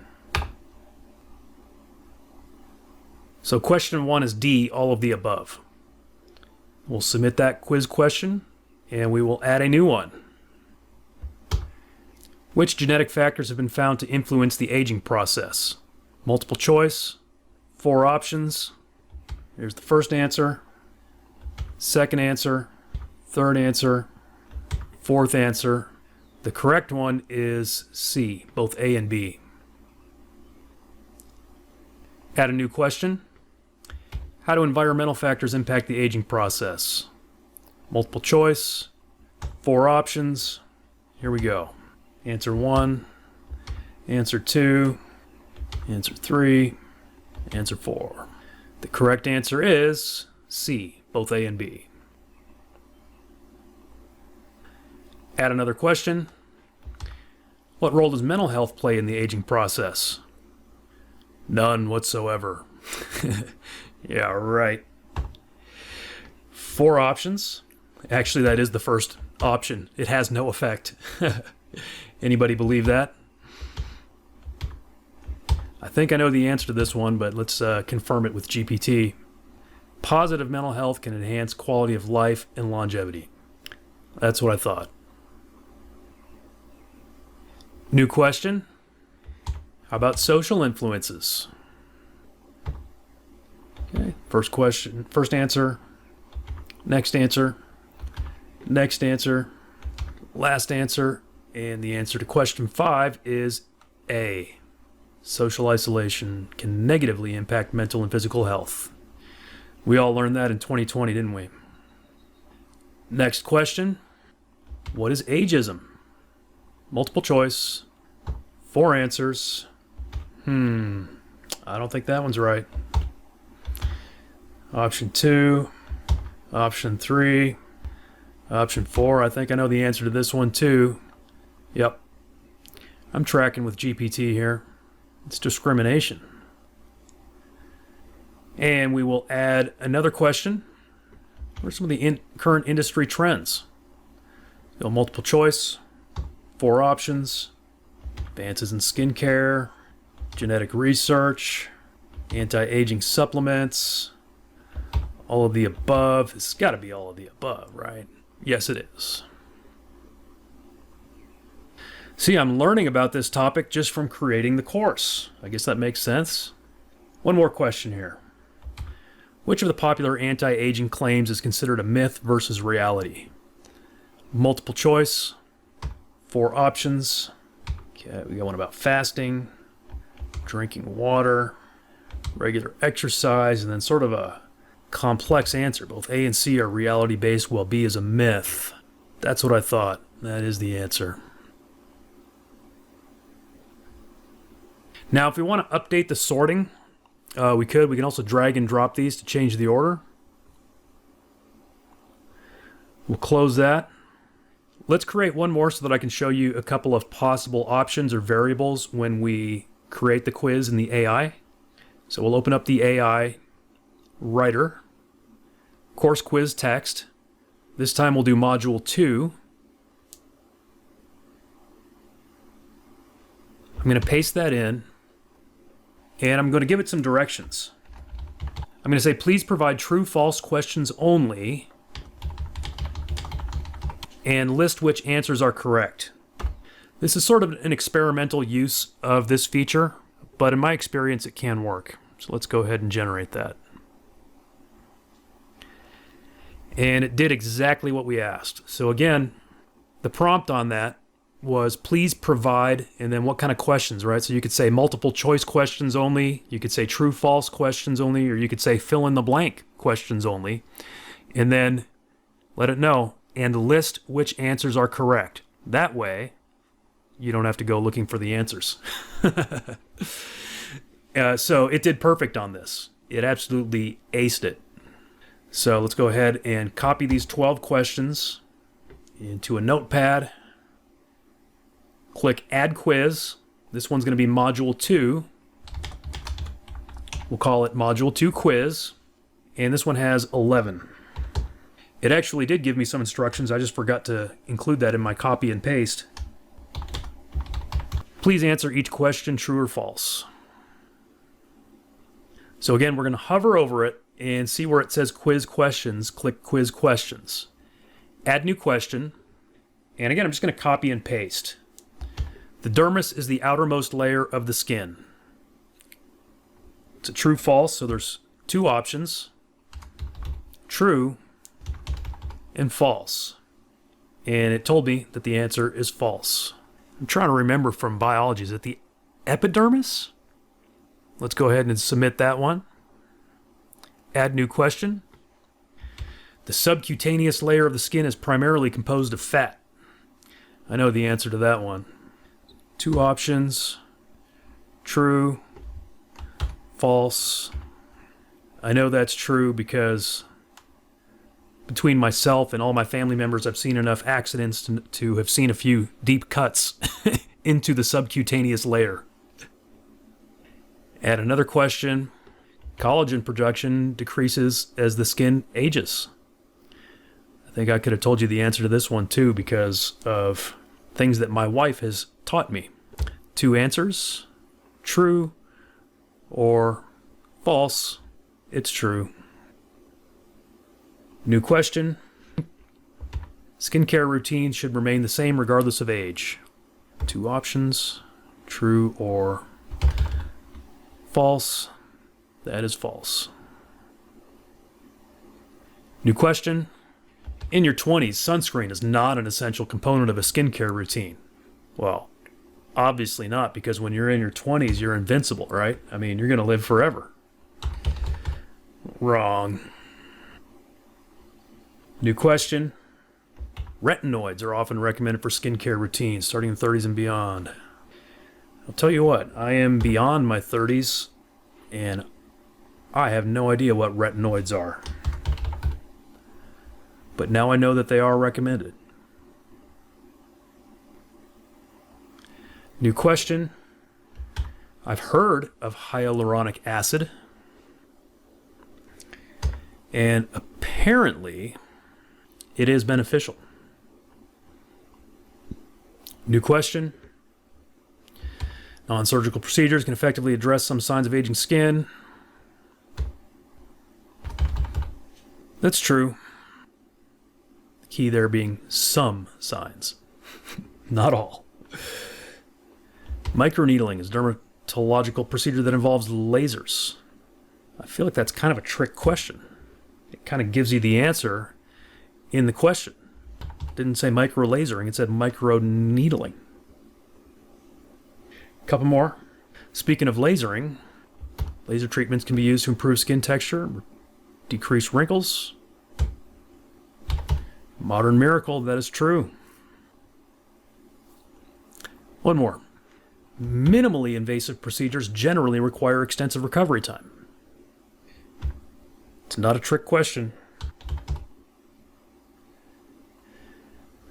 So question 1 is D, all of the above. We'll submit that quiz question, and we will add a new one. Which genetic factors have been found to influence the aging process? Multiple choice, 4 options. Here's the first answer, second answer, third answer, fourth answer. The correct one is C, both A and B. Add a new question. How do environmental factors impact the aging process? Multiple choice, 4 options. Here we go. Answer 1, answer 2, answer 3, answer 4. The correct answer is C, both A and B. Add another question. What role does mental health play in the aging process? None whatsoever. Yeah, right. 4 options. Actually, that is the first option. It has no effect. Anybody believe that? I think I know the answer to this one, but let's confirm it with GPT. Positive mental health can enhance quality of life and longevity. That's what I thought. New question. How about social influences? Okay, first question, first answer, next answer, next answer, last answer, and the answer to question 5 is A. Social isolation can negatively impact mental and physical health. We all learned that in 2020, didn't we? Next question. What is ageism? Multiple choice, 4 answers. I don't think that one's right. Option 2, option 3, option 4. I think I know the answer to this one too. Yep. I'm tracking with GPT here. It's discrimination. And we will add another question. What are some of the current industry trends? Go multiple choice, 4 options, advances in skincare, genetic research, anti-aging supplements, all of the above. It's got to be all of the above, right? Yes, it is. See, I'm learning about this topic just from creating the course. I guess that makes sense. One more question here. Which of the popular anti-aging claims is considered a myth versus reality? Multiple choice, 4 options. Okay, we got one about fasting, drinking water, regular exercise, and then sort of a complex answer. Both A and C are reality-based, while B is a myth. That's what I thought. That is the answer. Now, if we want to update the sorting, we could. We can also drag and drop these to change the order. We'll close that. Let's create one more so that I can show you a couple of possible options or variables when we create the quiz in the AI. So we'll open up the AI writer, course quiz text. This time we'll do module 2. I'm going to paste that in, and I'm going to give it some directions. I'm going to say, please provide true, false questions only, and list which answers are correct. This is sort of an experimental use of this feature, but in my experience it can work. So let's go ahead and generate that. And it did exactly what we asked. So again, the prompt on that was please provide, and then what kind of questions, right? So you could say multiple choice questions only, you could say true false questions only, or you could say fill in the blank questions only, and then let it know and list which answers are correct. That way you don't have to go looking for the answers. So it did perfect on this. It absolutely aced it. So let's go ahead and copy these 12 questions into a notepad. Click Add Quiz. This one's going to be Module 2. We'll call it Module 2 Quiz. And this one has 11. It actually did give me some instructions. I just forgot to include that in my copy and paste. Please answer each question true or false. So again, we're going to hover over it and see where it says Quiz Questions. Click Quiz Questions. Add new question. And again, I'm just going to copy and paste. The dermis is the outermost layer of the skin. It's a true false, so there's 2 options. True and false. And it told me that the answer is false. I'm trying to remember from biology, is it the epidermis? Let's go ahead and submit that one. Add new question. The subcutaneous layer of the skin is primarily composed of fat. I know the answer to that one. 2 options. True. False. I know that's true because between myself and all my family members, I've seen enough accidents to have seen a few deep cuts into the subcutaneous layer. Add another question. Collagen production decreases as the skin ages. I think I could have told you the answer to this one too because of things that my wife has taught me. 2 answers. True or false. It's true. New question. Skincare routines should remain the same regardless of age. 2 options. True or false. That is false. New question. In your 20s, sunscreen is not an essential component of a skincare routine. Well, obviously not, because when you're in your 20s, you're invincible, right? I mean, you're going to live forever. Wrong. New question. Retinoids are often recommended for skincare routines starting in the 30s and beyond. I'll tell you what, I am beyond my 30s, and I have no idea what retinoids are, but now I know that they are recommended. New question. I've heard of hyaluronic acid, and apparently it is beneficial. New question. Non-surgical procedures can effectively address some signs of aging skin. That's true. The key there being some signs, not all. Microneedling is a dermatological procedure that involves lasers. I feel like that's kind of a trick question. It kind of gives you the answer in the question. It didn't say microlasering, it said microneedling. Couple more. Speaking of lasering, laser treatments can be used to improve skin texture, decrease wrinkles. Modern miracle, that is true. One more. Minimally invasive procedures generally require extensive recovery time. It's not a trick question.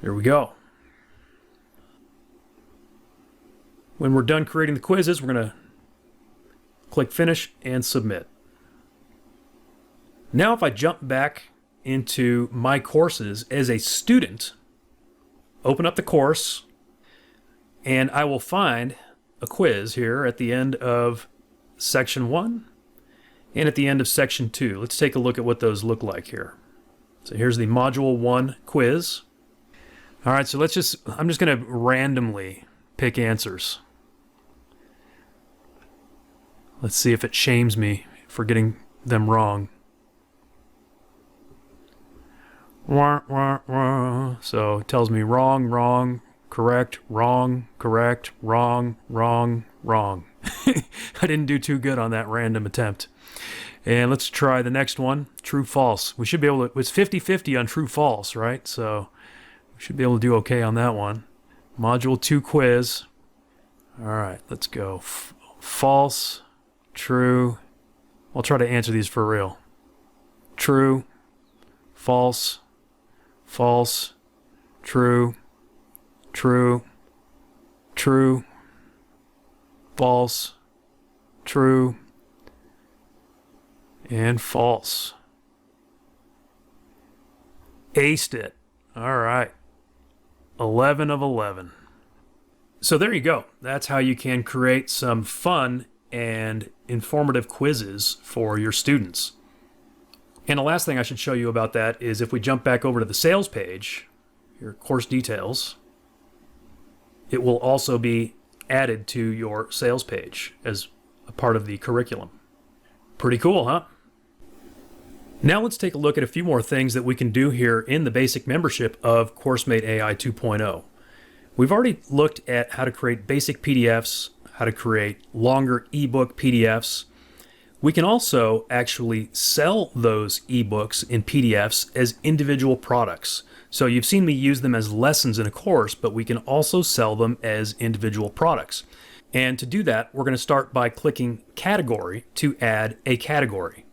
There we go. When we're done creating the quizzes, we're going to click Finish and Submit. Now if I jump back into my courses as a student, open up the course, and I will find a quiz here at the end of section 1 and at the end of section 2. Let's take a look at what those look like here. So here's the module 1 quiz. All right, so I'm just going to randomly pick answers. Let's see if it shames me for getting them wrong. Wah, wah, wah. So it tells me wrong, wrong, correct, wrong, correct, wrong, wrong, wrong. I didn't do too good on that random attempt. And let's try the next one, true, false. We should be able to, it's 50-50 on true, false, right? So we should be able to do okay on that one. Module 2 quiz. All right, let's go. False, true. I'll try to answer these for real. True, false, false, true, true, true, false, true, and false. Aced it. All right. 11 of 11. So there you go. That's how you can create some fun and informative quizzes for your students. And the last thing I should show you about that is if we jump back over to the sales page, your course details, it will also be added to your sales page as a part of the curriculum. Pretty cool, huh? Now let's take a look at a few more things that we can do here in the basic membership of CoursemateAi 2.0. We've already looked at how to create basic PDFs, how to create longer ebook PDFs. We can also actually sell those ebooks in PDFs as individual products. So you've seen me use them as lessons in a course, but we can also sell them as individual products. And to do that, we're going to start by clicking Category to add a category.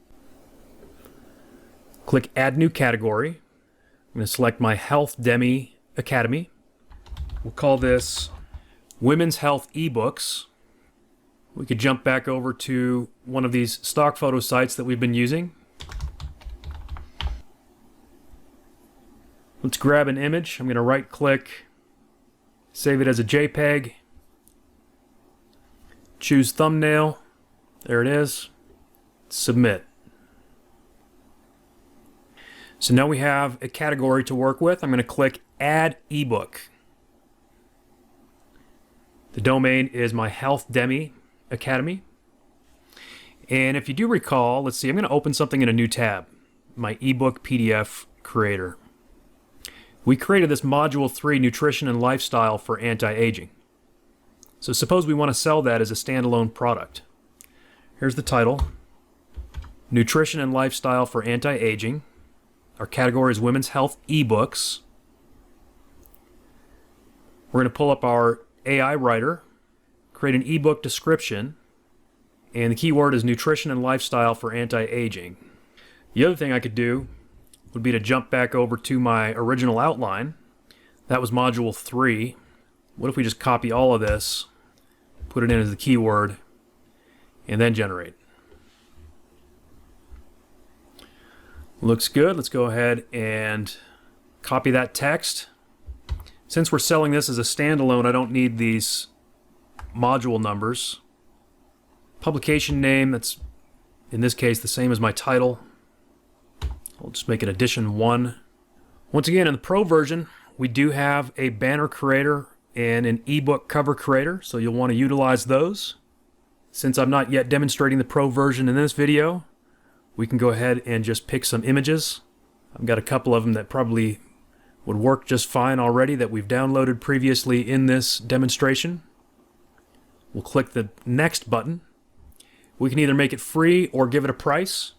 Click Add New Category. I'm going to select my Health Demi Academy. We'll call this Women's Health eBooks. We could jump back over to one of these stock photo sites that we've been using. Let's grab an image. I'm going to right click, save it as a JPEG, choose thumbnail. There it is. Submit. So now we have a category to work with. I'm going to click Add eBook. The domain is my Health Demi Academy. And if you do recall, let's see, I'm going to open something in a new tab, my ebook PDF creator. We created this module 3, Nutrition and Lifestyle for Anti-Aging. So suppose we want to sell that as a standalone product. Here's the title, Nutrition and Lifestyle for Anti-Aging. Our category is Women's Health eBooks. We're going to pull up our AI writer, create an ebook description, And the keyword is nutrition and lifestyle for anti-aging. The other thing I could do would be to jump back over to my original outline. That was module 3. What if we just copy all of this, put it in as the keyword, and then generate? Looks good. Let's go ahead and copy that text. Since we're selling this as a standalone, I don't need these module numbers. Publication name, that's in this case the same as my title. I'll just make it edition 1. Once again, in the Pro version, we do have a banner creator and an ebook cover creator, so you'll want to utilize those. Since I'm not yet demonstrating the Pro version in this video, we can go ahead and just pick some images. I've got a couple of them that probably would work just fine already that we've downloaded previously in this demonstration. We'll click the Next button. We can either make it free or give it a price.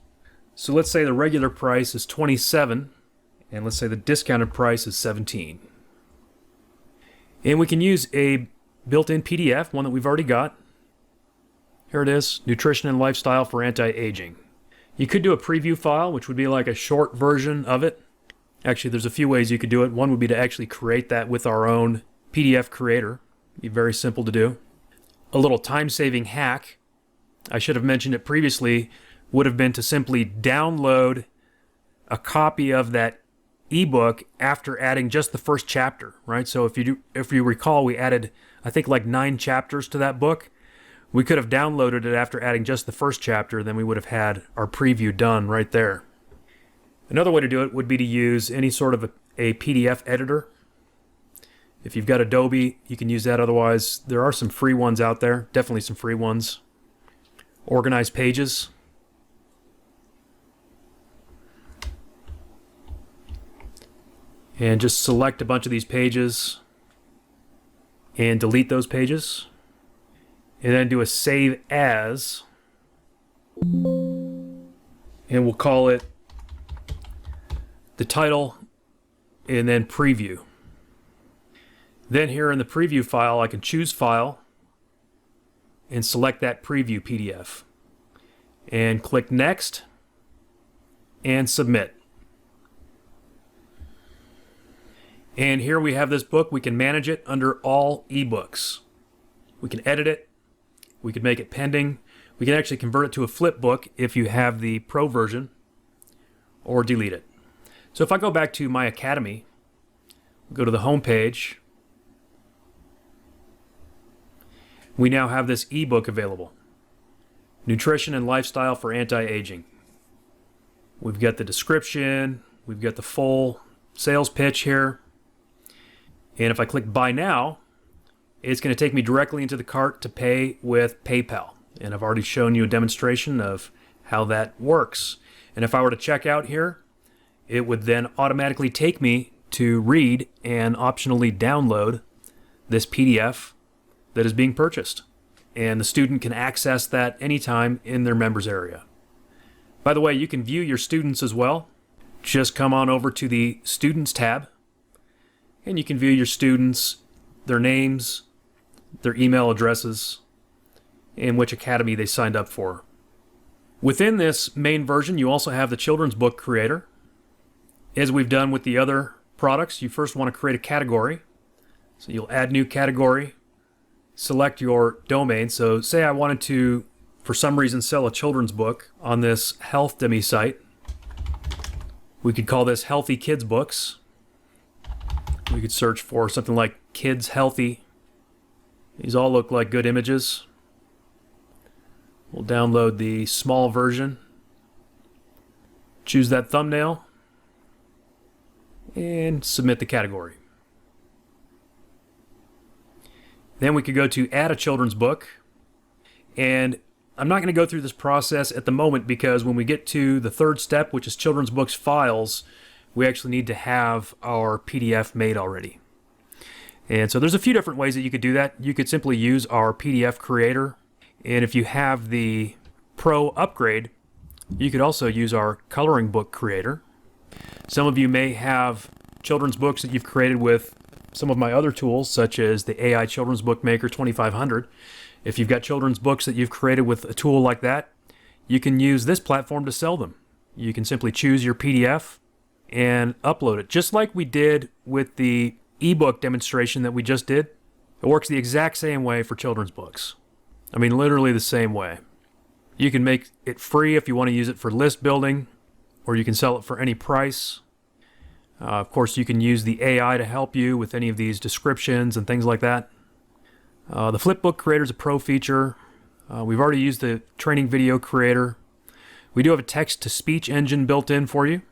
So let's say the regular price is $27, and let's say the discounted price is $17. And we can use a built-in PDF, one that we've already got. Here it is, Nutrition and Lifestyle for Anti-Aging. You could do a preview file, which would be like a short version of it. Actually, there's a few ways you could do it. One would be to actually create that with our own PDF creator. It'd be very simple to do. A little time-saving hack, I should have mentioned it previously, would have been to simply download a copy of that ebook after adding just the first chapter, right? So if you recall, we added, I think, like 9 chapters to that book. We could have downloaded it after adding just the first chapter, then we would have had our preview done right there. Another way to do it would be to use any sort of a PDF editor. If you've got Adobe, you can use that. Otherwise, there are some free ones out there, definitely some free ones. Organize pages. And just select a bunch of these pages and delete those pages. And then do a save as. And we'll call it the title and then preview. Then here in the preview file, I can choose file and select that preview PDF. And click next and submit. And here we have this book. We can manage it under all ebooks. We can edit it. We can make it pending. We can actually convert it to a flip book if you have the Pro version, or delete it. So if I go back to my Academy, go to the home page, we now have this ebook available. Nutrition and Lifestyle for Anti-Aging. We've got the description, we've got the full sales pitch here. And if I click Buy Now, it's going to take me directly into the cart to pay with PayPal. And I've already shown you a demonstration of how that works. And if I were to check out here, it would then automatically take me to read and optionally download this PDF that is being purchased. And the student can access that anytime in their members area. By the way, you can view your students as well. Just come on over to the Students tab, and you can view your students, their names, their email addresses, and which academy they signed up for. Within this main version, you also have the children's book creator. As we've done with the other products, you first want to create a category. So you'll add new category, select your domain. So say I wanted to, for some reason, sell a children's book on this Healthdemy site. We could call this Healthy Kids Books. We could search for something like Kids Healthy. These all look like good images. We'll download the small version. Choose that thumbnail and submit the category. Then we could go to Add a Children's Book. And I'm not going to go through this process at the moment because when we get to the third step, which is Children's Books Files, we actually need to have our PDF made already. And so there's a few different ways that you could do that. You could simply use our PDF creator. And if you have the Pro upgrade, you could also use our coloring book creator. Some of you may have children's books that you've created with some of my other tools, such as the AI Children's Book Maker 2500. If you've got children's books that you've created with a tool like that, you can use this platform to sell them. You can simply choose your PDF and upload it, just like we did with the ebook demonstration that we just did. It works the exact same way for children's books. I mean, literally the same way. You can make it free if you want to use it for list building, or you can sell it for any price. Of course, you can use the AI to help you with any of these descriptions and things like that. The Flipbook Creator is a pro feature. We've already used the Training Video Creator. We do have a text-to-speech engine built in for you.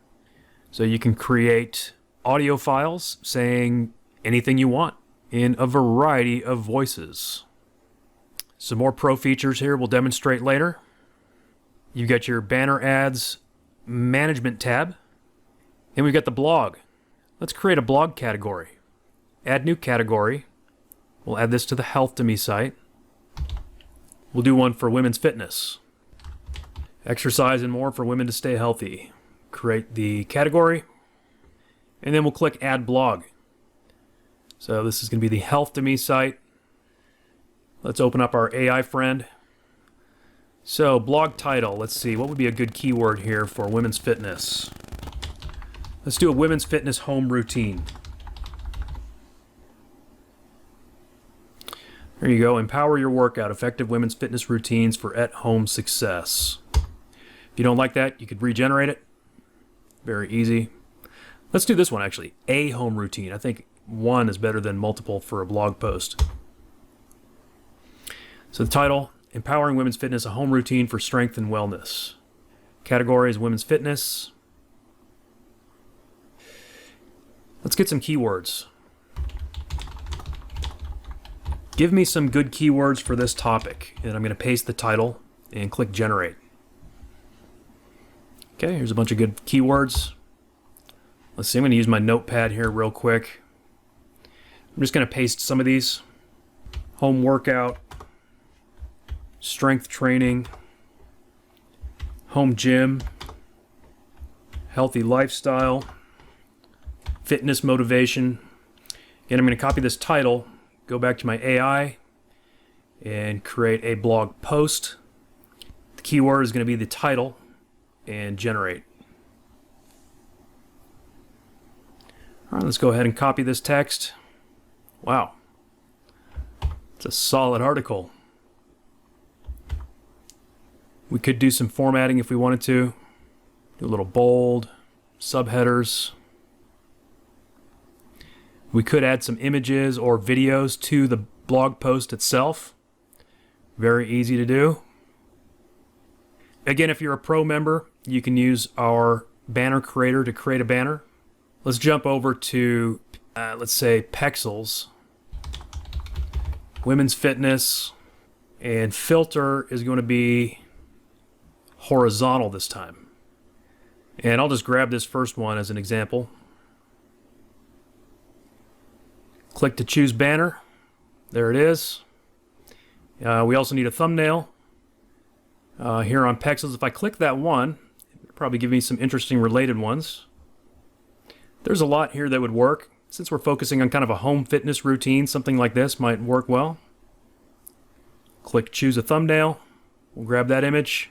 So you can create audio files saying anything you want in a variety of voices. Some more pro features here we'll demonstrate later. You've got your banner ads management tab. And we've got the blog. Let's create a blog category. Add new category. We'll add this to the Health to Me site. We'll do one for women's fitness. Exercise and more for women to stay healthy. Create the category. And then we'll click Add Blog. So this is going to be the Health to Me site. Let's open up our AI friend. So blog title, let's see, what would be a good keyword here for women's fitness? Let's do a women's fitness home routine. There you go, empower your workout, effective women's fitness routines for at-home success. If you don't like that, you could regenerate it. Very easy. Let's do this one actually, a home routine. I think one is better than multiple for a blog post. So the title, Empowering Women's Fitness, a Home Routine for Strength and Wellness. Category is Women's Fitness. Let's get some keywords. Give me some good keywords for this topic. And I'm going to paste the title and click Generate. Okay, here's a bunch of good keywords. Let's see, I'm going to use my notepad here real quick. I'm just going to paste some of these. Home workout. Strength training, home gym, healthy lifestyle, fitness motivation. And I'm going to copy this title, go back to my AI, and create a blog post. The keyword is going to be the title, and generate. All right, let's go ahead and copy this text. Wow, it's a solid article. We could do some formatting if we wanted to. Do a little bold, subheaders. We could add some images or videos to the blog post itself. Very easy to do. Again, if you're a pro member, you can use our banner creator to create a banner. Let's jump over to, let's say, Pexels. Women's fitness. And filter is going to be horizontal this time. And I'll just grab this first one as an example. Click to choose banner. There it is. We also need a thumbnail. Here on Pexels, if I click that one, it'll probably give me some interesting related ones. There's a lot here that would work. Since we're focusing on kind of a home fitness routine, something like this might work well. Click choose a thumbnail. We'll grab that image.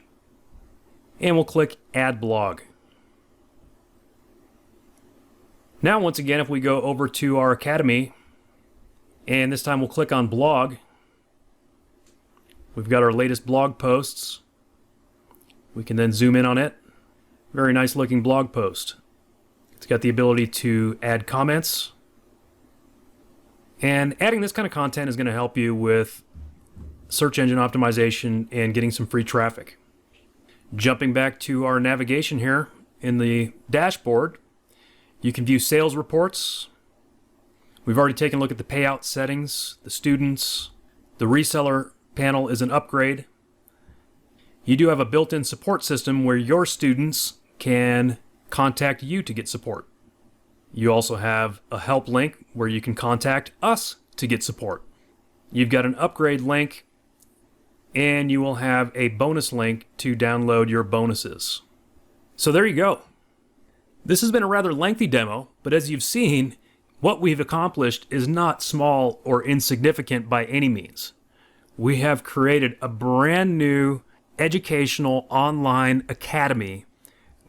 And we'll click Add Blog. Now, once again, if we go over to our Academy, and this time we'll click on Blog, we've got our latest blog posts. We can then zoom in on it. Very nice looking blog post. It's got the ability to add comments. And adding this kind of content is going to help you with search engine optimization and getting some free traffic. Jumping back to our navigation here in the dashboard, you can view sales reports. We've already taken a look at the payout settings, the students. The reseller panel is an upgrade. You do have a built-in support system where your students can contact you to get support. You also have a help link where you can contact us to get support. You've got an upgrade link, and you will have a bonus link to download your bonuses. So there you go. This has been a rather lengthy demo, but as you've seen, what we've accomplished is not small or insignificant by any means. we have created a brand new educational online academy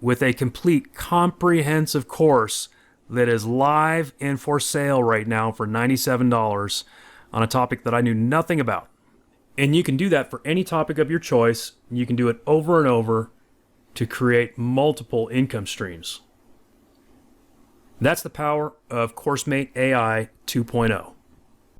with a complete comprehensive course that is live and for sale right now for $97 on a topic that I knew nothing about. And you can do that for any topic of your choice. You can do it over and over to create multiple income streams. That's the power of CoursemateAI 2.0.